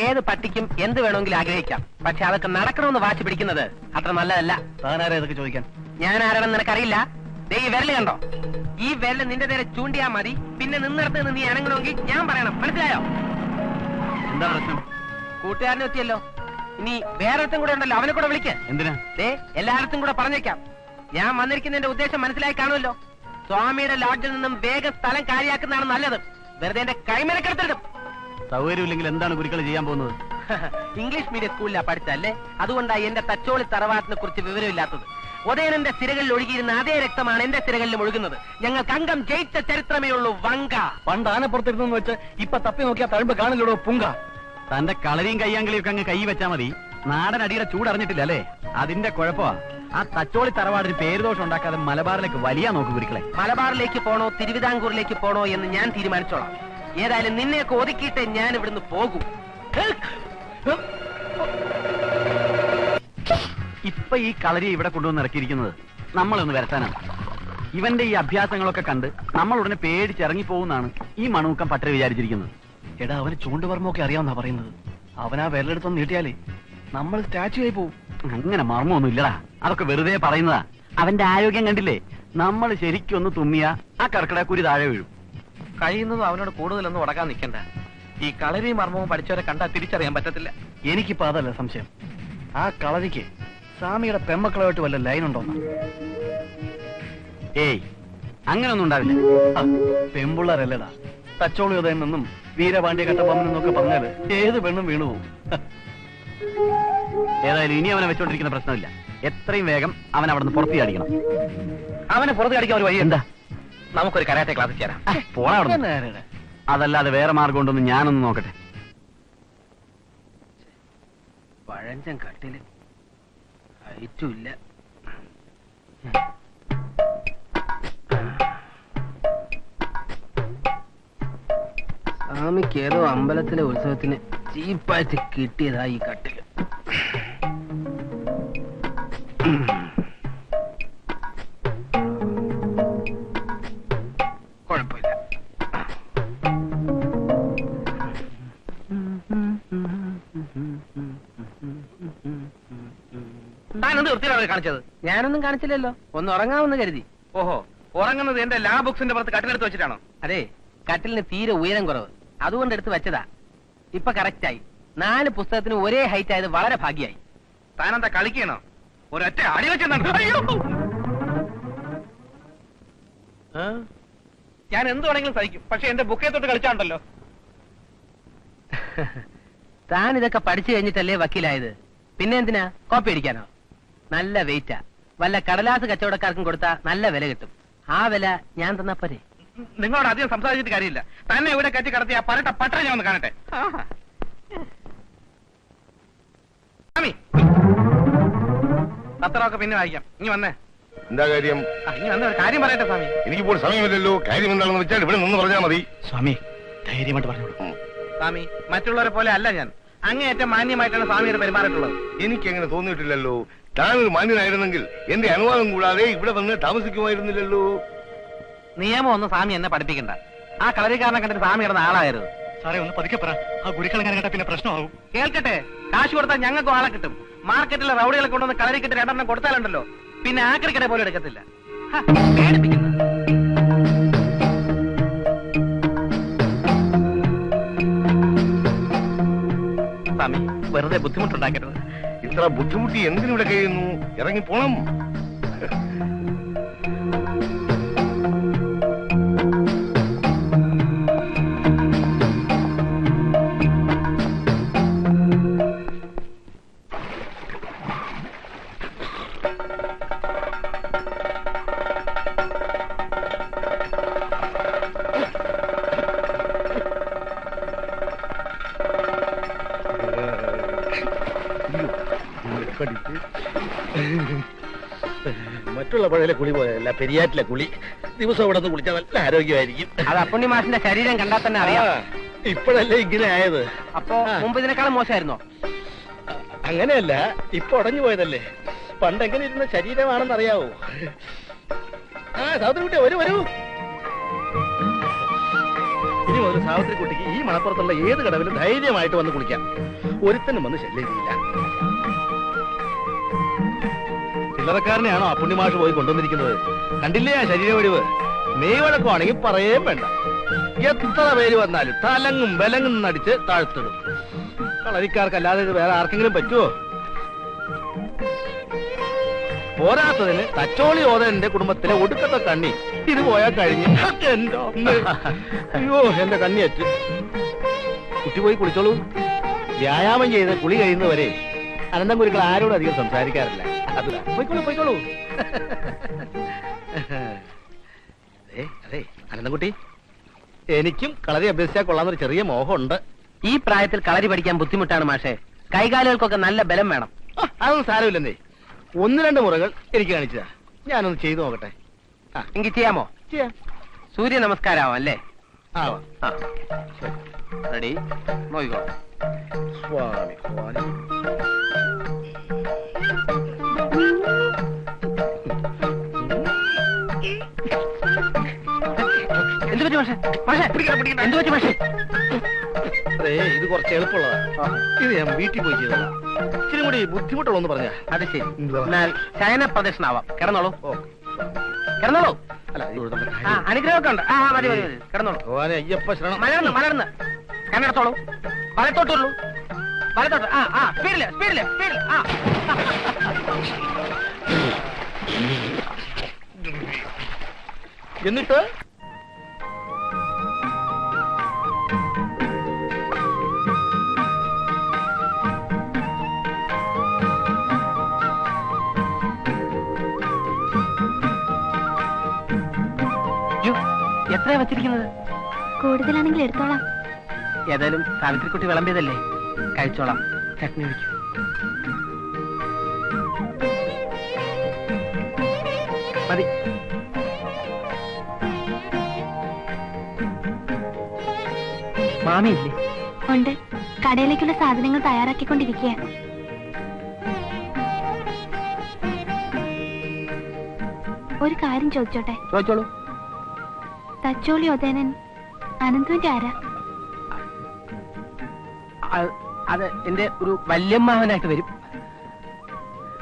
ഏത് പട്ടിക്കും എന്ത് വേണമെങ്കിലും ആഗ്രഹിക്കാം. പക്ഷെ അതൊക്കെ നടക്കണമെന്ന് വാശി പിടിക്കുന്നത് അത്ര നല്ലതല്ല. താനാരാ ഇതൊക്കെ ചോദിക്കാൻ? ഞാൻ ആരാണെന്ന് നിനക്കറിയില്ല. ദേ ഈ വിരല് കണ്ടോ? ഈ വിരല് നിന്റെ നേരെ ചൂണ്ടിയാ മതി. പിന്നെ നിന്നിടത്ത് നിന്ന് നീ അനങ്ങണമെങ്കിൽ ഞാൻ പറയണം. മനസ്സിലായോ? എന്താ പ്രശ്നം? കൂട്ടുകാരനെ എത്തിയല്ലോ. ഇനി വേറൊരുത്തും കൂടെ ഉണ്ടല്ലോ, അവനെ കൂടെ വിളിക്ക്. എന്തിനാ? ദേ എല്ലായിടത്തും കൂടെ പറഞ്ഞേക്കാം. ഞാൻ വന്നിരിക്കുന്നതിന്റെ ഉദ്ദേശം മനസ്സിലായി കാണുമല്ലോ. സ്വാമിയുടെ ലോഡ്ജിൽ നിന്നും വേഗം സ്ഥലം കാര്യാക്കുന്നതാണ് നല്ലത്. വെറുതെ എന്റെ കൈമേലക്കെടുത്തിടും. സൗകര്യമില്ലെങ്കിൽ എന്താണ് ഗുരുക്കൾ ചെയ്യാൻ പോകുന്നത്? ഇംഗ്ലീഷ് മീഡിയം സ്കൂളിലാ പഠിച്ചല്ലേ, അതുകൊണ്ടായി എന്റെ തച്ചോളി തറവാട്ടിനെ കുറിച്ച് വിവരമില്ലാത്തത്. ഉദയനന്റെ സിരകളിൽ ഒഴുകിയിരുന്ന അതേ രക്തമാണ് എന്റെ സിരകളിലും ഒഴുകുന്നത്. ഞങ്ങൾക്ക് അംഗം ജയിച്ച ചരിത്രമേ ഉള്ളൂ. വങ്ക പണ്ട് ആനപ്പുറത്തിരുന്നെന്ന് വെച്ച് ഇപ്പൊ തപ്പി നോക്കിയാൽ തഴമ്പ് കാണില്ലടോ പുങ്ക. തന്റെ കളരിയും കയ്യാങ്കളിയും ഒക്കെ അങ്ങ് കൈ വെച്ചാ മതി. നാടൻ അടിയുടെ ചൂടറിഞ്ഞിട്ടില്ല അല്ലേ? അതിന്റെ കുഴപ്പമാ. ആ തച്ചോളി തറവാടിന് പേരുദോഷം ഉണ്ടാക്കാതെ മലബാറിലേക്ക് വലിയ നോക്ക് ഗുരുക്കളെ. മലബാറിലേക്ക് പോണോ തിരുവിതാംകൂറിലേക്ക് പോണോ എന്ന് ഞാൻ തീരുമാനിച്ചോളാം. ഏതായാലും നിന്നെയൊക്കെ ഒതുക്കിയിട്ട് ഞാൻ ഇവിടുന്ന് പോകും. ഇപ്പൊ ഈ കളരി ഇവിടെ കൊണ്ടുവന്ന് ഇറക്കിയിരിക്കുന്നത് നമ്മളൊന്ന് വരട്ടാനാണ്. ഇവന്റെ ഈ അഭ്യാസങ്ങളൊക്കെ കണ്ട് നമ്മൾ ഉടനെ പേടിച്ചിറങ്ങിപ്പോകുന്നാണ് ഈ മണൂക്കം പട്ടര വിചാരിച്ചിരിക്കുന്നത്. എടാ, അവന് ചൂണ്ടുപർമ്മൊക്കെ അറിയാവുന്ന പറയുന്നത്. അവനാ വിരലെടുത്തൊന്ന് നീട്ടിയാലേ നമ്മൾ സ്റ്റാച്ചു ആയി പോവും. അങ്ങനെ മർമ്മൊന്നും ഇല്ലടാ, അതൊക്കെ വെറുതെ പറയുന്നതാ. അവന്റെ ആരോഗ്യം കണ്ടില്ലേ? നമ്മൾ ശരിക്കും ഒന്ന് തുമ്മിയ ആ കർക്കിടക്കുരി താഴെ വീഴും. കഴിയുന്നതും അവനോട് കൂടുതലൊന്നും ഉടക്കാൻ നിൽക്കണ്ട. ഈ കളരിയും മർമ്മവും പഠിച്ചവരെ കണ്ടാൽ തിരിച്ചറിയാൻ പറ്റത്തില്ല. എനിക്കിപ്പോ അതല്ല സംശയം. ആ കളരിക്ക് സ്വാമിയുടെ പെമ്മക്കളുമായിട്ട് വല്ല ലൈൻ ഉണ്ടോന്ന? ഏയ്, അങ്ങനൊന്നും ഉണ്ടാവില്ല. പെമ്പിള്ളേരല്ലടാ. തച്ചോളി ഉദയൻ നിന്നും വീരപാണ്ഡ്യ കട്ടപ്പമ്മൻ എന്നൊക്കെ പറഞ്ഞാല് ഏത് പെണ്ണും വീണുപോകും. ഏതായാലും ഇനി അവനെ വെച്ചോണ്ടിരിക്കുന്ന പ്രശ്നമില്ല. എത്രയും വേഗം അവൻ അവിടെ നിന്ന് പുറത്തു ചാടിക്കണം. അവനെ പുറത്ത് കാണിക്കാൻ ഒരു വഴി എന്താ? നമുക്കൊരു കരാട്ടെ ക്ലാസ് ചേരാം. പോണാ. അതല്ലാതെ വേറെ മാർഗം ഉണ്ടോന്ന് ഞാനൊന്ന് നോക്കട്ടെ. പഴഞ്ചൻ കട്ടില് ഹൈറ്റുമില്ല. സ്വാമിക്ക് ഏതോ അമ്പലത്തിലെ ഉത്സവത്തിന് ചീപ്പായിട്ട് കിട്ടിയതാ ഈ കട്ടില്. കുഴപ്പമില്ല. താനെന്ത് വൃത്തിയാണ് കാണിച്ചത്? ഞാനൊന്നും കാണിച്ചില്ലല്ലോ, ഒന്ന് ഉറങ്ങാമെന്ന് കരുതി. ഓഹോ, ഉറങ്ങുന്നത് എന്റെ ലാ ബുക്സിന്റെ പുറത്ത് കട്ടിലെടുത്ത് വെച്ചിട്ടാണോ? അതെ, കട്ടിലിന് തീരെ ഉയരം കുറവ്, അതുകൊണ്ട് എടുത്ത് വെച്ചതാ. ഇപ്പൊ കറക്റ്റായി. 4 പുസ്തകത്തിന് ഒരേ ഹൈറ്റ് ആയത് വളരെ ഭാഗ്യായി. താനെന്താ കളിക്കണോ? ഒരൊറ്റ അടി വെച്ചെന്നുണ്ട്. ഞാൻ എന്ത് വേണമെങ്കിലും സഹിക്കും, പക്ഷെ എന്റെ ബുക്കേ തൊട്ട് കളിച്ചാണ്ടല്ലോ. താൻ ഇതൊക്കെ പഠിച്ചു കഴിഞ്ഞിട്ടല്ലേ വക്കീലായത്? പിന്നെ എന്തിനാ കോപ്പി അടിക്കാനോ? നല്ല വെയിറ്റാ. വല്ല കടലാസ് കച്ചവടക്കാർക്കും കൊടുത്താ നല്ല വില കിട്ടും. ആ വില ഞാൻ തന്നാ പോരെ. നിങ്ങളോട് അധികം സംസാരിച്ചിട്ട് കാര്യമില്ല. തന്നെ ഇവിടെ കറ്റി കടത്തിയ പരട്ട പട്ടറ ഞാൻ ഒന്ന് കാണട്ടെ. പത്രമൊക്കെ പിന്നെ വായിക്കാം. ഇനി വന്നേ. എന്താ കാര്യം? ഇനി വന്ന ഒരു കാര്യം പറയട്ടെ സ്വാമി. എനിക്കിപ്പോൾ സമയമില്ലല്ലോ. കാര്യം എന്താണെന്ന് വെച്ചാൽ ഇവിടെ നിന്ന് പറഞ്ഞാൽ മതി. സ്വാമി ധൈര്യമായിട്ട് പറഞ്ഞോളൂ. സ്വാമി, മറ്റുള്ളവരെ പോലെ അല്ല ഞാൻ. അങ്ങേയറ്റം മാന്യമായിട്ടാണ് സ്വാമിയുടെ പെരുമാറിയിട്ടുള്ളത്. എനിക്ക് അങ്ങനെ തോന്നിയിട്ടില്ലല്ലോ. താനൊരു മാന്യനായിരുന്നെങ്കിൽ എന്റെ അനുവാദം കൂടാതെ ഇവിടെ വന്ന് താമസിക്കുമായിരുന്നില്ലല്ലോ. നിയമം ഒന്നും സ്വാമി എന്നെ പഠിപ്പിക്കണ്ട. ആ കളരിക്കാരനെ കണ്ടിട്ട് സ്വാമി കിടന്ന ആളായിരുന്നു. സാറേ ഒന്ന് പതുക്കെ പറ, ആ ഗുരുക്കളങ്ങനെ കേട്ടാ പിന്നെ പ്രശ്നമാവും. കേൾക്കട്ടെ, കാശ് കൊടുത്താൽ ഞങ്ങൾക്കും ആളെ കിട്ടും. മാർക്കറ്റിലെ റൗഡികളെ കൊണ്ടുവന്ന് കളരിക്കിട്ട് 2 കൊടുത്താലുണ്ടല്ലോ, പിന്നെ ആക്രിക്കട പോലും എടുക്കത്തില്ല. പേടിപ്പിക്കുന്നു. സ്വാമി വെറുതെ ബുദ്ധിമുട്ടുണ്ടാക്കരുത്. ഇത്ര ബുദ്ധിമുട്ടി എന്തിനിവിടെ കഴിയുന്നു? ഇറങ്ങി പോണം. മറ്റുള്ള പഴയ കുളി പോയല്ല, പെരിയാറ്റിലെ കുളി. ദിവസം ഇവിടെ നിന്ന് കുളിച്ചാൽ നല്ല ആരോഗ്യമായിരിക്കും. അത് അപ്പുണ്ണി മാഷിന്റെ ശരീരം കണ്ടാൽ തന്നെ അറിയാം. ഇപ്പോഴല്ലേ ഇങ്ങനെ ആയത്? അപ്പോ മുമ്പ് ഇതിനേക്കാളും മോശമായിരുന്നോ? അങ്ങനെയല്ല, ഇപ്പൊ ഉടഞ്ഞു പോയതല്ലേ. പണ്ട് എങ്ങനെ ഇരുന്ന ശരീരമാണെന്ന് അറിയാവോ? സാവിത്രി കുട്ടി വരൂ വരൂ. ഇനി മുതൽ സാവിത്രി കുട്ടിക്ക് ഈ മണപ്പുറത്തുള്ള ഏത് കടവിലും ധൈര്യമായിട്ട് വന്ന് കുളിക്കാം. ഒരുത്തനും വന്ന് ശല്യമില്ല. ചില്ലറക്കാരനെയാണോ അപ്പുണ്ണിമാഷ് പോയി കൊണ്ടുവന്നിരിക്കുന്നത്? കണ്ടില്ലേ ആ ശരീര വടിവ്? മെയ് വഴക്കമാണെങ്കിൽ പറയേം വേണ്ട. എത്ര പേര് വന്നാലും തലങ്ങും ബലങ്ങും നടിച്ച് താഴ്ത്തിടും. കളരിക്കാർക്കല്ലാതെ ഇത് വേറെ ആർക്കെങ്കിലും പറ്റുമോ? പോരാത്തതിന് തച്ചോളി ഓതന്റെ കുടുംബത്തിലെ ഒടുക്കത്തെ കണ്ണി ഇത് പോയാൽ കഴിഞ്ഞ്. അയ്യോ, എന്റെ കണ്ണിയറ്റ്. കുട്ടി പോയി കുളിച്ചോളൂ. വ്യായാമം ചെയ്ത് കുളി കഴിയുന്നവരെ അനന്തം ഗുരുക്കൾ ആരോടും അധികം സംസാരിക്കാറില്ല. അതിലാ പോയിക്കോളൂ പോയിക്കോളൂ. അതെ അനന്തൻകുട്ടി, എനിക്കും കളരി അഭ്യസിച്ചാൽ കൊള്ളാന്നൊരു ചെറിയ മോഹമുണ്ട്. ഈ പ്രായത്തിൽ കളരി പഠിക്കാൻ ബുദ്ധിമുട്ടാണ് മാഷെ. കൈകാലുകൾക്കൊക്കെ നല്ല ബലം വേണം. അതൊന്നും സാരമില്ലെന്നേ. 1-2 മുറകൾ എനിക്ക് കാണിച്ചതാ. ഞാനൊന്ന് ചെയ്തു നോക്കട്ടെ. എങ്കിൽ ചെയ്യാമോ? ചെയ്യാം. സൂര്യ നമസ്കാരാവാം അല്ലേ? ആവാം. റെഡി, നോക്കിക്കോ. സ്വാമി ഭവാനി. എന്ത് പറ്റി മാഷെ? മാഷെ എന്ത് പറ്റി മാഷെ? അതെ, ഇത് കുറച്ച് എളുപ്പമുള്ളതാ. ഇത് ഞാൻ വീട്ടിൽ പോയി ചെയ്തതാ. ഇച്ചിരി കൂടി ബുദ്ധിമുട്ടുള്ളൂ പറഞ്ഞ. അത് ശരി. എന്നാൽ ശയന പ്രദക്ഷിണാവാം. കിടന്നോളൂ. കിടന്നോളൂ. അല്ല, അനുഗ്രഹമൊക്കെ ഉണ്ട്. മതി മതി മതി, കിടന്നോളൂ. ഭഗവാനെ അയ്യപ്പ ശരണം. മലർന്ന് മലർന്ന് കണ്ണെടുത്തോളൂ. വലത്തോട്ടുള്ളൂ. വലത്തോട്ട്. സ്പീഡില് സ്പീഡില് സ്പീഡില്. എന്നിട്ട് എത്രയാ വെച്ചിരിക്കുന്നത്? കൂടുതലാണെങ്കിൽ എടുത്തോളാം. ഏതായാലും സാവിത്രിക്കുട്ടി വിളമ്പിയതല്ലേ, കഴിച്ചോളാം. ചട്നി ഒഴിക്കും. മതി. മാമിയില്ലേ? ഉണ്ട്. കടയിലേക്കുള്ള സാധനങ്ങൾ തയ്യാറാക്കിക്കൊണ്ടിരിക്കുക. ഒരു കാര്യം ചോദിച്ചോട്ടെ? ചോദിച്ചോളൂ. തച്ചോളി ഒതേനൻ അനന്തുവിന്റെ ആരാ? അത് എന്റെ ഒരു വല്യമ്മാവനായിട്ട് വരും.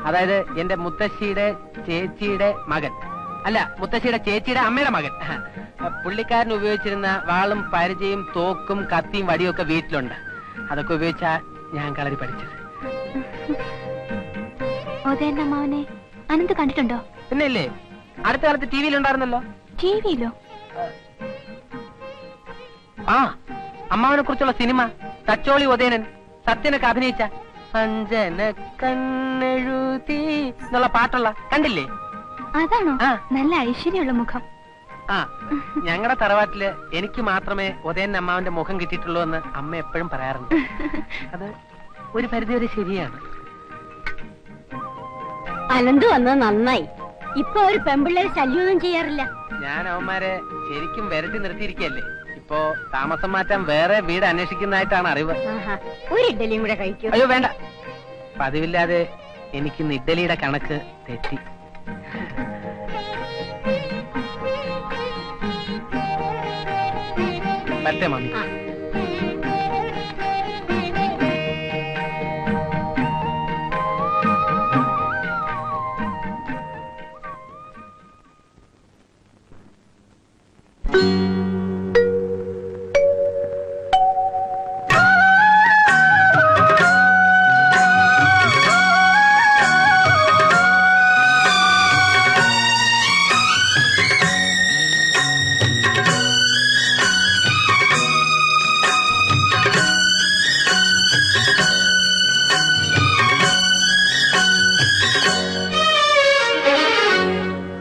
അതായത് എന്റെ മുത്തശ്ശിയുടെ ചേച്ചിയുടെ മകൻ. അല്ല, മുത്തശ്ശിയുടെ ചേച്ചിയുടെ അമ്മയുടെ മകൻ. പുള്ളിക്കാരൻ ഉപയോഗിച്ചിരുന്ന വാളും പരിചയും തോക്കും കത്തിയും വടിയും ഒക്കെ വീട്ടിലുണ്ട്. അതൊക്കെ ഉപയോഗിച്ചാ ഞാൻ കളരി പഠിച്ചത്. ഒതേന്റെ അമ്മാവനെ അനന്ത് കണ്ടിട്ടുണ്ടോ? പിന്നെ ഇല്ലേ, അടുത്ത കാലത്ത് ടി വിയിലുണ്ടായിരുന്നല്ലോ. ടി വിയിലോ? ആ, അമ്മാവനെ കുറിച്ചുള്ള സിനിമ തച്ചോളി ഒതേനൻ സത്യനൊക്കെ അഭിനയിച്ച അഞ്ജന കണ്ണെഴുതി എന്നുള്ള പാട്ടുള്ള കണ്ടില്ലേ? അതാണോ? നല്ല ഐശ്വര്യമുള്ള മുഖം. ആ, ഞങ്ങളുടെ തറവാട്ടില് എനിക്ക് മാത്രമേ ഒതേൻ അമ്മാവന്റെ മുഖം കിട്ടിയിട്ടുള്ളൂ എന്ന് അമ്മ എപ്പോഴും പറയാറുണ്ട്. അത് ഒരു പരിധിവരെ ശരിയാണ്. അനന്ത് വന്നത് നന്നായി. ഇപ്പൊ ഒരു പെമ്പിള്ളേര് ശല്യമൊന്നും ചെയ്യാറില്ല. ഞാൻ അവന്മാരെ ശരിക്കും വിരട്ടി നിർത്തിയിരിക്കല്ലേ. ഇപ്പോ താമസം മാറ്റാൻ വേറെ വീട് അന്വേഷിക്കുന്നതായിട്ടാണ് അറിവ്. ഒരു ഇഡ്ഡലിയും കൂടെ കഴിക്കൂ. അയ്യോ വേണ്ട, പതിവില്ലാതെ എനിക്കിന്ന് ഇഡ്ഡലിയുടെ കണക്ക് തെറ്റി. മറ്റേ മമ്മി.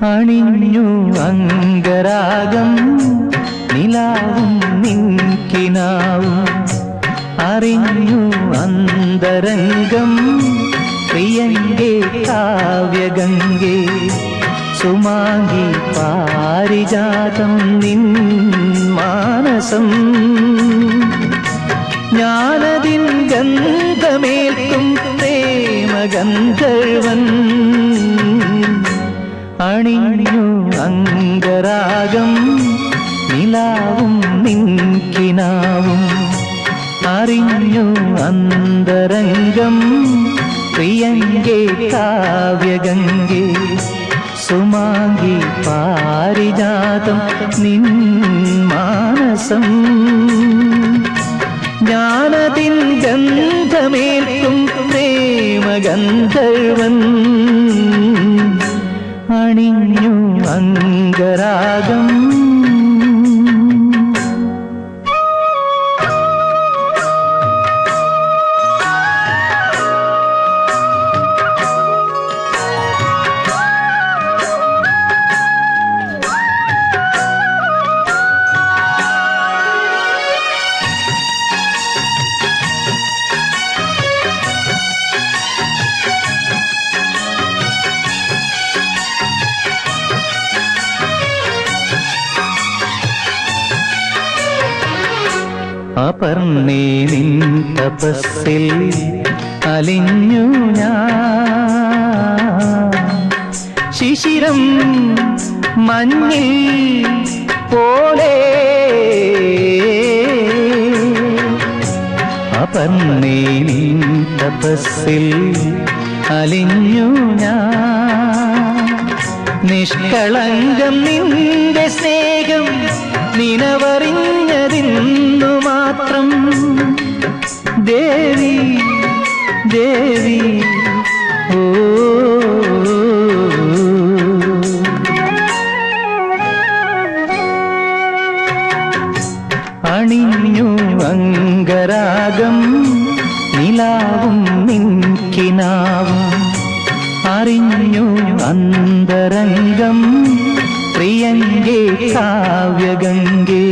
അണിഞ്ഞു അംഗരാഗം നിലാവും നിൻകിനാവും അറിഞ്ഞു അന്തരംഗം പ്രിയങ്കേ കാവ്യഗംഗേ സുമാംഗി പാരിജാതം നിൻ മാനസം ജ്ഞാനദിൻ ഗന്ധമേൽക്കും പ്രേമഗന്ധർവൻ അണിഞ്ഞു അംഗരാഗം നിലാവും നിൻകിനാവും അറിഞ്ഞു അന്തരംഗം പ്രിയങ്കേ കാവ്യഗംഗേ സുമാംഗി പാരിജാതം നിൻ മാനസം ജ്ഞാനദിൻ ഗന്ധമേൽക്കും പ്രേമഗന്ധർവൻ അണിഞ്ഞു അംഗരാഗം അപർണേ നിൻ തപസ്സിൽ അലിഞ്ഞു ഞാൻ ശിശിരം മഞ്ഞിൽ പോലെ അപർണേ നിൻ തപസ്സിൽ അലിഞ്ഞു ഞാൻ നിഷ്കളങ്കം നിന്റെ സ്നേഹം നിനവറിഞ്ഞതിന്നു മാത്രം ദേവി ദേവി ഓ അണിഞ്ഞു അംഗരാഗം നിലാവും നിൻകിനാവും അറിഞ്ഞു അന്തരംഗം പ്രിയങ്കേ കാവ്യഗംഗേ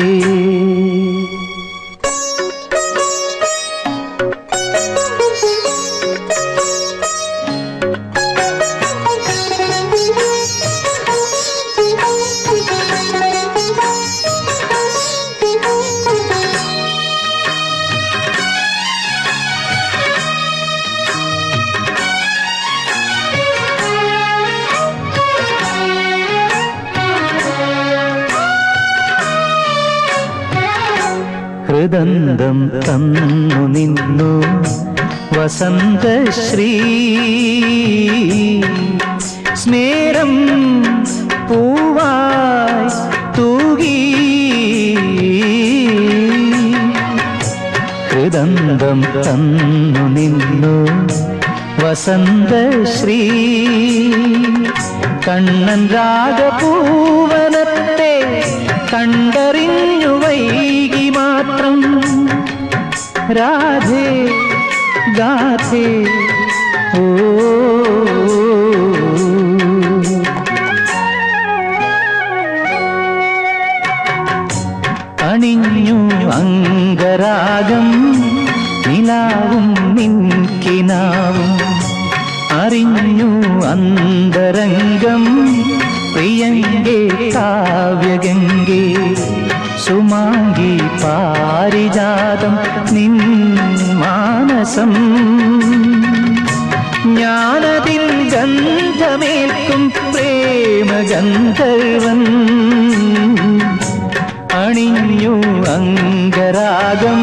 ഹൃദന്തം തന്നു നിന്നു വസന്തശ്രീ സ്മേരം പൂവായി തൂകി ഹൃദന്തം തന്നു നിന്നു വസന്തശ്രീ കണ്ണൻ രാഗപൂവനത്തെ കണ്ടറിഞ്ഞു വൈകി മാത്രം രാധേ ഗാഥേ ഓ അണിഞ്ഞു അംഗരാഗം നിലാവും നിൻകിനാവും അറിഞ്ഞു അന്തരംഗം പ്രിയങ്കേ കാവ്യഗംഗേ സുമാംഗി പാരിജാതം നിൻ മാനസം ജ്ഞാനതിൽ ഗന്ധമേൽക്കും പ്രേമഗന്ധർവൻ അണിഞ്ഞു അംഗരാഗം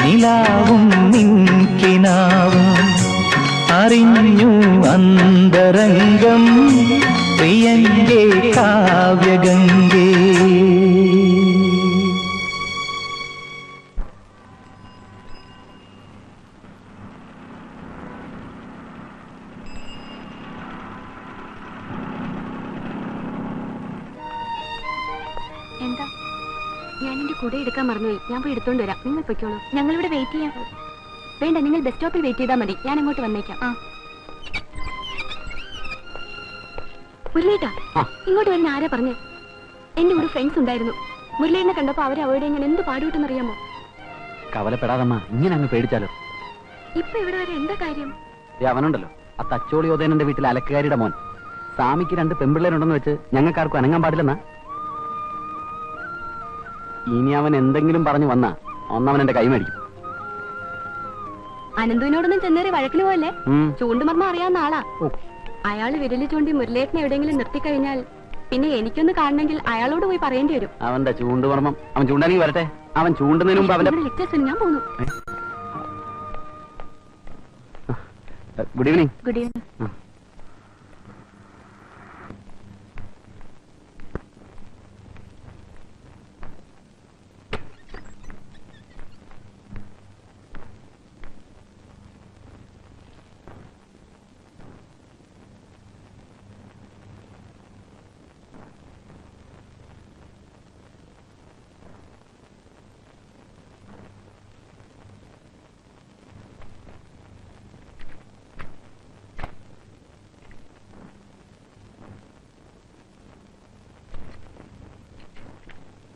നിലാവും നിൻകിനാവും അറിഞ്ഞു അന്തരംഗം പ്രിയങ്കേ കാവ്യഗംഗേ എന്താ? ഞാൻ എന്റെ കൂടെ എടുക്കാൻ മറന്നുപോയി. ഞാൻ പോയി എടുത്തോണ്ട് വരാം. നിങ്ങൾ പൊയ്ക്കോളൂ. ഞങ്ങളിവിടെ വെയിറ്റ് ചെയ്യാം. വേണ്ട, നിങ്ങൾ ബസ് സ്റ്റോപ്പിൽ വെയിറ്റ് ചെയ്താൽ മതി. ഞാൻ അങ്ങോട്ട് വന്നേക്കാം. മുരളിയേട്ടാ, ഇങ്ങോട്ട് വരുന്ന ആരാ പറഞ്ഞേ? എന്റെ കൂടെ ഫ്രണ്ട്സ് ഉണ്ടായിരുന്നു. മുരളിയേട്ടനെ കണ്ടപ്പോ അവരെ അവിടെ ഞാൻ എന്ത് പാടുവിട്ടെന്നറിയാമോ? കവലപ്പെടാതമ്മ, ഇങ്ങനെ അങ്ങ് പേടിച്ചാലോ? ഇപ്പൊ ഇവിടെ വരെ എന്താ കാര്യം? അവനുണ്ടല്ലോ, ആ തച്ചോളി ഓതേനന്റെ വീട്ടിലെ അലക്കുകാരിയുടെ മോൻ. സ്വാമിക്ക് 2 പെമ്പിള്ളേരുണ്ടെന്ന് വെച്ച് ഞങ്ങൾക്കാർക്കും അനങ്ങാൻ പാടില്ലെന്നാ. ഇനി അവൻ എന്തെങ്കിലും പറഞ്ഞു വന്നാ ഒന്നവൻ എന്റെ കൈ മേടിക്കും. അനന്തുവിനോടൊന്നും ചെന്നേറി വഴക്കിന് പോയല്ലേ? ചൂണ്ടുമർമ്മ അറിയാവുന്ന ആളാ. അയാള് വിരലി ചൂണ്ടി മുരളിയേട്ടനെ എവിടെയെങ്കിലും നിർത്തിക്കഴിഞ്ഞാൽ പിന്നെ എനിക്കൊന്ന് കാണണമെങ്കിൽ അയാളോട് പോയി പറയേണ്ടി വരും. അവന്റെ ചൂണ്ടുമർമ്മം അവൻ ചൂണ്ടാനെങ്കിൽ വരട്ടെ. അവൻ ചൂണ്ടുന്നതിന് മുമ്പ് അവന്റെ ലെക്ചേഴ്സിന് ഞാൻ പോന്നു. Good evening. Good evening.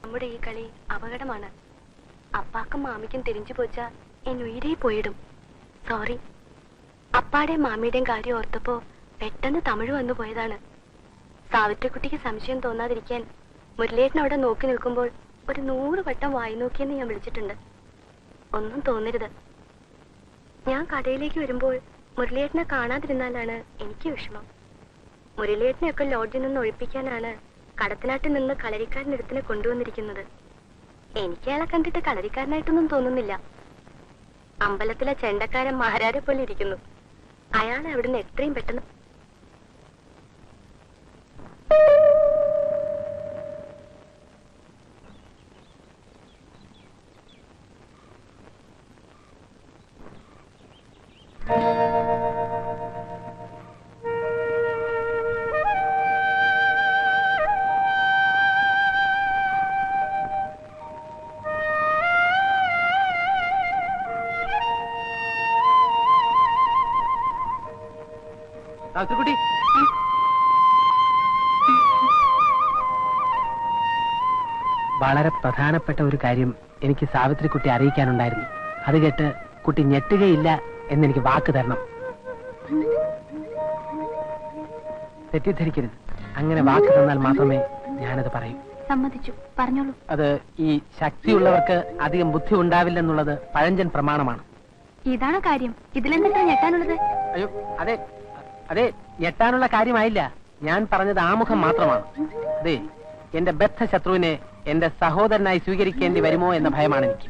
നമ്മുടെ ഈ കളി അപകടമാണ്. അപ്പാക്കും മാമിക്കും തിരിഞ്ഞു പോച്ചാ എൻ ഉയരേ പോയിടും. സോറി. അപ്പാടെയും മാമിയുടെയും കാര്യം ഓർത്തപ്പോ പെട്ടെന്ന് തമിഴ് വന്നു പോയതാണ്. സാവിത്രിക്കുട്ടിക്ക് സംശയം തോന്നാതിരിക്കാൻ മുരളിയേട്ടൻ അവിടെ നോക്കി നിൽക്കുമ്പോൾ ഒരു 100 വട്ടം വായി നോക്കിയെന്ന് ഞാൻ വിളിച്ചിട്ടുണ്ട്. ഒന്നും തോന്നരുത്. ഞാൻ കടയിലേക്ക് വരുമ്പോൾ മുരളിയേട്ടനെ കാണാതിരുന്നാലാണ് എനിക്ക് വിഷമം. മുരളിയേട്ടനെയൊക്കെ ലോഡ്ജിൽ നിന്ന് ഒഴിപ്പിക്കാനാണ് കടത്തനാട്ടിൽ നിന്ന് കളരിക്കാരനടുത്തിനെ കൊണ്ടുവന്നിരിക്കുന്നത്. എനിക്ക് അയാളെ കണ്ടിട്ട് കളരിക്കാരനായിട്ടൊന്നും തോന്നുന്നില്ല. അമ്പലത്തിലെ ചെണ്ടക്കാരൻ മഹാരാരെ പോലെ ഇരിക്കുന്നു. അയാളെ അവിടുന്ന് എത്രയും പെട്ടെന്ന് സാവിത്രിക്കുട്ടി, വളരെ പ്രധാനപ്പെട്ട ഒരു കാര്യം എനിക്ക് സാവിത്രിക്കുട്ടി അറിയിക്കാനുണ്ടായിരുന്നു. അത് കേട്ട് കുട്ടി ഞെട്ടുകയില്ല എന്നെനിക്ക് വാക്ക് തരണം. തെറ്റിദ്ധരിക്കരുത്. അങ്ങനെ വാക്ക് തന്നാൽ മാത്രമേ ഞാനത് പറയൂ. സമ്മതിച്ചു, പറഞ്ഞോളൂ. അത് ഈ ശക്തിയുള്ളവർക്ക് അധികം ബുദ്ധി ഉണ്ടാവില്ലെന്നുള്ളത് പഴഞ്ചൻ പ്രമാണമാണ്. ഇതാണോ കാര്യം? ഇതിലെന്താ ഞെട്ടാനുള്ളത്? അയ്യോ, അതെ അതെ, ഞെട്ടാനുള്ള കാര്യമായില്ല. ഞാൻ പറഞ്ഞത് ആമുഖം മാത്രമാണ്. അതെ, എന്റെ ബദ്ധശത്രുവിനെ എന്റെ സഹോദരനായി സ്വീകരിക്കേണ്ടി വരുമോ എന്ന ഭയമാണ് എനിക്ക്.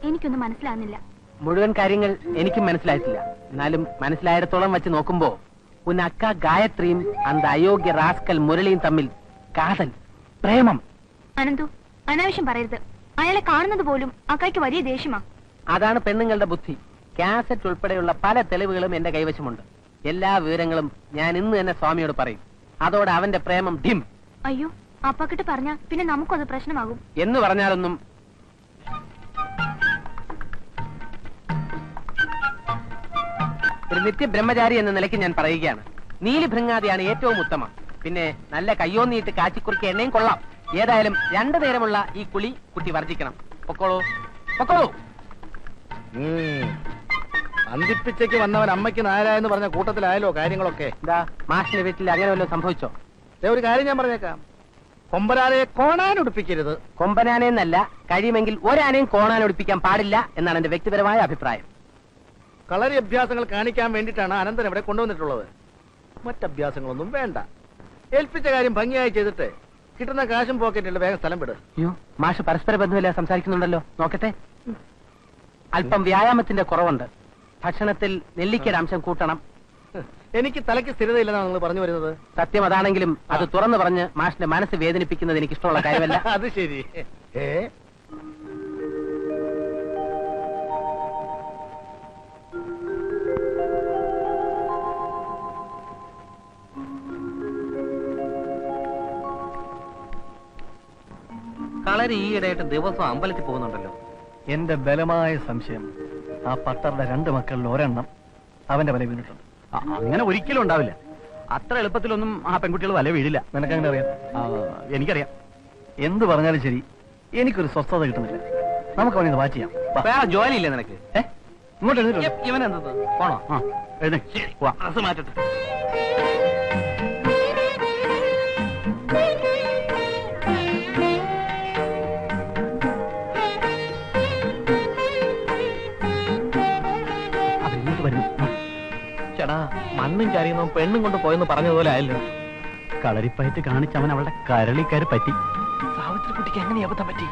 എനിക്കൊന്നും മനസ്സിലാകുന്നില്ല. മുഴുവൻ കാര്യങ്ങൾ എനിക്കും മനസ്സിലായിട്ടില്ല. എന്നാലും മനസ്സിലായിടത്തോളം വെച്ച് നോക്കുമ്പോ ഉന്നക്ക ഗായത്രിയും അന്ത അയോഗ്യ റാസ്കൽ മുരളിയും തമ്മിൽ കാതൽ, പ്രേമം. അനന്തു, അനാവശ്യം പറയരുത്. അയാളെ കാണുന്നത് പോലും അക്കായ്ക്ക് വലിയ ദേഷ്യമാ. അതാണ് പെണ്ണുങ്ങളുടെ ബുദ്ധി. കാസറ്റ് ഉൾപ്പെടെയുള്ള പല തെളിവുകളും എന്റെ കൈവശമുണ്ട്. എല്ലാ വിവരങ്ങളും ഞാൻ ഇന്ന് തന്നെ സ്വാമിയോട് പറയും. അതോടെ അവന്റെ പ്രേമം ഡിം. അയ്യോ, അപ്പക്കിട്ട് പറഞ്ഞാ പിന്നെ നമുക്കത് പ്രശ്നമാകും. എന്ന് പറഞ്ഞാലൊന്നും ഒരു നിത്യ ബ്രഹ്മചാരി എന്ന നിലയ്ക്ക് ഞാൻ പറയുകയാണ്. നീലി ഭൃങ്ങാതിയാണ് ഏറ്റവും ഉത്തമം. പിന്നെ നല്ല കയ്യോന്നിയിട്ട് കാച്ചിക്കുറുക്കി എണ്ണയും കൊള്ളാം. ഏതായാലും 2 നേരമുള്ള ഈ കുളി കുട്ടി വർജിക്കണം. പൊക്കോളൂ, പൊക്കോളൂ. അന്തിപ്പിച്ചയ്ക്ക് വന്നവൻ അമ്മയ്ക്ക് നാരായെന്ന് പറഞ്ഞ കൂട്ടത്തിലായാലോ കാര്യങ്ങളൊക്കെ. എന്താ മാഷിന്റെ വീട്ടിൽ അങ്ങനെ വല്ലതും സംഭവിച്ചോ? ഒരു കാര്യം ഞാൻ പറഞ്ഞേക്കാം, കൊമ്പനാനയെ കോണാനൊടുപ്പിക്കരുത്. കൊമ്പനാനെന്നല്ല, കഴിയുമെങ്കിൽ ഒരാനെയും കോണാനൊടിപ്പിക്കാൻ പാടില്ല എന്നാണ് എന്റെ വ്യക്തിപരമായ അഭിപ്രായം. കളരി അഭ്യാസങ്ങൾ കാണിക്കാൻ വേണ്ടിയിട്ടാണ് അനന്തൻ ഇവിടെ കൊണ്ടുവന്നിട്ടുള്ളത്. മറ്റഭ്യാസങ്ങളൊന്നും വേണ്ട. ഏൽപ്പിച്ച കാര്യം ഭംഗിയായി ചെയ്തിട്ട് കിട്ടുന്ന കാശും പോക്കറ്റിൽ വേഗം സ്ഥലം വിട്. അയ്യോ, മാഷ് പരസ്പര ബന്ധമില്ല സംസാരിക്കുന്നുണ്ടല്ലോ. നോക്കട്ടെ. അല്പം വ്യായാമത്തിന്റെ കുറവുണ്ട്. ഭക്ഷണത്തിൽ നെല്ലിക്കയുടെ അംശം കൂട്ടണം. എനിക്ക് തലയ്ക്ക് സ്ഥിരതയില്ലെന്നാണ് നിങ്ങൾ പറഞ്ഞു വരുന്നത്. സത്യം അതാണെങ്കിലും അത് തുറന്നു പറഞ്ഞ് മാഷിന്റെ മനസ്സ് വേദനിപ്പിക്കുന്നത് എനിക്ക് ഇഷ്ടമുള്ള കാര്യമല്ല. അത് ശരി. കളരി ഈയിടെയായിട്ട് ദിവസം അമ്പലത്തിൽ പോകുന്നുണ്ടല്ലോ. എന്റെ ബലമായ സംശയം ആ പട്ടറുടെ 2 മക്കളിൽ ഒരെണ്ണം അവന്റെ വല വീണിട്ടുണ്ട്. അങ്ങനെ ഒരിക്കലും ഉണ്ടാവില്ല. അത്ര എളുപ്പത്തിലൊന്നും ആ പെൺകുട്ടികൾ വല വീഴില്ല. നിനക്കങ്ങനെ അറിയാം? എനിക്കറിയാം. എന്ത് പറഞ്ഞാലും ശരി, എനിക്കൊരു സ്വസ്ഥത കിട്ടുന്നില്ല. നമുക്ക് അവനെ വാച്ച് ചെയ്യാം. വേറെ ജോലിയില്ലേ നിനക്ക്? ഇങ്ങോട്ട് എഴുന്നേറ്റ്. ഇവനെന്താ പോണോ? ആ എഴുന്നേറ്റ് മാറ്റട്ടെ. ചേടാ, മണ്ണും ചരിയുന്നവൻ പെണ്ണും കൊണ്ട് പോയെന്ന് പറഞ്ഞതുപോലെ ആയല്ലോ. കളരിപ്പയറ്റ് കാണിച്ച് അവൻ അവളുടെ കരളിക്കയറി പറ്റി. സാവിത്രി കുട്ടിക്ക് എങ്ങനെ അബദ്ധം പറ്റി?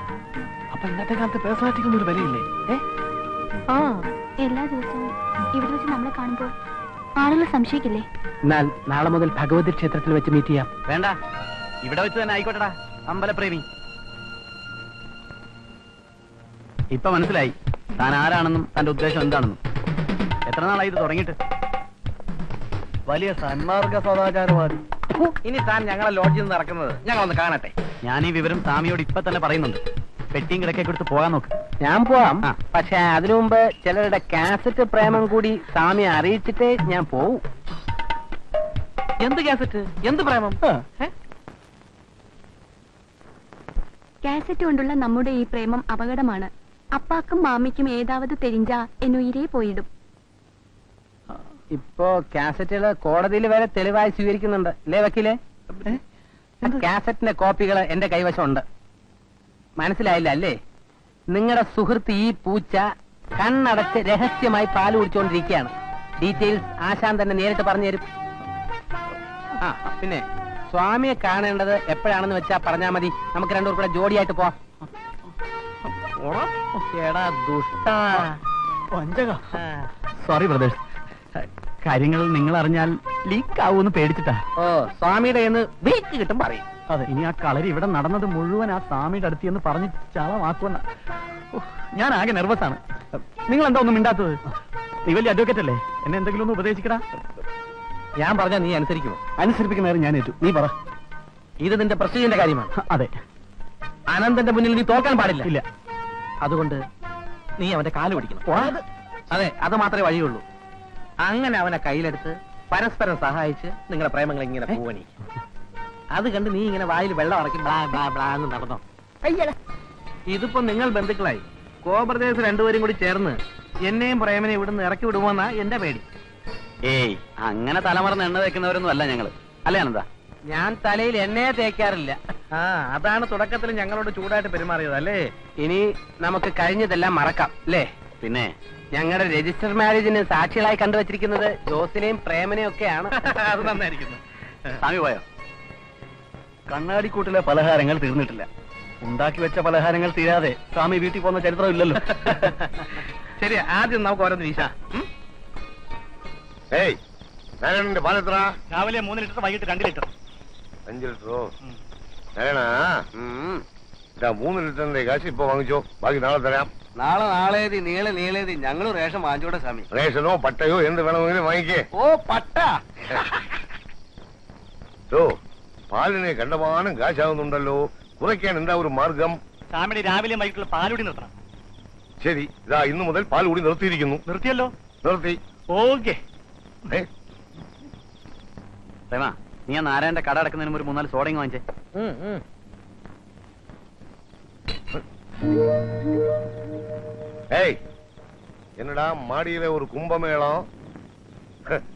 അപ്പൊ ഇന്നത്തെ കാലത്ത് പേഴ്സണാലിറ്റിക്കൊന്നും ഒരു വിലയില്ലേ? എല്ലാ ദിവസവും ഇവിടെ വെച്ച് നമ്മളെ കാണുമ്പോൾ ആളുകൾ സംശയിക്കില്ലേ? എന്നാൽ നാളെ മുതൽ ഭഗവതി ക്ഷേത്രത്തിൽ വെച്ച് മീറ്റ് ചെയ്യാം. വേണ്ട, ഇവിടെ വെച്ച് തന്നെ ആയിക്കോട്ടെടാ. അമ്പലപ്രേമി. ഇപ്പൊ മനസ്സിലായി താൻ ആരാണെന്നും തന്റെ ഉദ്ദേശം എന്താണെന്നും. എത്ര നാളായി ഇത് തുടങ്ങിയിട്ട്? വലിയ സന്മാർഗ സദാചാരവാദി. ഇനി താൻ ഞങ്ങളെ ലോഡ്ജിൽ നിന്ന് ഇറക്കുന്നത് ഞങ്ങളൊന്ന് കാണട്ടെ. ഞാൻ ഈ വിവരം സ്വാമിയോട് ഇപ്പൊ തന്നെ പറയുന്നുണ്ട്. പെട്ടിയും കിടക്കെ കൊടുത്ത് പോകാൻ നോക്ക്. ഞാൻ പോവാം. പക്ഷെ അതിനു മുമ്പ് ചിലരുടെ കാസറ്റ് പ്രേമം കൂടി സ്വാമിയെ അറിയിച്ചിട്ടേ ഞാൻ പോവും. എന്ത് കാസറ്റ്? എന്ത് പ്രേമം? കാസറ്റ് കൊണ്ടുള്ള നമ്മുടെ ഈ പ്രേമം അപകടമാണ്. അപ്പാക്കും മാമിക്കും ഏതാവത് തെരിഞ്ചാ എന്നുയിരേ പോയിടും. ഇപ്പോ കാസറ്റുകൾ കോടതിയിൽ വരെ തെളിവായി സ്വീകരിക്കുന്നുണ്ട് അല്ലേ വക്കീലെ? കാസറ്റിന്റെ കോപ്പികൾ എന്റെ കൈവശമുണ്ട്. മനസ്സിലായില്ല അല്ലേ? നിങ്ങളുടെ സുഹൃത്ത് ഈ പൂച്ച കണ്ണടച്ച് രഹസ്യമായി പാല് കുടിച്ചുകൊണ്ടിരിക്കുകയാണ്. ഡീറ്റെയിൽസ് ആശാൻ തന്നെ നേരിട്ട് പറഞ്ഞു തരും. ആ പിന്നെ സ്വാമിയെ കാണേണ്ടത് എപ്പോഴാണെന്ന് വെച്ചാ പറഞ്ഞാ മതി. നമുക്ക് 2 പേർ കൂടെ ജോഡിയായിട്ട് പോവാം. എടാ ദുഷ്ടാ. സോറി ബ്രദേഴ്സ്, കാര്യങ്ങൾ നിങ്ങൾ അറിഞ്ഞാൽ ലീക്ക് ആവുമെന്ന് പേടിച്ചിട്ടാ. ഓ, സ്വാമിയുടെ വീക്ക് കിട്ടും പറയും. അതെ, ഇനി ആ കളരി ഇവിടെ നടന്നത് മുഴുവൻ ആ സ്വാമിയുടെ അടുത്ത് എന്ന് പറഞ്ഞ് ചളമാക്കുമെന്ന. ഞാൻ ആകെ നെർവസ് ആണ്. നിങ്ങൾ എന്താ ഒന്നും മിണ്ടാത്തത്? നീ വലിയ അഡ്വക്കേറ്റ് അല്ലേ? എന്നെ എന്തെങ്കിലും ഒന്ന് ഉപദേശിക്കടാ. ഞാൻ പറഞ്ഞാൽ നീ അനുസരിക്കുമോ? അനുസരിപ്പിക്കുന്ന നേരം ഞാൻ ഏറ്റു. നീ പറ. ഇത് നിന്റെ പ്രസ്റ്റീജിന്റെ കാര്യമാണ്. അതെ. അനന്തന്റെ മുന്നിൽ നീ തോൽക്കാൻ പാടില്ല. ഇല്ല. അതുകൊണ്ട് നീ അവന്റെ കാല് പിടിക്കണം. അതെ, അത് മാത്രമേ വഴിയുള്ളൂ. അങ്ങനെ അവനെ കയ്യിലെടുത്ത് പരസ്പരം സഹായിച്ച് നിങ്ങളുടെ പ്രേമങ്ങൾ ഇങ്ങനെ പോവണി. അത് കണ്ട് നീ ഇങ്ങനെ വായിൽ വെള്ളം ഇറക്കി ബ്ലാ ബ്ലാ ബ്ലാ എന്ന് നടന്നോ. ഇതിപ്പോ നിങ്ങൾ ബന്ധുക്കളായി. കോബ്രദേഴ്സ് 2 പേരും കൂടി ചേർന്ന് എന്നെയും പ്രേമനെ ഇവിടുന്ന് ഇറക്കി വിടുമോന്നാ എന്റെ പേടി. ഏയ് അങ്ങനെ തലമറന്ന് എണ്ണ തേക്കുന്നവരൊന്നും അല്ല ഞങ്ങള്, അല്ലേ അനന്താ? ഞാൻ തലയിൽ എണ്ണയെ തേക്കാറില്ല. ആ, അതാണ് തുടക്കത്തിൽ ഞങ്ങളോട് ചൂടായിട്ട് പെരുമാറിയത് അല്ലേ? ഇനി നമുക്ക് കഴിഞ്ഞതെല്ലാം മറക്കാം അല്ലേ? പിന്നെ ഞങ്ങളുടെ രജിസ്റ്റർ മാരേജിന് സാക്ഷികളായി കണ്ടുവച്ചിരിക്കുന്നത് ജോസിനെയും പ്രേമനെയും ഒക്കെയാണ്. അത് നന്നായിരിക്കുന്നു. സ്വാമി പോയോ? കണ്ണാടിക്കൂട്ടിലെ പലഹാരങ്ങൾ തീർന്നിട്ടില്ല. ഉണ്ടാക്കി വെച്ച പലഹാരങ്ങൾ തീരാതെ സ്വാമി വീട്ടിൽ പോകുന്ന ചരിത്രം ഇല്ലല്ലോ. ശരി, ആദ്യം നമുക്ക് ഓരോന്ന് വീശാം. ഏയ് നാരായണന്റെ പാലെത്ര? രാവിലെ 3 ലിറ്റർ, വൈകിട്ട് 2 ലിറ്റർ. 5 ലിറ്ററോ? നാരായണ, ഇതാ 3 ലിറ്ററിന്റെ കാശ് ഇപ്പൊ വാങ്ങിച്ചോ, ബാക്കി നാളെ തരാം. നാളേതി നീളേതി ഞങ്ങൾ റേഷൻ വാങ്ങിച്ചോട്ടെ സ്വാമി. റേഷനോ പട്ടയോ എന്ത് വേണമെങ്കിലും വാങ്ങിക്കേ. ഓ പട്ട. പാലിന് കണ്ടമാനം കാശാകുന്നുണ്ടല്ലോ, കുറയ്ക്കാൻ എന്താ ഒരു മാർഗം? സ്വാമിയുടെ രാവിലെ വൈകിട്ടുള്ള പാലുകൂടി നിർത്തണം. ശരി, ഇതാ ഇന്നു മുതൽ പാൽ കൂടി നിർത്തിയിരിക്കുന്നു. നിർത്തിയല്ലോ? നിർത്തി. ഓക്കെ. പ്രേമ, നീ ആ നാരായണന്റെ കട അടക്കുന്നതിന് ഒരു 3-4 സോഡയും വാങ്ങിച്ചേ. ஏய் என்னடா மாடியில ஒரு கும்பமேளம்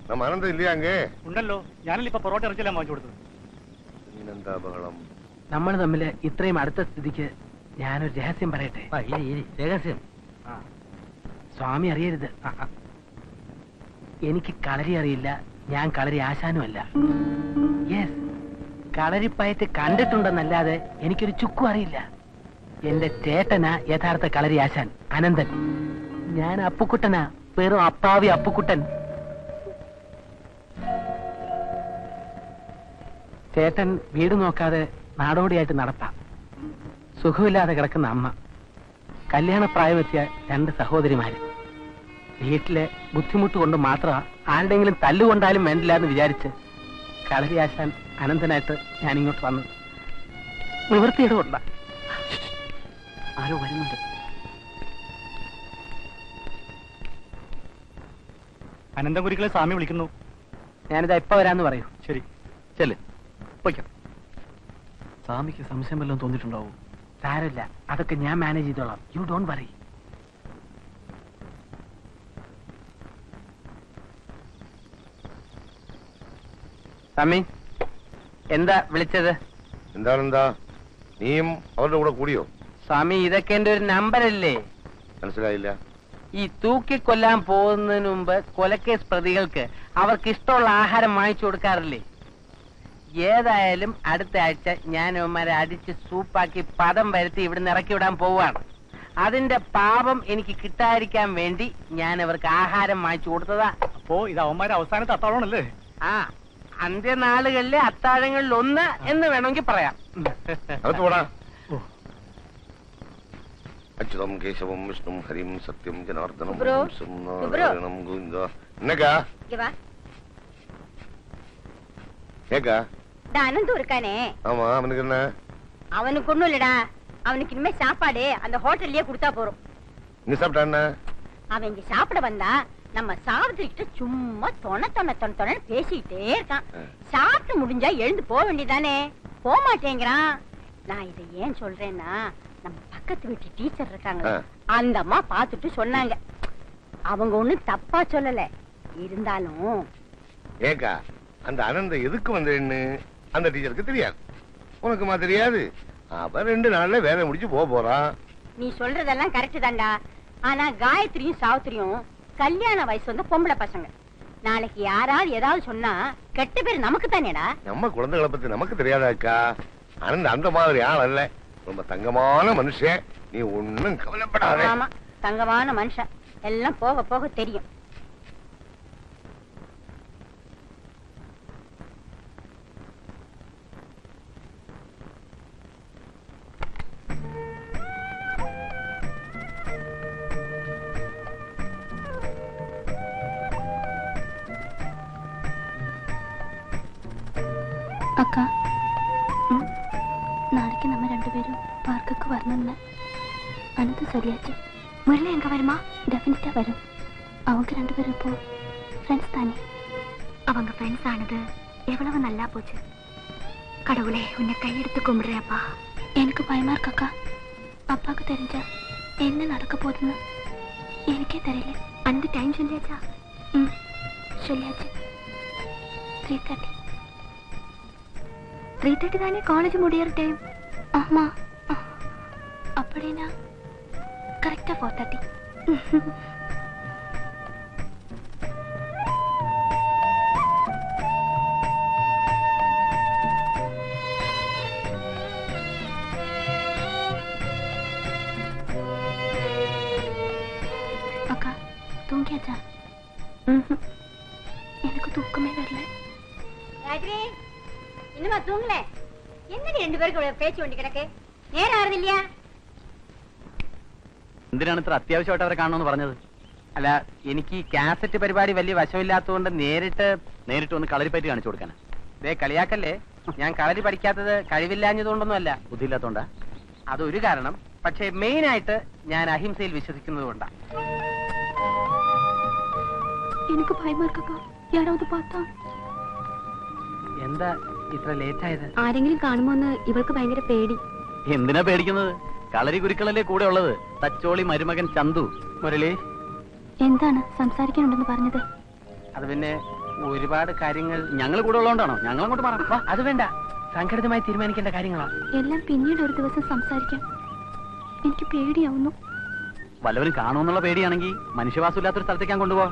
நம்ம அனந்தம் இல்லையா அங்கே? ഉണ്ടല്ലോ, ഞാനല്ലേ ഇപ്പൊ പൊറോട്ട ഇറച്ചിയെല്ലാം വാങ്ങിച്ചു കൊടുത്തത്. പിന്നെന്താ ബഹളം? നമ്മൾ തമ്മിൽ ഇത്രയും അടുത്ത സ്ഥിതിക്ക് ഞാനൊരു രഹസ്യം പറയട്ടെ. രഹസ്യം സ്വാമി അറിയരുത്. എനിക്ക് കളരി അറിയില്ല, ഞാൻ കളരി ആശാനുമല്ല. യെസ്, കളരിപ്പയറ്റ് കണ്ടിട്ടുണ്ടെന്നല്ലാതെ എനിക്കൊരു ചുക്കും അറിയില്ല. എന്റെ ചേട്ടനാ യഥാർത്ഥ കളരി ആശാൻ അനന്തൻ. ഞാൻ അപ്പുക്കുട്ടനാ, വെറും അപ്പാവി അപ്പുക്കുട്ടൻ. ചേട്ടൻ വീട് നോക്കാതെ നാടോടിയായിട്ട് നടപ്പാം. സുഖമില്ലാതെ കിടക്കുന്ന അമ്മ, കല്യാണപ്രായമെത്തിയ 2 സഹോദരിമാര്. വീട്ടിലെ ബുദ്ധിമുട്ട് കൊണ്ട് മാത്രമാ ആരുടെങ്കിലും തല്ലുകൊണ്ടാലും വേണ്ടില്ല എന്ന് വിചാരിച്ച് കളരി ആശാൻ അനന്തനായിട്ട് ഞാനിങ്ങോട്ട് വന്നത്. നിവൃത്തിയുടെ കൊണ്ടാ. ആരോ വരുന്നുണ്ട്. അനന്തപുരികളെ സ്വാമി വിളിക്കുന്നു. ഞാനിതാ ഇപ്പൊ വരാന്ന് പറയൂ. ശരി, ചെല്ല്, പൊയ്ക്കാം. സ്വാമിക്ക് സംശയം വല്ലതും തോന്നിയിട്ടുണ്ടാവും. സാരമില്ല, അതൊക്കെ ഞാൻ മാനേജ് ചെയ്തോളാം. You don't worry. സ്വാമി, എന്താ വിളിച്ചത്? എന്താണെന്താ, നീയും അവരുടെ കൂടെ കൂടിയോ? സ്വാമി, ഇതൊക്കെ എന്റെ ഒരു നമ്പറല്ലേ? മനസ്സിലായില്ല. ഈ തൂക്കിക്കൊല്ലാൻ പോകുന്നതിന് മുമ്പ് കൊലക്കേസ് പ്രതികൾക്ക് അവർക്ക് ഇഷ്ടമുള്ള ആഹാരം വാങ്ങിച്ചു കൊടുക്കാറില്ലേ? ഏതായാലും അടുത്ത ആഴ്ച ഞാൻ അവന്മാരെ അടിച്ച് സൂപ്പാക്കി പദം വരുത്തി ഇവിടുന്ന് ഇറക്കി വിടാൻ പോവാണ്. അതിന്റെ പാപം എനിക്ക് കിട്ടാതിരിക്കാൻ വേണ്ടി ഞാൻ അവർക്ക് ആഹാരം വാങ്ങിച്ചു കൊടുത്തതാ. അപ്പോ ഇത് അവന്മാരെ അവസാനത്തെ അത്താഴമാണല്ലേ? ആ, അന്ത്യനാളുകളിലെ അത്താഴങ്ങളിൽ ഒന്ന് എന്ന് വേണമെങ്കിൽ പറയാം. അച്യുതം കേശവം വിഷ്ണു ഹരിം സത്യം ജനാർദ്ദനം സുബ്രോ, നാരായണം ഗോവിന്ദ. എന്നക്കാ ஏக்கா அனந்தம் இருக்கானே? ஆமா, அவனுக்கு என்ன? அவனுக்கு ஒண்ணும் இல்லடா, அவனுக்கு இனிமே சாப்பாடு அந்த ஹோட்டல்லயே கொடுத்தா போறோம். இங்க சாப்பிட்டான? அவன் இங்க சாப்பிட வந்தா நம்ம சாவித்திரி கிட்ட சும்மா தொண பேசிக்கிட்டே இருக்கான். சாப்பிட்டு முடிஞ்சா எழுந்து போக வேண்டியதானே, போக மாட்டேங்கிறான். நான் இதை ஏன் சொல்றேன்னா, நம்ம பக்கத்து வீட்டு டீச்சர் இருக்காங்க, அந்த அம்மா பாத்துட்டு சொன்னாங்க. அவங்க ஒண்ணும் தப்பா சொல்லல, இருந்தாலும் ஏக்கா அந்த அனந்த எதுக்கு வந்தேன்னு அந்த டீச்சருக்கு தெரியாது, உனக்குமா தெரியாது? அவன் 2 நாள்ல வேலை முடிச்சு போறான். நீ சொல்றதெல்லாம் கரெக்ட் தான்டா. ஆனா காயத்ரியும் சாவித்திரியும் கல்யாண வயசு வந்த பொம்பளை பசங்க. நாளைக்கு யாராவது ஏதாவது சொன்னா கெட்ட பேர் நமக்கு தானேடா. நம்ம குழந்தைகளை பத்தி நமக்கு தெரியாதாக்கா? அனந்த அந்த மாதிரி ஆள் அல்ல, ரொம்ப தங்கமான மனுஷன். நீ ஒண்ணும் கவலைப்படாத. ஆமா, தங்கமான மனுஷன். எல்லாம் போக போக தெரியும். அக்கா, நாளைக்கு நம்ம 2 பேரும் பார்க்குக்கு வரணும்ல. அனந்து சொல்லியாச்சு. முரளி எங்க வருமா? டெஃபினட்டா வரும். அவங்க 2 பேரும் இப்போ ஃப்ரெண்ட்ஸ் தானே. அவங்க ஃப்ரெண்ட்ஸ் ஆனது எவ்வளவு நல்லா போச்சு. கடவுளே, உன்னை கையெடுத்து கும்பிடுறேப்பா. எனக்கு பயமா இருக்கக்கா, அப்பாவுக்கு தெரிஞ்சா என்ன நடக்க போகுதுன்னு. എനിക്കേ തരില്ല. അനന്ത് ടൈം ചൊല്ലിയാച്ചാ? ചൊല്ലിയാச்சு. 3:30. 3:30 தானே காலேஜ் முடியற டைம். ஆமா. அப்படினா கரெக்ட்டா 4:30. அக்கா தூங்கியாச்சா? எனக்கு தூக்கமே வரல. ராஜ்ரி இன்னுமா தூங்கல? என்னடி ரெண்டு பேருக்கு பேச்சு கொண்டு கிடக்கு? நேரம் ஆறுது இல்லையா? എന്തിനാണ് ഇത്ര അത്യാവശ്യമായിട്ട് അവരെ കാണണമെന്ന് പറഞ്ഞത്? അല്ല, എനിക്ക് കാസറ്റ് പരിപാടി വലിയ വശമില്ലാത്തതുകൊണ്ട് നേരിട്ട് ഒന്ന് കളരിപ്പറ്റി കാണിച്ചു കൊടുക്കാൻ. ദേ കളിയാക്കല്ലേ, ഞാൻ കളരി പഠിക്കാത്തത് കഴിവില്ലാഞ്ഞതുകൊണ്ടൊന്നുമല്ല, ബുദ്ധിയില്ലാത്തോണ്ടാ? അതൊരു കാരണം. പക്ഷേ മെയിൻ ആയിട്ട് ഞാൻ അഹിംസയിൽ വിശ്വസിക്കുന്നത് കൊണ്ടാ. എനിക്ക് ഭയമാ ഇരിക്കക്കാ. யாராவது பார்த்தா? എന്താ ഇത്ര ലേറ്റ് ആയത്? ആരെങ്കിലും കാണുമോന്ന് ഇവൾക്ക് ഭയങ്കര പേടി. എന്തിനാ പേടിക്കുന്നത്? കളരി ഗുരുക്കളല്ലേ കൂടെ ഉള്ളത്. തച്ചോളി മരുമകൻ ചന്തു. മുരളി, എന്താണ് സംസാരിക്കാനുണ്ടെന്ന് പറഞ്ഞത്? അത് പിന്നെ ഒരുപാട് കാര്യങ്ങൾ. ഞങ്ങൾ കൂടെ ഉള്ളതുകൊണ്ടാണോ? ഞങ്ങൾ അങ്ങോട്ട് മാറാം. അത് വേണ്ട, സംഘടിതമായി തീരുമാനിക്കേണ്ട കാര്യങ്ങളാ. എല്ലാം പിന്നീട് ഒരു ദിവസം സംസാരിക്കാം. എനിക്ക് പേടിയാവുന്നു. വല്ലവരും കാണുമെന്നുള്ള പേടിയാണെങ്കിൽ മനുഷ്യവാസം ഇല്ലാത്തൊരു സ്ഥലത്തേക്ക് ഞാൻ കൊണ്ടുപോവാ.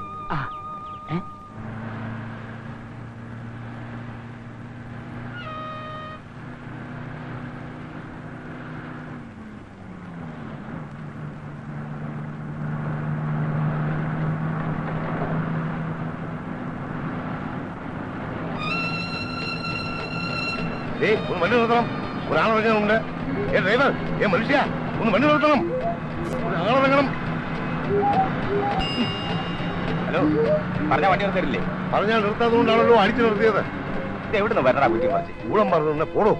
ഒന്ന് വണ്ടി നിർത്തണം. ഒരാളിറങ്ങാനുണ്ട്. ഡ്രൈവർ, മനുഷ്യ ഒന്ന് വണ്ടി നിർത്തണം. ഒരാളിറങ്ങണം. ഹലോ, പറഞ്ഞ വണ്ടി നിർത്തരില്ലേ? പറഞ്ഞാൽ നിർത്താത്തതുകൊണ്ടാണല്ലോ അടിച്ചു നിർത്തിയത്. ഇത് എവിടുന്ന് വരണ കുറ്റി മറിച്ച്? ഊളം പറഞ്ഞു പോടോ.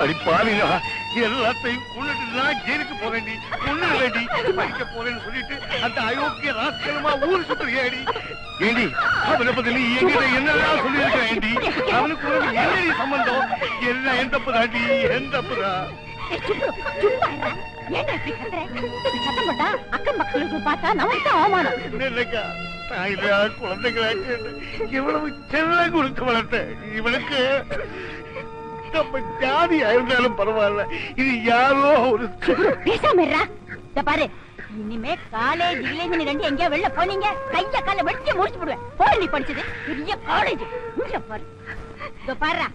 அடிப்பாவிங்க, எல்லாத்தையும் கொண்டுட்டு நான் ஜெயிலுக்கு போறேன்டி, கொண்டு வேண்டி படிக்க போறேன்னு சொல்லிட்டு அந்த அயோக்கிய ராஸ்கலமா ஊர் சுத்துறியாடி. ஏண்டி அவனை பத்தி நீ எங்கிட்ட என்னெல்லாம் சொல்லியிருக்க? ஏண்டி அவனுக்கு உனக்கு என்னடி சம்பந்தம்? எல்லாம் என் தப்பு தாண்டி, என் தப்புதா. அக்கம் பக்கங்களுக்கு பார்த்தா நமக்கு அவமானம் இல்லைக்கா. நான் இல்ல குழந்தைகளாக்கு இவ்வளவு செல்லம் கொடுத்து வளர்த்தேன். இவனுக்கு நம்ம ஜாதியா இருந்தாலும் பரவாயில்ல, இது யாரோ ஒரு பேசாம பாரு. இனிமே காலேஜ் இல்லைன்னு ரெண்டு எங்கேயா வெளில போனீங்க கைய கால வெட்டி முடிச்சு போடுவேன். போற நீ படிச்சது பெரிய காலேஜ். இங்க பாரு, இதோ பாரு,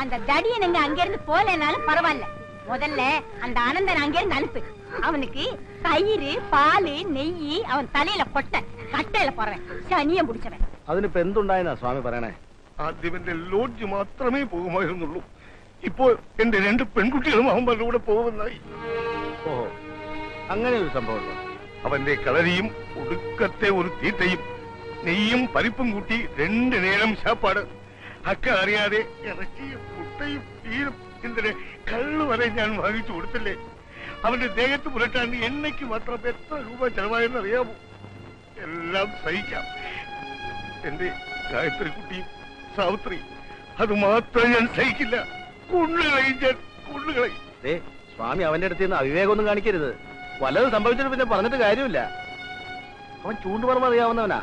அந்த தடியை நீங்க அங்க இருந்து போலனாலும் பரவாயில்ல, முதல்ல அந்த அனந்தன் அங்க இருந்து அனுப்பு. அவனுக்கு தயிர் பால் நெய் அவன் தலையில கொட்ட കട്ടയില പറവൻ ശനിയം പിടിച്ചവൻ. അതിനിപ്പോ എന്തുണ്ടായെന്നാ സ്വാമി പറയണേ? ആദ്യം എന്റെ ലോഡ്ജ് മാത്രമേ പോകുമായിരുന്നുള്ളൂ. ഇപ്പോൾ എന്റെ രണ്ട് പെൺകുട്ടികളും അവന്മാരുടെ കൂടെ പോകുന്നതായി. ഓഹോ, അങ്ങനെ ഒരു സംഭവം. അവന്റെ കളരിയും ഒടുക്കത്തെ ഒരു തീറ്റയും നെയ്യും പരിപ്പും കൂട്ടി 2 നേരം ശാപ്പാട്. അക്ക അറിയാതെ ഇറച്ചിയും മുട്ടയും തീരും എന്തിന് കള്ളു വരെ ഞാൻ വാങ്ങിച്ചു കൊടുത്തില്ലേ. അവന്റെ ദേഹത്ത് പുരട്ടാൻ എണ്ണയ്ക്ക് മാത്രം എത്ര രൂപ ചെലവായെന്ന് അറിയാമോ? എല്ലാം സഹിക്കാം. എന്റെ ഗായത്രി കുട്ടിയും സാവിത്രി, അത് മാത്രം ഞാൻ സഹിക്കില്ല. കൊള്ളുകളയും ഞാൻ കൊള്ളുകളയും. സ്വാമി അവന്റെ അടുത്ത് നിന്ന് അവിവേകമൊന്നും കാണിക്കരുത്. വല്ലതും സംഭവിച്ചിട്ട് പിന്നെ പറഞ്ഞിട്ട് കാര്യമില്ല. അവൻ ചൂണ്ടുപറമ്പ് അറിയാവുന്നവനാ.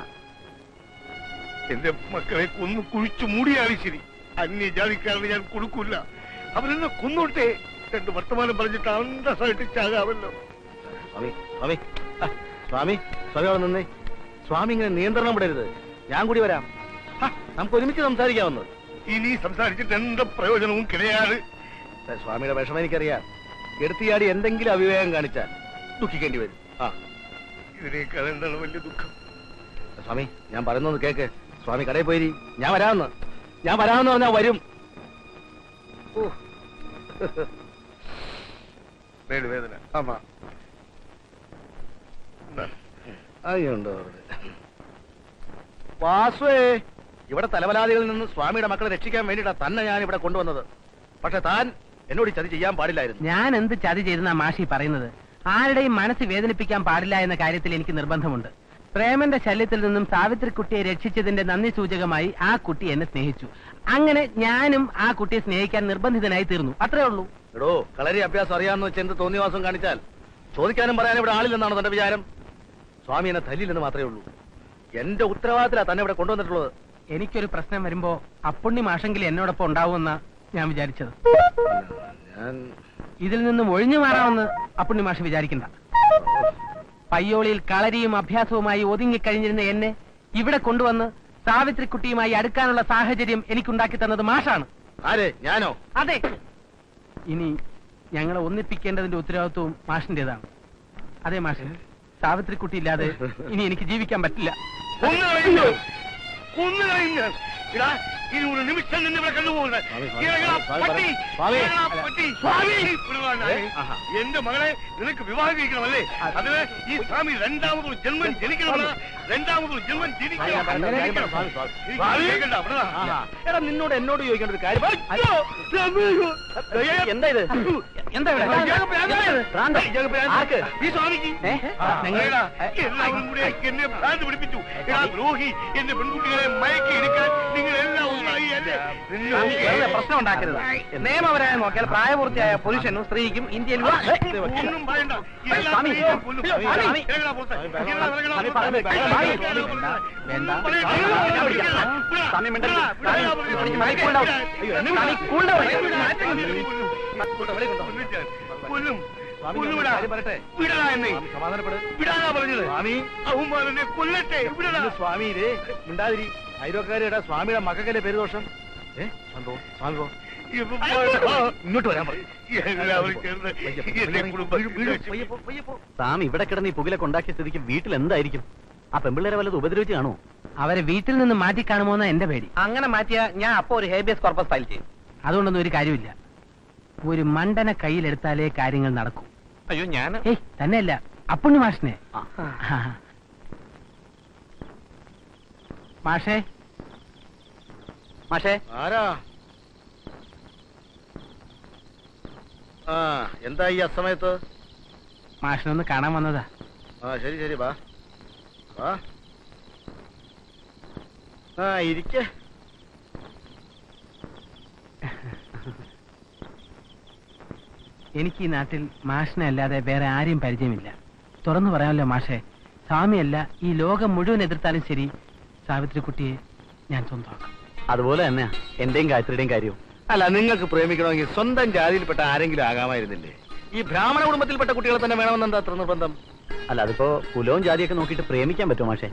എന്റെ മക്കളെ കൊന്നു കുഴിച്ചു മൂടിയാലും ശരി, അന്യജാതിക്കാരന് ഞാൻ കൊടുക്കൂല. അവരെന്നെ കൊന്നോട്ടെ. 2 വർത്തമാനം പറഞ്ഞിട്ട് അന്തസ്സായിട്ട് ചാകാമല്ലോ. സ്വാമി സ്വാമി സ്വാമി സ്വാമി അവിടെ നിന്നേ. സ്വാമി ഇങ്ങനെ നിയന്ത്രണം വിടരുത്. ഞാൻ കൂടി വരാം. നമുക്ക് ഒരുമിച്ച് സംസാരിക്കാവുന്നത്. ഇനി സംസാരിച്ചിട്ട് എന്താ പ്രയോജനവും കിടയാറ്. സ്വാമിയുടെ വിഷമം എനിക്കറിയാം. എടുത്തിയാടി എന്തെങ്കിലും അവിവേകം കാണിച്ചാൽ ദുഃഖിക്കേണ്ടി വരും. ഇതിനേക്കാൾ എന്താണ് വലിയ ദുഃഖം? സ്വാമി, ഞാൻ പറയുന്നത് കേക്ക്. സ്വാമി കടയിൽ പോയി, ഞാൻ വരാമെന്ന് പറഞ്ഞാ വരും. വേദന. ആമാ, അയ്യുണ്ടോ വാസുവേ, ഇവിടെ തലവലാദികളിൽ നിന്ന് സ്വാമിയുടെ മക്കളെ രക്ഷിക്കാൻ വേണ്ടിയിട്ടാ തന്നെ ഞാൻ ഇവിടെ കൊണ്ടുവന്നത്. പക്ഷെ താൻ എന്നോട് ചതി ചെയ്യാൻ പാടില്ലായിരുന്നു. ഞാൻ എന്ത് ചതി ചെയ്തെന്നാ മാഷി പറയുന്നത്? ആരുടെയും മനസ്സ് വേദനിപ്പിക്കാൻ പാടില്ല എന്ന കാര്യത്തിൽ എനിക്ക് നിർബന്ധമുണ്ട്. പ്രേമന്റെ ശല്യത്തിൽ നിന്നും സാവിത്രിക്കുട്ടിയെ രക്ഷിച്ചതിന്റെ നന്ദി സൂചകമായി ആ കുട്ടി എന്നെ സ്നേഹിച്ചു. അങ്ങനെ ഞാനും ആ കുട്ടിയെ സ്നേഹിക്കാൻ നിർബന്ധിതനായി തീർന്നു. അത്രേ ഉള്ളൂ. എടോ, കളരി അഭ്യാസം അറിയാമെന്ന് വെച്ച് എന്ത് തോന്നിയവാസം കാണിച്ചാൽ ചോദിക്കാനും പറയാനും ഇവിടെ ആളില്ലെന്നാണ് തന്റെ വിചാരം? സ്വാമി എന്നെ തല്ലില്ലെന്ന് മാത്രമേ ഉള്ളൂ. എന്റെ ഉത്തരവാദിത്തത്തിലാ തന്നെ ഇവിടെ കൊണ്ടുവന്നിട്ടുള്ളത്. എനിക്കൊരു പ്രശ്നം വരുമ്പോ അപ്പുണ്ണി മാഷെങ്കിലും എന്നോടൊപ്പം ഉണ്ടാവുമെന്നാ ഞാൻ വിചാരിച്ചത്. ഇതിൽ നിന്നും ഒഴിഞ്ഞു മാറാമെന്ന് അപ്പുണ്ണി മാഷ് വിചാരിക്കണ്ട. പയ്യോളിയിൽ കളരിയും അഭ്യാസവുമായി ഒതുങ്ങിക്കഴിഞ്ഞിരുന്ന എന്നെ ഇവിടെ കൊണ്ടുവന്ന് സാവിത്രിക്കുട്ടിയുമായി അടുക്കാനുള്ള സാഹചര്യം എനിക്കുണ്ടാക്കി തന്നത് മാഷാണ്. ആരെ? ഞാനോ? അതെ. ഇനി ഞങ്ങളെ ഒന്നിപ്പിക്കേണ്ടതിന്റെ ഉത്തരവാദിത്വവും മാഷിന്റേതാണ്. അതെ മാഷ്, സാവിത്രിക്കുട്ടി ഇല്ലാതെ ഇനി എനിക്ക് ജീവിക്കാൻ പറ്റില്ല. ഇനി ഒരു നിമിഷം നിന്ന് ഇവിടെ കണ്ടുപോകുന്നത് എന്റെ മകളെ നിനക്ക് വിവാഹം കഴിക്കണമല്ലേ? അതിന് ഈ സ്വാമി രണ്ടാമതൊരു ജന്മം ജനിക്കണമെന്ന് എടാ, നിന്നോട് എന്നോട് ചോദിക്കേണ്ട ഒരു കാര്യം. എന്താ ഇത്? ഈ സ്വാമിക്ക് എല്ലാവരും കൂടെ എന്നെ ഭ്രാന്ത് പിടിപ്പിച്ചു. ദ്രോഹി, എന്റെ പെൺകുട്ടികളെ മയക്കി എടുക്കാൻ നിങ്ങൾ എല്ലാം പ്രശ്നം ഉണ്ടാക്കരുത്. നിയമപരമായി നോക്കിയാൽ പ്രായപൂർത്തിയായ പുരുഷനും സ്ത്രീക്കും ഇന്ത്യയിൽ ഒന്നും പറയണ്ട. സ്വാമി ഇതേ മിണ്ടാതിരി. അയൽവക്കാരുടെ സ്വാമിയുടെ മക്കൾക്കല്ലേ പേര് ദോഷം. സ്വാമി പോ, ഇങ്ങോട്ട് വരാൻ പറയും. സ്വാമി ഇവിടെ കിടന്ന് ഈ പുകയിലൊക്കെ ഉണ്ടാക്കിയ സ്ഥിതിക്ക് വീട്ടിൽ എന്തായിരിക്കും? ആ പെമ്പിള്ളേരെ വല്ലത് ഉപദ്രവിച്ച് കാണോ? അവരെ വീട്ടിൽ നിന്ന് മാറ്റി കാണുമോന്നാ എന്റെ പേടി. അങ്ങനെ മാറ്റിയാ ഞാൻ അപ്പോ ഒരു ഹേബിയസ് കോർപ്പസ് ഫയൽ ചെയ്യും. അതുകൊണ്ടൊന്നും ഒരു കാര്യമില്ല. ഒരു മണ്ടനെ കയ്യിലെടുത്താലേ കാര്യങ്ങൾ നടക്കൂ. അയ്യോ, ഞാൻ തന്നെയല്ല, അപ്പുണ്ണി മാഷിനെ. മാഷേ, മാഷേ. ആരാ? എന്താ ഈ അസമയത്ത്? മാഷിനൊന്ന് കാണാൻ വന്നതാ. ശരി ശരി, വാ വാ. ഇരിക്കേ. എനിക്ക് ഈ നാട്ടിൽ മാഷിനെ അല്ലാതെ വേറെ ആരെയും പരിചയമില്ല. തുറന്നു പറയാമല്ലോ മാഷേ, സ്വാമിയല്ല ഈ ലോകം മുഴുവൻ എതിർത്താലും ശരി, സാവിത്രിക്കുട്ടിയെ ഞാൻ സ്വന്തമാക്കും. അതുപോലെ തന്നെ എന്റെയും ഗായത്രിയുടെയും കാര്യവും. അല്ല, നിങ്ങൾക്ക് പ്രേമിക്കണമെങ്കിൽ സ്വന്തം ജാതിയിൽപ്പെട്ട ആരെങ്കിലും ആകാമായിരുന്നില്ലേ? ഈ ബ്രാഹ്മണ കുടുംബത്തിൽപ്പെട്ട കുട്ടികളെ തന്നെ വേണമെന്നെന്താ അത്ര നിർബന്ധം? അല്ല, അതിപ്പോ കുലവും ജാതിയൊക്കെ നോക്കിയിട്ട് പ്രേമിക്കാൻ പറ്റുമോ മാഷേ?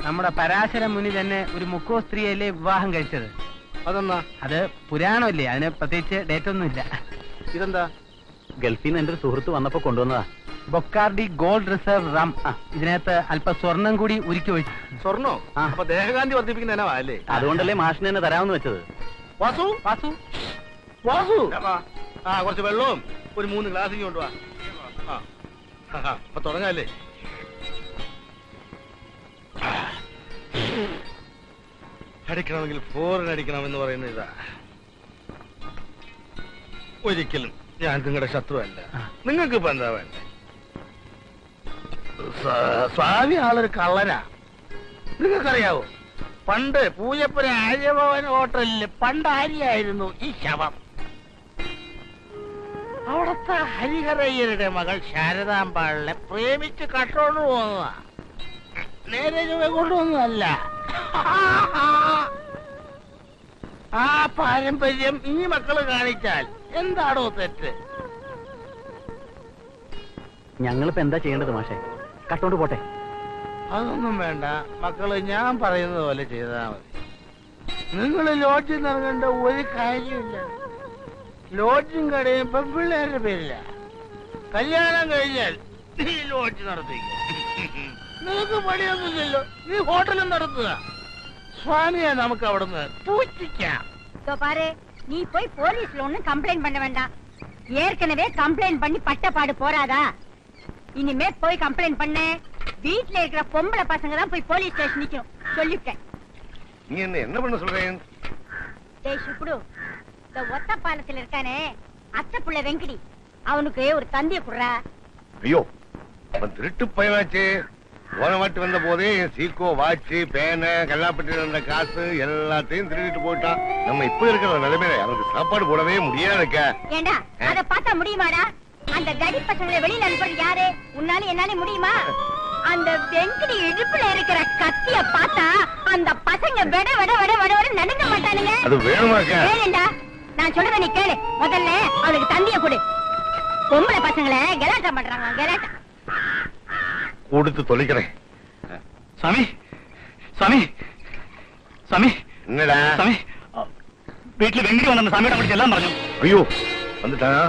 നമ്മുടെ പരാശര മുനി തന്നെ ഒരു മുക്കോ സ്ത്രീയല്ലേ വിവാഹം കഴിച്ചത്. അതെന്നാ? അത് പുരാണമല്ലേ, അതിന് പ്രത്യേകിച്ച് ഡേറ്റ് ഒന്നുമില്ല. ഇതെന്താ? ഗൾഫിൽ നിന്ന് എന്റെ ഒരു സുഹൃത്ത് വന്നപ്പോ കൊണ്ടുവന്നതാ. ബൊക്കാർഡി ഗോൾഡ് റിസർവ് റം. ഇതിനകത്ത് അല്പം സ്വർണം കൂടി ഉരുക്കി ഒഴിച്ചു. സ്വർണ്ണോ? അപ്പൊ ദേഹകാന്തി വർദ്ധിപ്പിക്കുന്ന അല്ലേ? അതുകൊണ്ടല്ലേ മാഷിന് തന്നെ തരാമെന്ന് വെച്ചത്. വാസു വാസു വാസു, കുറച്ച് വെള്ളവും ഒരു 3 ഗ്ലാസ് കൊണ്ടുവാ. അപ്പൊ തുടങ്ങാല്ലേ? അടിക്കണമെങ്കിൽ ഫോറിനടിക്കണമെന്ന് പറയുന്ന ഇതാ. ഒരിക്കലും ഞാൻ നിങ്ങളുടെ ശത്രുവല്ല. നിങ്ങൾക്ക് ഇപ്പൊ എന്താ വേണ്ടേ? സ്വാമി ആളൊരു കള്ളനാ. നിങ്ങൾക്കറിയാവോ, പണ്ട് പൂജപ്പുര ആര്യഭവൻ ഹോട്ടലിൽ പണ്ട് ആര്യായിരുന്നു ഈ ശവം. അവിടത്തെ ഹരിഹരയ്യരുടെ മകൾ ശാരദാമ്പാളിനെ പ്രേമിച്ച് കട്ടോണ്ട് പോകുന്നതാ. നേരെ കൊണ്ടുവന്നതല്ല. ആ പാരമ്പര്യം ഈ മക്കള് കാണിച്ചാൽ എന്താണോ തെറ്റ്? ഞങ്ങളിപ്പോ എന്താ ചെയ്യേണ്ടത് മാഷേ? കട്ടോണ്ട് പോട്ടെ? അതൊന്നും വേണ്ട മക്കള്, ഞാൻ പറയുന്നത് പോലെ ചെയ്താൽ മതി. നിങ്ങൾ ലോഡ്ജിൽ നിറങ്ങേണ്ട ഒരു കാര്യമില്ല. ലോഡ്ജും കടയും പെൺപിള്ളേരുടെ പേരില്ല. കല്യാണം കഴിഞ്ഞാൽ ഈ ലോഡ്ജ് നടത്തിക്കും. നിനക്ക് പണിയൊന്നുമില്ലല്ലോ, നീ ഹോട്ടലും നടത്തുക. സ്വാമിയെ നമുക്ക് അവിടുന്ന് പൂജിക്കാം. பாரு, நீ போய் போலீஸ்ல ஒண்ணும் கம்ப்ளைண்ட் பண்ண வேண்டாம். ஏற்கனவே கம்ப்ளைண்ட் பண்ணி பட்டப்பாடு போறாதா? இனிமே போய் கம்ப்ளைண்ட் பண்ண வீட்டுல இருக்கிற பொம்பளை பசங்க தான் போய் போலீஸ் ஸ்டேஷன் நிக்கணும் சொல்லிட்டேன். நீ என்ன பண்ண சொல்றேன்? டேய் சுப்புடு, இந்த ஒத்த பாலத்துல இருக்கானே அத்தை புள்ள வெங்கடி, அவனுக்கு ஒரு தந்திய குடுறா. ஐயோ, அவன் திருட்டு பையனாச்சு. போன வாட்டி வந்த போதே என் சீக்கோ, வாட்சி, பேனை, கல்லாப்பட்டியில் இருந்த காசு எல்லாத்தையும் திருடிட்டு போயிட்டான். நம்ம இப்ப இருக்கிற நிலைமையில அவனுக்கு சாப்பாடு போடவே முடியாதுக்கா. ஏண்டா அத பார்த்தா முடியுமாடா? அந்த கடி பசங்களை வெளியில அனுப்புறது யாரு? உன்னால என்னால முடியுமா? அந்த வெங்கடி இடுப்புல இருக்கிற கத்திய பார்த்தா அந்த பசங்க வெட வெட வெட வெட நடுங்க மாட்டானுங்க. அது வேணுமாக்கா? கேளுடா, நான் சொல்றத நீ கேளு. முதல்ல அவனுக்கு தந்திய கொடு. பொம்பளை பசங்களை கலாட்டா பண்றாங்க, கலாட்டா. கொடுத்து தொலைக்கிறேன். சாமி சாமி சாமி என்னடா சாமி, வீட்டுல வெங்கடி வந்த சாமியோட அப்படி எல்லாம் പറഞ്ഞു. ஐயோ வந்துட்டானா?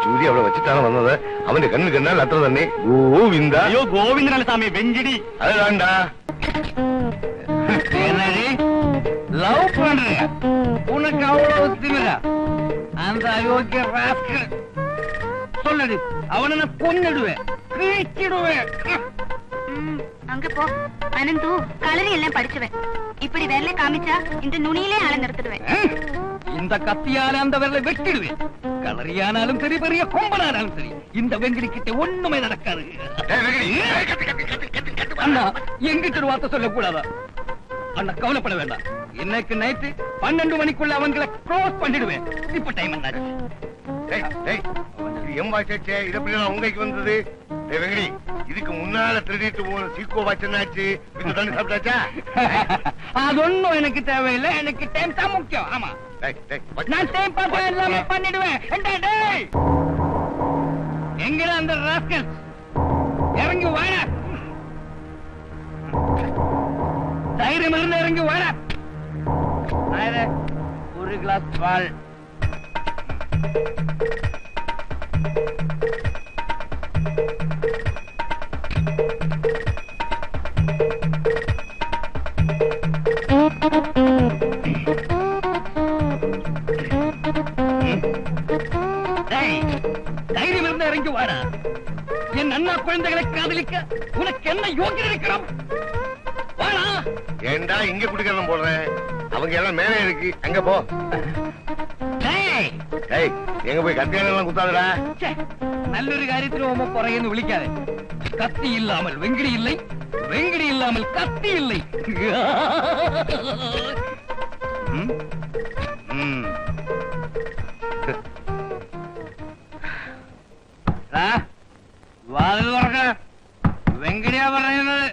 ചൂരി അവിടെ വെച്ചിട്ടാണ് വന്നത്. അവന്റെ കണ്ണിൽ കണ്ടാൽ അത്ര തന്നെ ഗോവിന്ദ. അയ്യോ ഗോവിന്ദനല്ല സ്വാമി, വെഞ്ചിടി. അത് വേണ്ട. லவ் பண்றியா? உனக்கு அவ்வளவு திமிரா? அந்த அயோக்கிய ராஸ்கல் சொல்லு, அவனை நான் கொன்னிடுவேன், கிழிச்சிடுவேன். அங்க போ அனந்து, கலரி எல்லாம் படிச்சுவேன். இப்படி விரல காமிச்சா இந்த நுனியிலே ஆள நிறுத்திடுவேன். இந்த கத்தியால அந்த விரலை வெட்டிடுவேன். களரியானாலும் சரி, பெரிய கொம்பனானாலும் சரி, இந்த வெங்கடி கிட்ட ஒண்ணுமே நடக்காது. அண்ணா, எங்கிட்ட ஒரு வார்த்தை சொல்லக்கூடாதா? அண்ணா கவலைப்பட வேண்டாம். இன்னைக்கு நைட்டு 12 மணிக்குள்ள அவங்களை க்ளோஸ் பண்ணிடுவேன். இப்ப டைம் என்னாச்சு? எம் வாட்சே இது எப்படி உங்கைக்கு வந்தது? வெங்கடி, இதுக்கு முன்னால திருடிட்டு போன சீக்கோ வாட்ச் என்னாச்சு? தண்ணி சாப்பிட்டாச்சா? அது ஒண்ணும் எனக்கு தேவையில்லை. எனக்கு டைம் தான் முக்கியம். ஆமா, நான் டைம் பார்த்து எல்லாமே பண்ணிடுவேன். எங்கடா அந்த ராஸ்கல்? இறங்கி வாடா, தைரியம் இருந்து இறங்கி வாடா. ஒரு கிளாஸ் பால். தைரியம் இருந்து இறங்கி வாடா. என் அண்ணா குழந்தைகளை காதலிக்க உனக்கு என்ன யோகியம் இருக்கிறோம்? வாடா. ஏண்டா இங்க குடிக்கிறதும் போடுறேன்? அவங்க எல்லாம் மேலே இருக்கு, அங்க போ. எங்க போய் கத்தியானெல்லாம் குத்தாதடா. நல்லொரு காரியத்தில் உம குறையன்னு விழிக்காதே. கத்தி இல்லாமல் வெங்கடி இல்லை, வெங்கடி இல்லாமல் கத்தி இல்லை. വാതിൽ തുറക്ക. വെങ്കടിയാ പറയുന്നത്.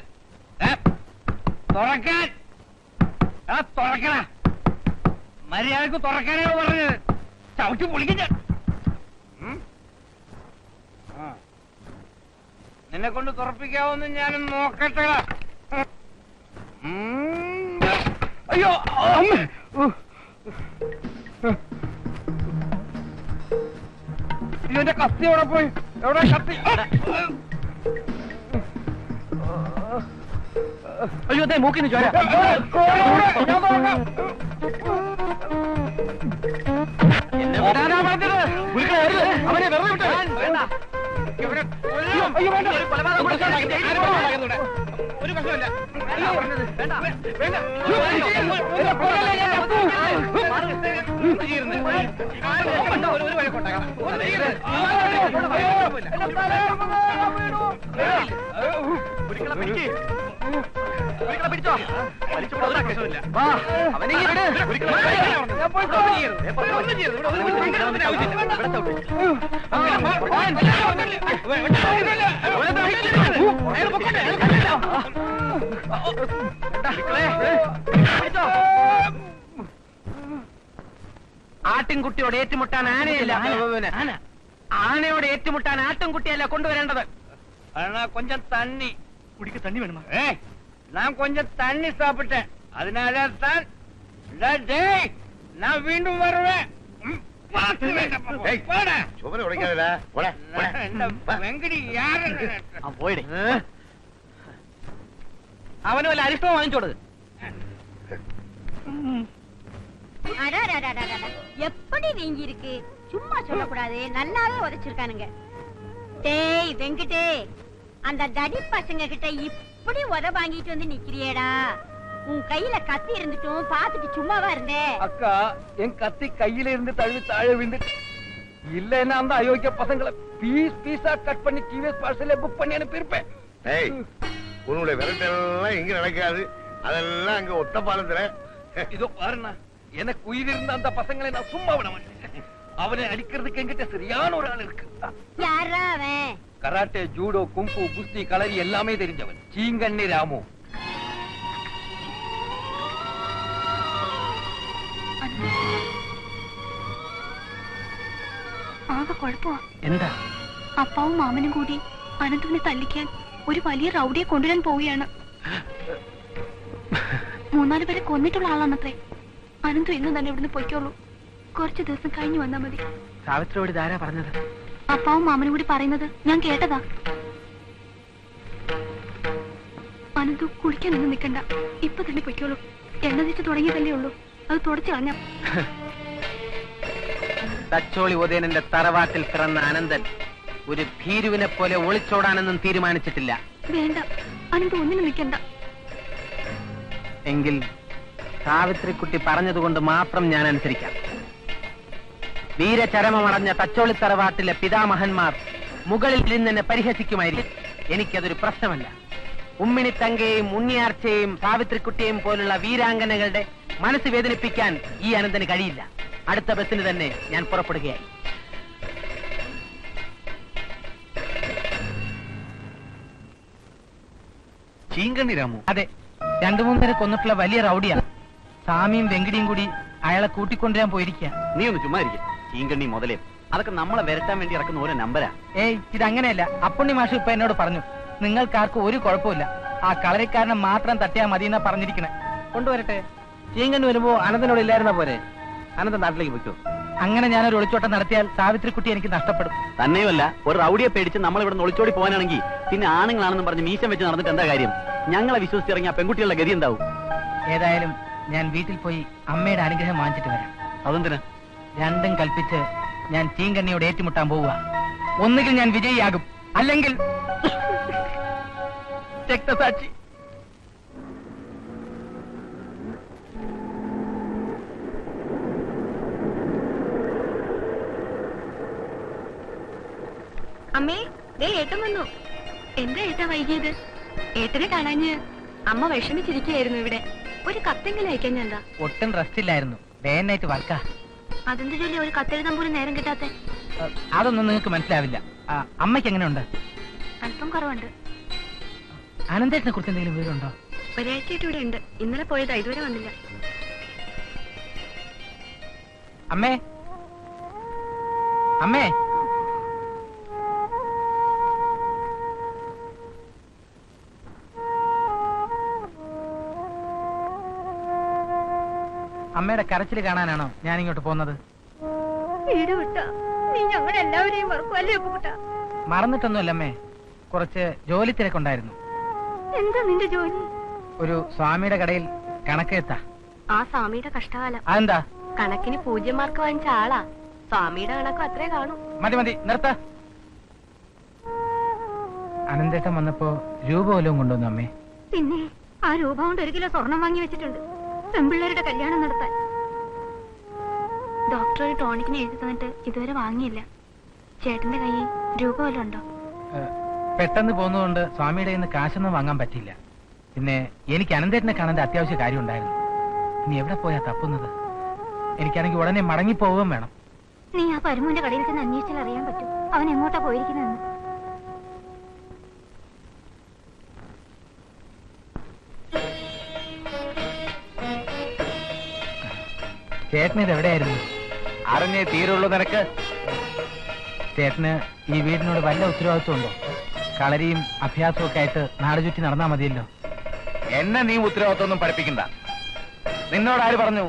തുറക്കാൻ തുറക്കണ. മര്യാദക്ക് തുറക്കാനാണ് പറഞ്ഞത്. ചവിട്ടി പൊളിക്ക. നിന്നെ കൊണ്ട് തുറപ്പിക്കാവോന്ന് ഞാനും നോക്കട്ടെ. അയ്യോ അമ്മ, എന്റെ കത്തി എവിടെ പോയി? എവിടെ കത്തി? അയ്യോ അതെ, മൂക്കിന് ചോര. അവനെ വെറുതെ വിട്ടേ. വേണ്ട, ഒരു പ്രശ്നമില്ല. പിടിച്ചോ, ആട്ടിൻകുട്ടിയോട് ഏറ്റുമുട്ടാൻ ആനയില്ല. ആനയോട് ഏറ്റുമുട്ടാൻ ആട്ടിൻകുട്ടിയല്ല കൊണ്ടുവരേണ്ടത്. കൊഞ്ചം തണ്ണി കുടിക്ക. തണ്ണി വേണമാ? ഞാൻ കൊഞ്ചം തണ്ണി സാപ്പിട്ടെ. അതിനാല ഞാൻ വീണ്ടും വരുവേ. വെങ്കടി പോയിടേ. അവന് വല്ല അരിഷ്ടവും വാങ്ങിച്ചോട്. எப்படி நீங்க இருக்கு? சும்மா சொல்லக்கூடாது, நல்லாவே உதைச்சிருக்கானுங்க. டேய் வெங்கடே, அந்த தடி பசங்க கிட்ட இப்படி உத வாங்கிட்டு வந்து நிக்கிறியேடா. உன் கையில கத்தி இருந்துட்டும் பாத்துட்டு சும்மாவா இருந்தே? அக்கா, என் கத்தி கையில இருந்து தழுவி தாழ விழுந்து இல்லன்னா அந்த அயோக்கிய பசங்களை பீஸ் பீஸா கட் பண்ணி டிவிஎஸ் பார்சல்ல புக் பண்ணி அனுப்பியிருப்பேன். ஏய், உன்னுடைய விரட்டெல்லாம் இங்க நடக்காது, அதெல்லாம் அங்க ஒத்த பாலத்துல. இதோ பாருண்ணா, எனக்கு உயிர் இருந்த அந்த பசங்களை நான் சும்மா விட மாட்டேன். அவனை அடிக்கிறதுக்கு என்கிட்ட சரியான ஒரு ஆள் இருக்கு. யாரா அவன்? கராட்டே, ஜூடோ, கும்பு, குஸ்தி, களரி எல்லாமே தெரிஞ்சவன். சீங்கண்ணி ராமு. ആകെ കുഴപ്പമാ. എന്താ? അപ്പാവും മാമനും കൂടി അനന്തുവിനെ തല്ലിക്കാൻ ഒരു വലിയ റൗഡിയെ കൊണ്ടുവരാൻ പോവുകയാണ്. 3-4 പേരെ കൊന്നിട്ടുള്ള ആളാണത്രേ. അനന്തു ഇന്ന് തന്നെ ഇവിടുന്ന് പൊയ്ക്കോളൂ. കുറച്ച് ദിവസം കഴിഞ്ഞു വന്നാ മതി. സാവിത്രിയോട് ഇതാരാ പറഞ്ഞത്? അപ്പാവും മാമനും കൂടി പറയുന്നത് ഞാൻ കേട്ടതാ. അനന്തു കുളിക്കാനൊന്നും നിൽക്കണ്ട, ഇപ്പൊ തന്നെ പൊയ്ക്കോളൂ. എണ്ണ തേച്ച് തുടങ്ങിയതല്ലേ ഉള്ളൂ, അത് തുടച്ചു കളഞ്ഞ. തച്ചോളി ഉദയനന്റെ തറവാട്ടിൽ പിറന്ന അനന്തൻ ഒരു ഭീരുവിനെ പോലെ ഒളിച്ചോടാനൊന്നും തീരുമാനിച്ചിട്ടില്ല. വേണ്ട, അനന്തു ഒന്നിനും നിൽക്കണ്ട. എങ്കിൽ സാവിത്രിക്കുട്ടി പറഞ്ഞതുകൊണ്ട് മാത്രം ഞാൻ അനുസരിക്കാം. വീരചരമമടഞ്ഞ തച്ചോളി തറവാട്ടിലെ പിതാമഹന്മാർ മുകളിൽ ഇരുന്നെന്നെ പരിഹസിക്കുമായിരിക്കും. എനിക്കതൊരു പ്രശ്നമല്ല. ഉമ്മിണിത്തങ്കയെയും ഉണ്ണിയാർച്ചയെയും സാവിത്രിക്കുട്ടിയെയും പോലുള്ള വീരാംഗനകളുടെ മനസ്സ് വേദനിപ്പിക്കാൻ ഈ അനന്തന് കഴിയില്ല. അടുത്ത ബസ്സിന് തന്നെ ഞാൻ പുറപ്പെടുകയായി. ചീങ്കണ്ണി രാമു? അതെ, 2-3 പേരെ കൊന്നിട്ടുള്ള വലിയ റൗഡിയാണ്. സാമിയും വെങ്കിടിയും കൂടി അയാളെ കൂട്ടിക്കൊണ്ടുവരാൻ പോയിരിക്കുക. നീ ഒന്ന് ചുമ്മാ ഇരിക്കും. ചീങ്കണ്ണി മുതലേ അതൊക്കെ നമ്മളെ വരട്ടാൻ വേണ്ടി ഇറക്കുന്ന ഓരോ നമ്പരാ. ഏയ്, ഇതങ്ങനെയല്ല. അപ്പുണ്ണി മാഷ് ഇപ്പൊ എന്നോട് പറഞ്ഞു, നിങ്ങൾക്കാർക്കും ഒരു കുഴപ്പമില്ല, ആ കളരിക്കാരനെ മാത്രം തട്ടിയാൽ മതി എന്നാ പറഞ്ഞിരിക്കണേ. കൊണ്ടുവരട്ടെ. ചീങ്കണ്ണി വരുമ്പോ അനന്തനോട് ഇല്ലായിരുന്ന പോരെ? അനന്തൻ നാട്ടിലേക്ക് പോയിക്കോ. അങ്ങനെ ഞാനൊരു ഒളിച്ചോട്ടം നടത്തിയാൽ സാവിത്രിക്കുട്ടി എനിക്ക് നഷ്ടപ്പെടും. തന്നെയുമല്ല, ഒരു റൗഡിയെ പേടിച്ച് നമ്മൾ ഇവിടെ ഒളിച്ചോടി പോകാനാണെങ്കിൽ പിന്നെ ആണുങ്ങളാണെന്ന് പറഞ്ഞ് മീശം വെച്ച് നടന്നിട്ട് എന്താ കാര്യം? ഞങ്ങളെ വിശ്വസിച്ചിറങ്ങിയ പെൺകുട്ടികളുടെ ഗതി എന്താവും? ഏതായാലും ഞാൻ വീട്ടിൽ പോയി അമ്മയുടെ അനുഗ്രഹം വാങ്ങിച്ചിട്ട് വരാം. അതെന്തിനാ? രണ്ടും കൽപ്പിച്ച് ഞാൻ ചീങ്കണ്ണിയോട് ഏറ്റുമുട്ടാൻ പോവുക. ഒന്നുകിൽ ഞാൻ വിജയിയാകും, അല്ലെങ്കിൽ രക്തസാക്ഷി. അമ്മേ, ദേ ഏട്ടൻ വന്നു. എന്താ ഏട്ടാ വൈകിയത്? ഏട്ടനെ കാണാഞ്ഞ് അമ്മ വിഷമിച്ചിരിക്കുകയായിരുന്നു. ഇവിടെ ഒരു കത്തെങ്കിലും അയക്കാൻ എന്താ? ഒട്ടും റെസ്റ്റ് ഇല്ലായിരുന്നു, ഡേ നൈറ്റ് വർക്കാ. അതെന്ത് ജോലി ഒരു കത്തെഴുതാൻ പോലും നേരം കിട്ടാത്ത? അതൊന്നും നിങ്ങൾക്ക് മനസ്സിലാവില്ല. അമ്മയ്ക്ക് എങ്ങനെയുണ്ട്? അല്പം കുറവുണ്ട്. അനന്തേട്ടനെ കുറിച്ച് എന്തെങ്കിലും വിവരമുണ്ടോ? ഒരാഴ്ചയായിട്ട് ഇവിടെ ഉണ്ട്. ഇന്നലെ പോയതാ, ഇതുവരെ വന്നില്ല. അമ്മേ, അമ്മേ, അമ്മയുടെ കരച്ചിൽ കാണാനാണോ ഞാൻ ഇങ്ങോട്ട് പോകുന്നത്? വീട് വിട്ട നീ ഞങ്ങളെല്ലാവരെയും മറക്കുമല്ലേ കൂട്ട? മറന്നിട്ടൊന്നുമല്ല അമ്മേ, കുറച്ച് ജോലി തിരക്കുണ്ടായിരുന്നു. എന്താ നിന്റെ ജോലി? ഒരു സ്വാമിയുടെ കടയിൽ കണക്കെഴുത്താ. ആ സ്വാമിയുടെ കഷ്ടകാലം. അതെന്താ? കണക്കിന് 0 മാർക്ക് വാങ്ങിച്ച ആളാ. സ്വാമിയുടെ കണക്കും അത്രേ കാണും. മതി മതി, നിർത്ത. അനന്തേട്ടൻ വന്നപ്പോ രൂപ വല്ലതും കൊണ്ടുവന്നു അമ്മേ? പിന്നെ ആ രൂപ കൊണ്ട് 1 കിലോ സ്വർണം വാങ്ങി വെച്ചിട്ടുണ്ട്, പെൺപിള്ളേരുടെ കല്യാണം നടത്താൻ. ഡോക്ടർ ഒരു ടോണിക്കിന് എഴുതി തന്നിട്ട് ഇതുവരെ വാങ്ങിയില്ല. ചേട്ടന്റെ കയ്യിൽ രൂപ വല്ലതും ഉണ്ടോ? പെട്ടെന്ന് പോകുന്നതുകൊണ്ട് സ്വാമിയുടെ കയ്യിൽ നിന്ന് കാശൊന്നും വാങ്ങാൻ പറ്റില്ല. പിന്നെ എനിക്ക് അനന്തേട്ടനെ കാണേണ്ട അത്യാവശ്യ കാര്യം ഉണ്ടായിരുന്നു. ഇനി എവിടെ പോയാ തപ്പുന്നത്? എനിക്കാണെങ്കിൽ ഉടനെ മടങ്ങിപ്പോവുകയും വേണം. നീ ആ പരമുവിന്റെ കടയിൽ ചെന്ന് അന്വേഷിച്ചാൽ അറിയാൻ പറ്റും അവൻ എങ്ങോട്ടാ പോയിരിക്കുന്നതെന്ന്. ചേട്ടന് ഇത് എവിടെയായിരുന്നു? അറിഞ്ഞേ തീരുള്ളൂ നിനക്ക്. ചേട്ടന് ഈ വീടിനോട് വല്ല ഉത്തരവാദിത്വം ഉണ്ടോ? കളരിയും അഭ്യാസവും ഒക്കെ ആയിട്ട് നാട് ചുറ്റി നടന്നാ മതിയല്ലോ. എന്നെ നീ ഉത്തരവാദിത്വം ഒന്നും പഠിപ്പിക്കണ്ട. നിന്നോട് ആര് പറഞ്ഞു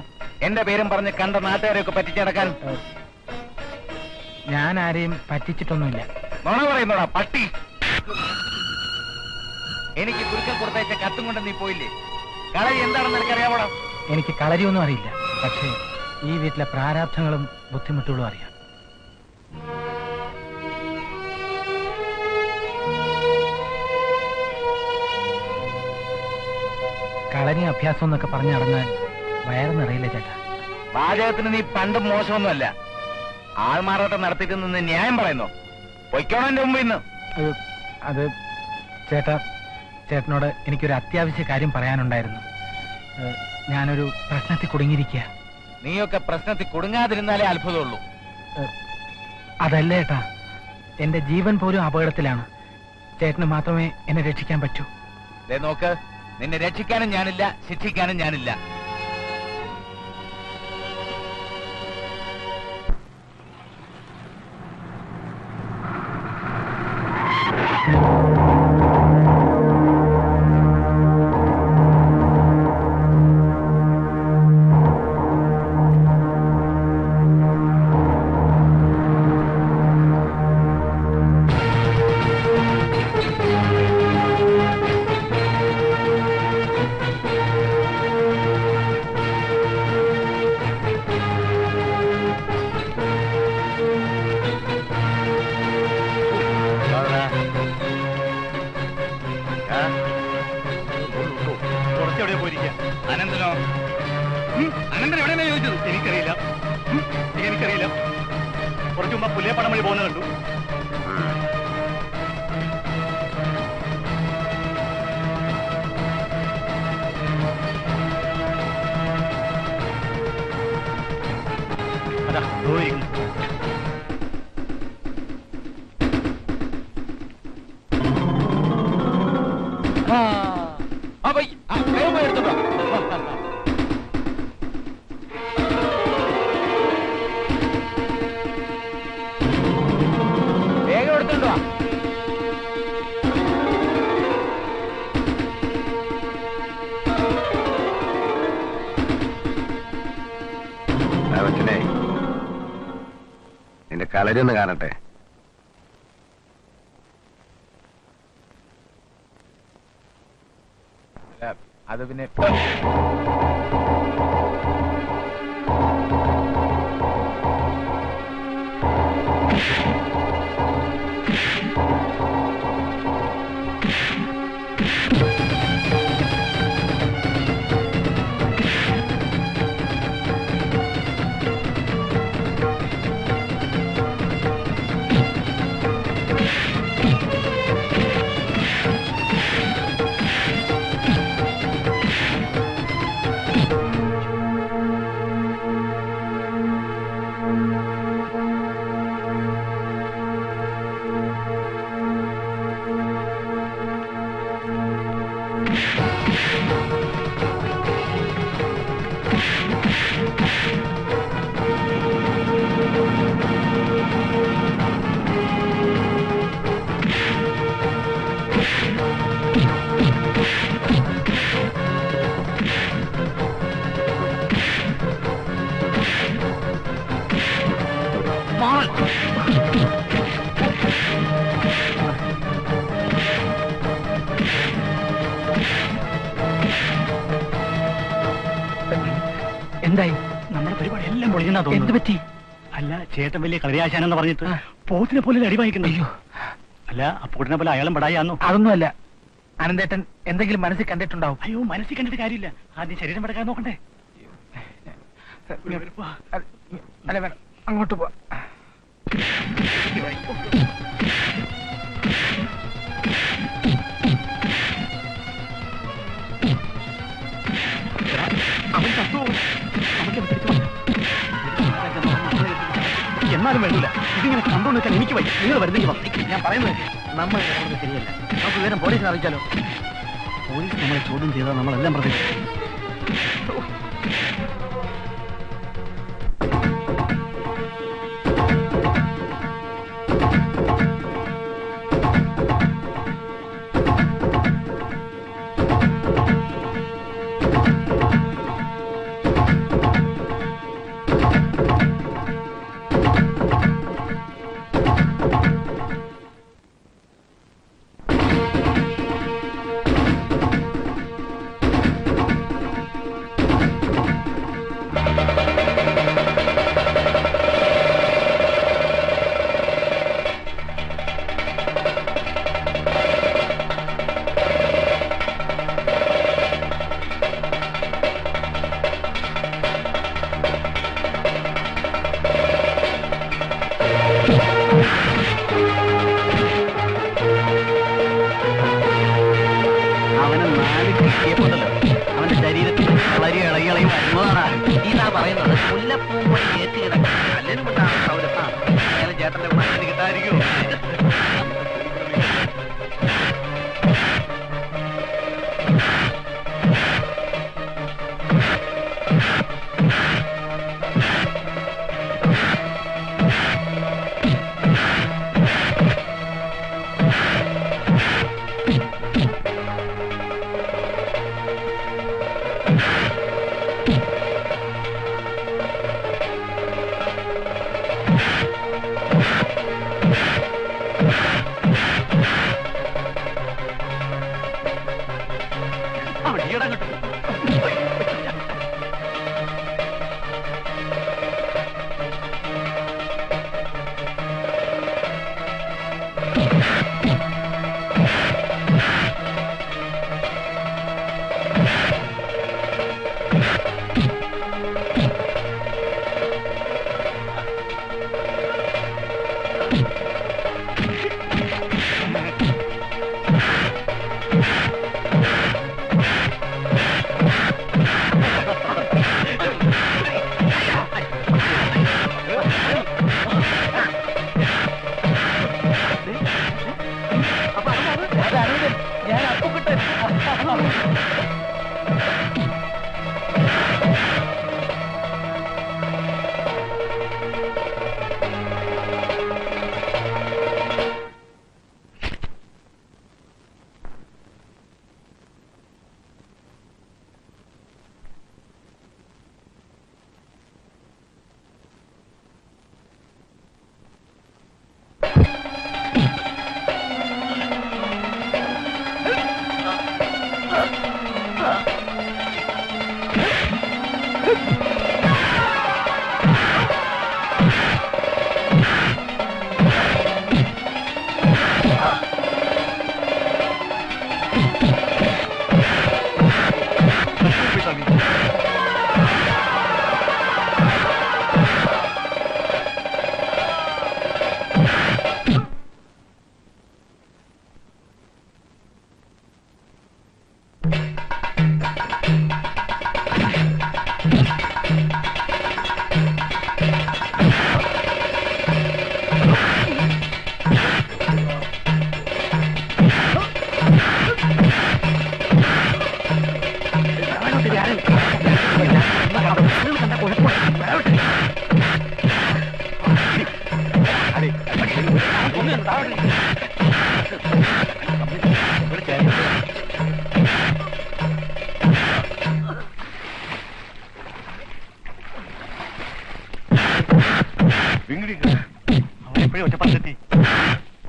എന്റെ പേരും പറഞ്ഞ് കണ്ട നാട്ടുകാരെയൊക്കെ പറ്റിച്ചടക്കാൻ? ഞാൻ ആരെയും പറ്റിച്ചിട്ടൊന്നുമില്ല. നുണ പറയുന്നോടാ പട്ടി. എനിക്ക് കുരുക്കൽ കൊടുത്തയച്ച കത്തും കൊണ്ട് നീ പോയില്ലേ? കളരി എന്താണെന്ന് എനിക്കറിയാമോടാ? എനിക്ക് കളരിയൊന്നും അറിയില്ല, പക്ഷേ ഈ വീട്ടിലെ പ്രാരാബ്ധങ്ങളും ബുദ്ധിമുട്ടുകളും അറിയാം. കളരി അഭ്യാസം എന്നൊക്കെ പറഞ്ഞു നടന്നാൽ വയറ് നിറയില്ല ചേട്ടാ. പാചകത്തിന് നീ പണ്ടും മോശമൊന്നുമല്ല. ആൾമാറാട്ടം നടത്തിയിട്ട് നിന്ന് ന്യായം പറയുന്നു. പൊയ്ക്കോണം എന്റെ മുമ്പിൽ നിന്ന്. അത് ചേട്ടാ, ചേട്ടനോട് എനിക്കൊരു അത്യാവശ്യ കാര്യം പറയാനുണ്ടായിരുന്നു. ഞാനൊരു പ്രശ്നത്തിൽ കുടുങ്ങിയിരിക്കുക. നീയൊക്കെ പ്രശ്നത്തിൽ കുടുങ്ങാതിരുന്നാലേ അത്ഭുതമുള്ളൂ. അതല്ല ചേട്ടാ, എന്റെ ജീവൻ പോലും അപകടത്തിലാണ്. ചേട്ടന് മാത്രമേ എന്നെ രക്ഷിക്കാൻ പറ്റൂ. ദേ നോക്ക്, നിന്നെ രക്ഷിക്കാനും ഞാനില്ല, ശിക്ഷിക്കാനും ഞാനില്ല. അനന്തനോ? അനന്തൻ എവിടെയാണ് ചോദിച്ചത്? എനിക്കറിയില്ല. കുറച്ചു മുമ്പ് പുലിയപ്പടം വഴി പോകുന്ന കണ്ടു. അതാ എടുത്തോട്ടോ. വേഗം എടുത്തോണ്ടോ. കൊച്ചനെ, നിന്റെ കളരി ഒന്ന് കാണട്ടെ. അത് പിന്നെ എന്തായി? നമ്മുടെ പരിപാടി എല്ലാം പൊളിഞ്ഞാ തോന്നുന്നു. എന്ത് പറ്റി? അല്ല, ചേട്ടൻ വലിയ കളരിയാശാനെന്ന് പറഞ്ഞിട്ട് പോത്തിനെ പോലെ അടി വാങ്ങിക്കുന്നു. അയ്യോ, അല്ല, അപ്പോട്ടിനെ പോലെ അയാളും പടായാന്നോ? അതൊന്നുമല്ല. അനന്തേട്ടൻ എന്തെങ്കിലും മനസ്സിൽ കണ്ടിട്ടുണ്ടാവും. അയ്യോ, മനസ്സിൽ കണ്ടിട്ട് കാര്യമില്ല. ആദ്യം ശരീരം പടക്കാൻ നോക്കണ്ടേ? അല്ല, വേണം, അങ്ങോട്ട് പോ. അവൻ തത്വോ നമുക്ക് എന്നാലും വേണ്ടില്ല. ഇതിങ്ങനെ കണ്ടോണ്ട് നിൽക്കാൻ എനിക്ക് വയ്യ. നിങ്ങൾ വരുന്നെങ്കിൽ ഞാൻ പറയുന്നത് നമ്മൾ ശരിയല്ല. നമുക്ക് വിവരം പോലീസിനെ അറിയിച്ചാലോ? പോലീസ് നമ്മളെ ചോദ്യം ചെയ്താൽ നമ്മളെല്ലാം പ്രതീക്ഷിക്കും. ഇതാ പറയുന്നത് മുല്ലപ്പൂ കൊണ്ട് ഏറ്റ് കിടക്കുന്ന അല്ലെങ്കിലും ഉണ്ടാകും സൗരഭ ചേട്ടന്റെ മനസ്സിന് കിട്ടാതിരിക്കുമോ?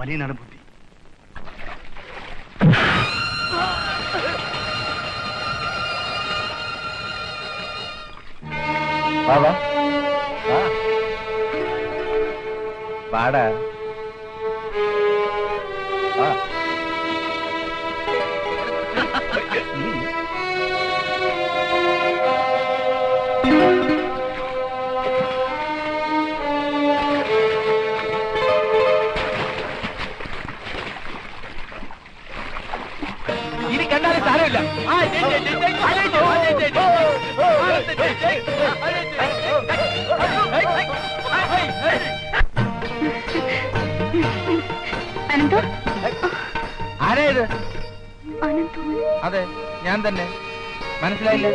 വലിയ നടബുദ്ധി. പാടാ ഇനി കണ്ടാലും സാരമില്ല. അനന്തോ, ആരാ ഇത്? അനന്തോ. അതെ, ഞാൻ തന്നെ. മനസ്സിലായില്ല?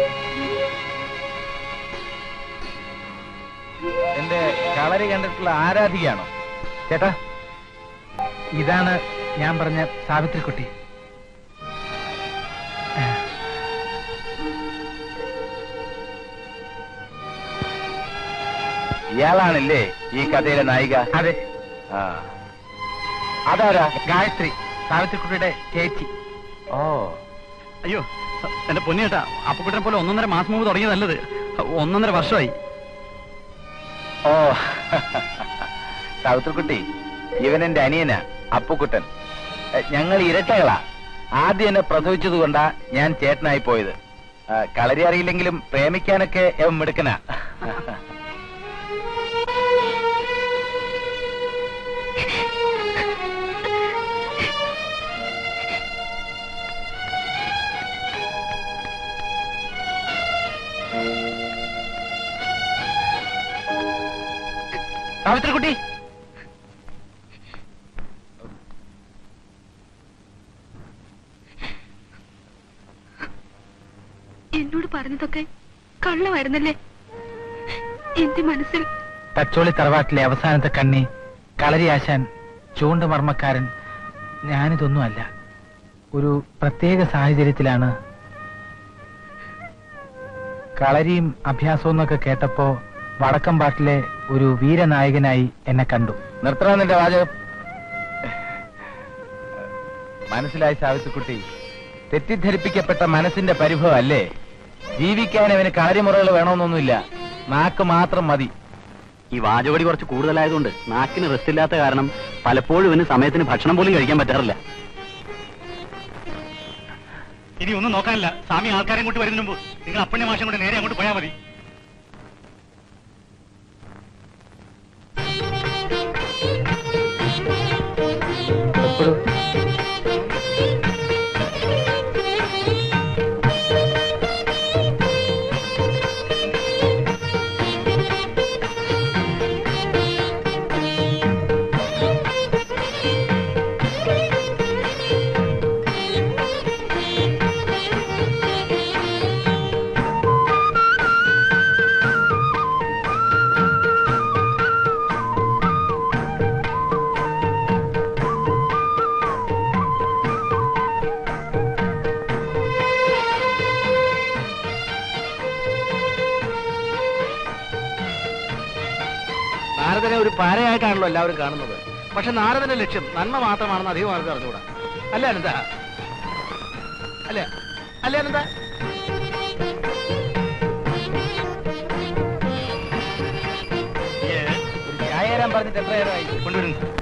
എന്റെ കളരി കണ്ടിട്ടുള്ള ആരാധികയാണോ? ചേട്ടാ, ഇതാണ് ഞാൻ പറഞ്ഞ സാവിത്രിക്കുട്ടി. ഇയാളാണല്ലേ ഈ കഥയിലെ നായിക? അതെ. അതാരാ? ഗായത്രി, സാവിത്രിക്കുട്ടിയുടെ ചേച്ചി. ഓ, അയ്യോ എന്റെ പൊന്നിയേട്ടാ, അപ്പുക്കുട്ടനെ പോലെ 1.5 മാസം മുമ്പ് തുടങ്ങിയത് നല്ലത്. 1.5 വർഷമായി. ഓ, സാവിത്രിക്കുട്ടി, ഇവൻ എന്റെ അനിയനാ അപ്പുക്കുട്ടൻ. ഞങ്ങൾ ഇരട്ടകളാ. ആദ്യം എന്നെ പ്രസവിച്ചത് കൊണ്ടാ ഞാൻ ചേട്ടനായി പോയത്. കളരി അറിയില്ലെങ്കിലും പ്രേമിക്കാനൊക്കെ അവൻ മിടുക്കനാ. സാവിത്രിക്കുട്ടി, എന്നോട് പറഞ്ഞതൊക്കെ കള്ളമായിരുന്നല്ലേ? എന്റെ മനസ്സിൽ തച്ചോളി തറവാട്ടിലെ അവസാനത്തെ കണ്ണി, കളരി ആശാൻ, ചൂണ്ടുമർമ്മക്കാരൻ, ഞാനിതൊന്നുമല്ല. ഒരു പ്രത്യേക സാഹചര്യത്തിലാണ് കളരിയും അഭ്യാസവും എന്നൊക്കെ കേട്ടപ്പോ വടക്കമ്പാട്ടിലെ ഒരു വീരനായകനായി എന്നെ കണ്ടു. നിർത്തണം നിന്റെ വാചകം. മനസ്സിലായി സാവിത്രിക്കുട്ടി, തെറ്റിദ്ധരിപ്പിക്കപ്പെട്ട മനസ്സിന്റെ പരിഭവം അല്ലേ? ജീവിക്കാൻ അവന് കളരിമുറകൾ വേണമെന്നൊന്നുമില്ല, നാക്ക് മാത്രം മതി. ഈ വാചകടി കുറച്ച് കൂടുതലായതുകൊണ്ട് നാക്കിന് റെസ്റ്റ് ഇല്ലാത്ത കാരണം പലപ്പോഴും ഇവന് സമയത്തിന് ഭക്ഷണം പോലും കഴിക്കാൻ പറ്റാറില്ല. ഇനി ഒന്നും നോക്കാനില്ല. സ്വാമി ആൾക്കാരെ കൊണ്ട് വരുന്നതിന് മുമ്പ് നിങ്ങൾ അപ്പണ്യ മാഷം കൊണ്ട് നേരെ അങ്ങോട്ട് പോയാൽ മതി. നാരദനെ ഒരു പാരയായിട്ടാണല്ലോ എല്ലാവരും കാണുന്നത്. പക്ഷെ നാരദന്റെ ലക്ഷ്യം നന്മ മാത്രമാണെന്ന് അധികം ആൾക്ക് അറിഞ്ഞുകൂടാ. അല്ലേ അനന്ത? അല്ലേ അല്ലേ അനന്ത? ചായ തരാൻ പറഞ്ഞിട്ട് എത്ര നേരമായി? കൊണ്ടുവരുന്നു.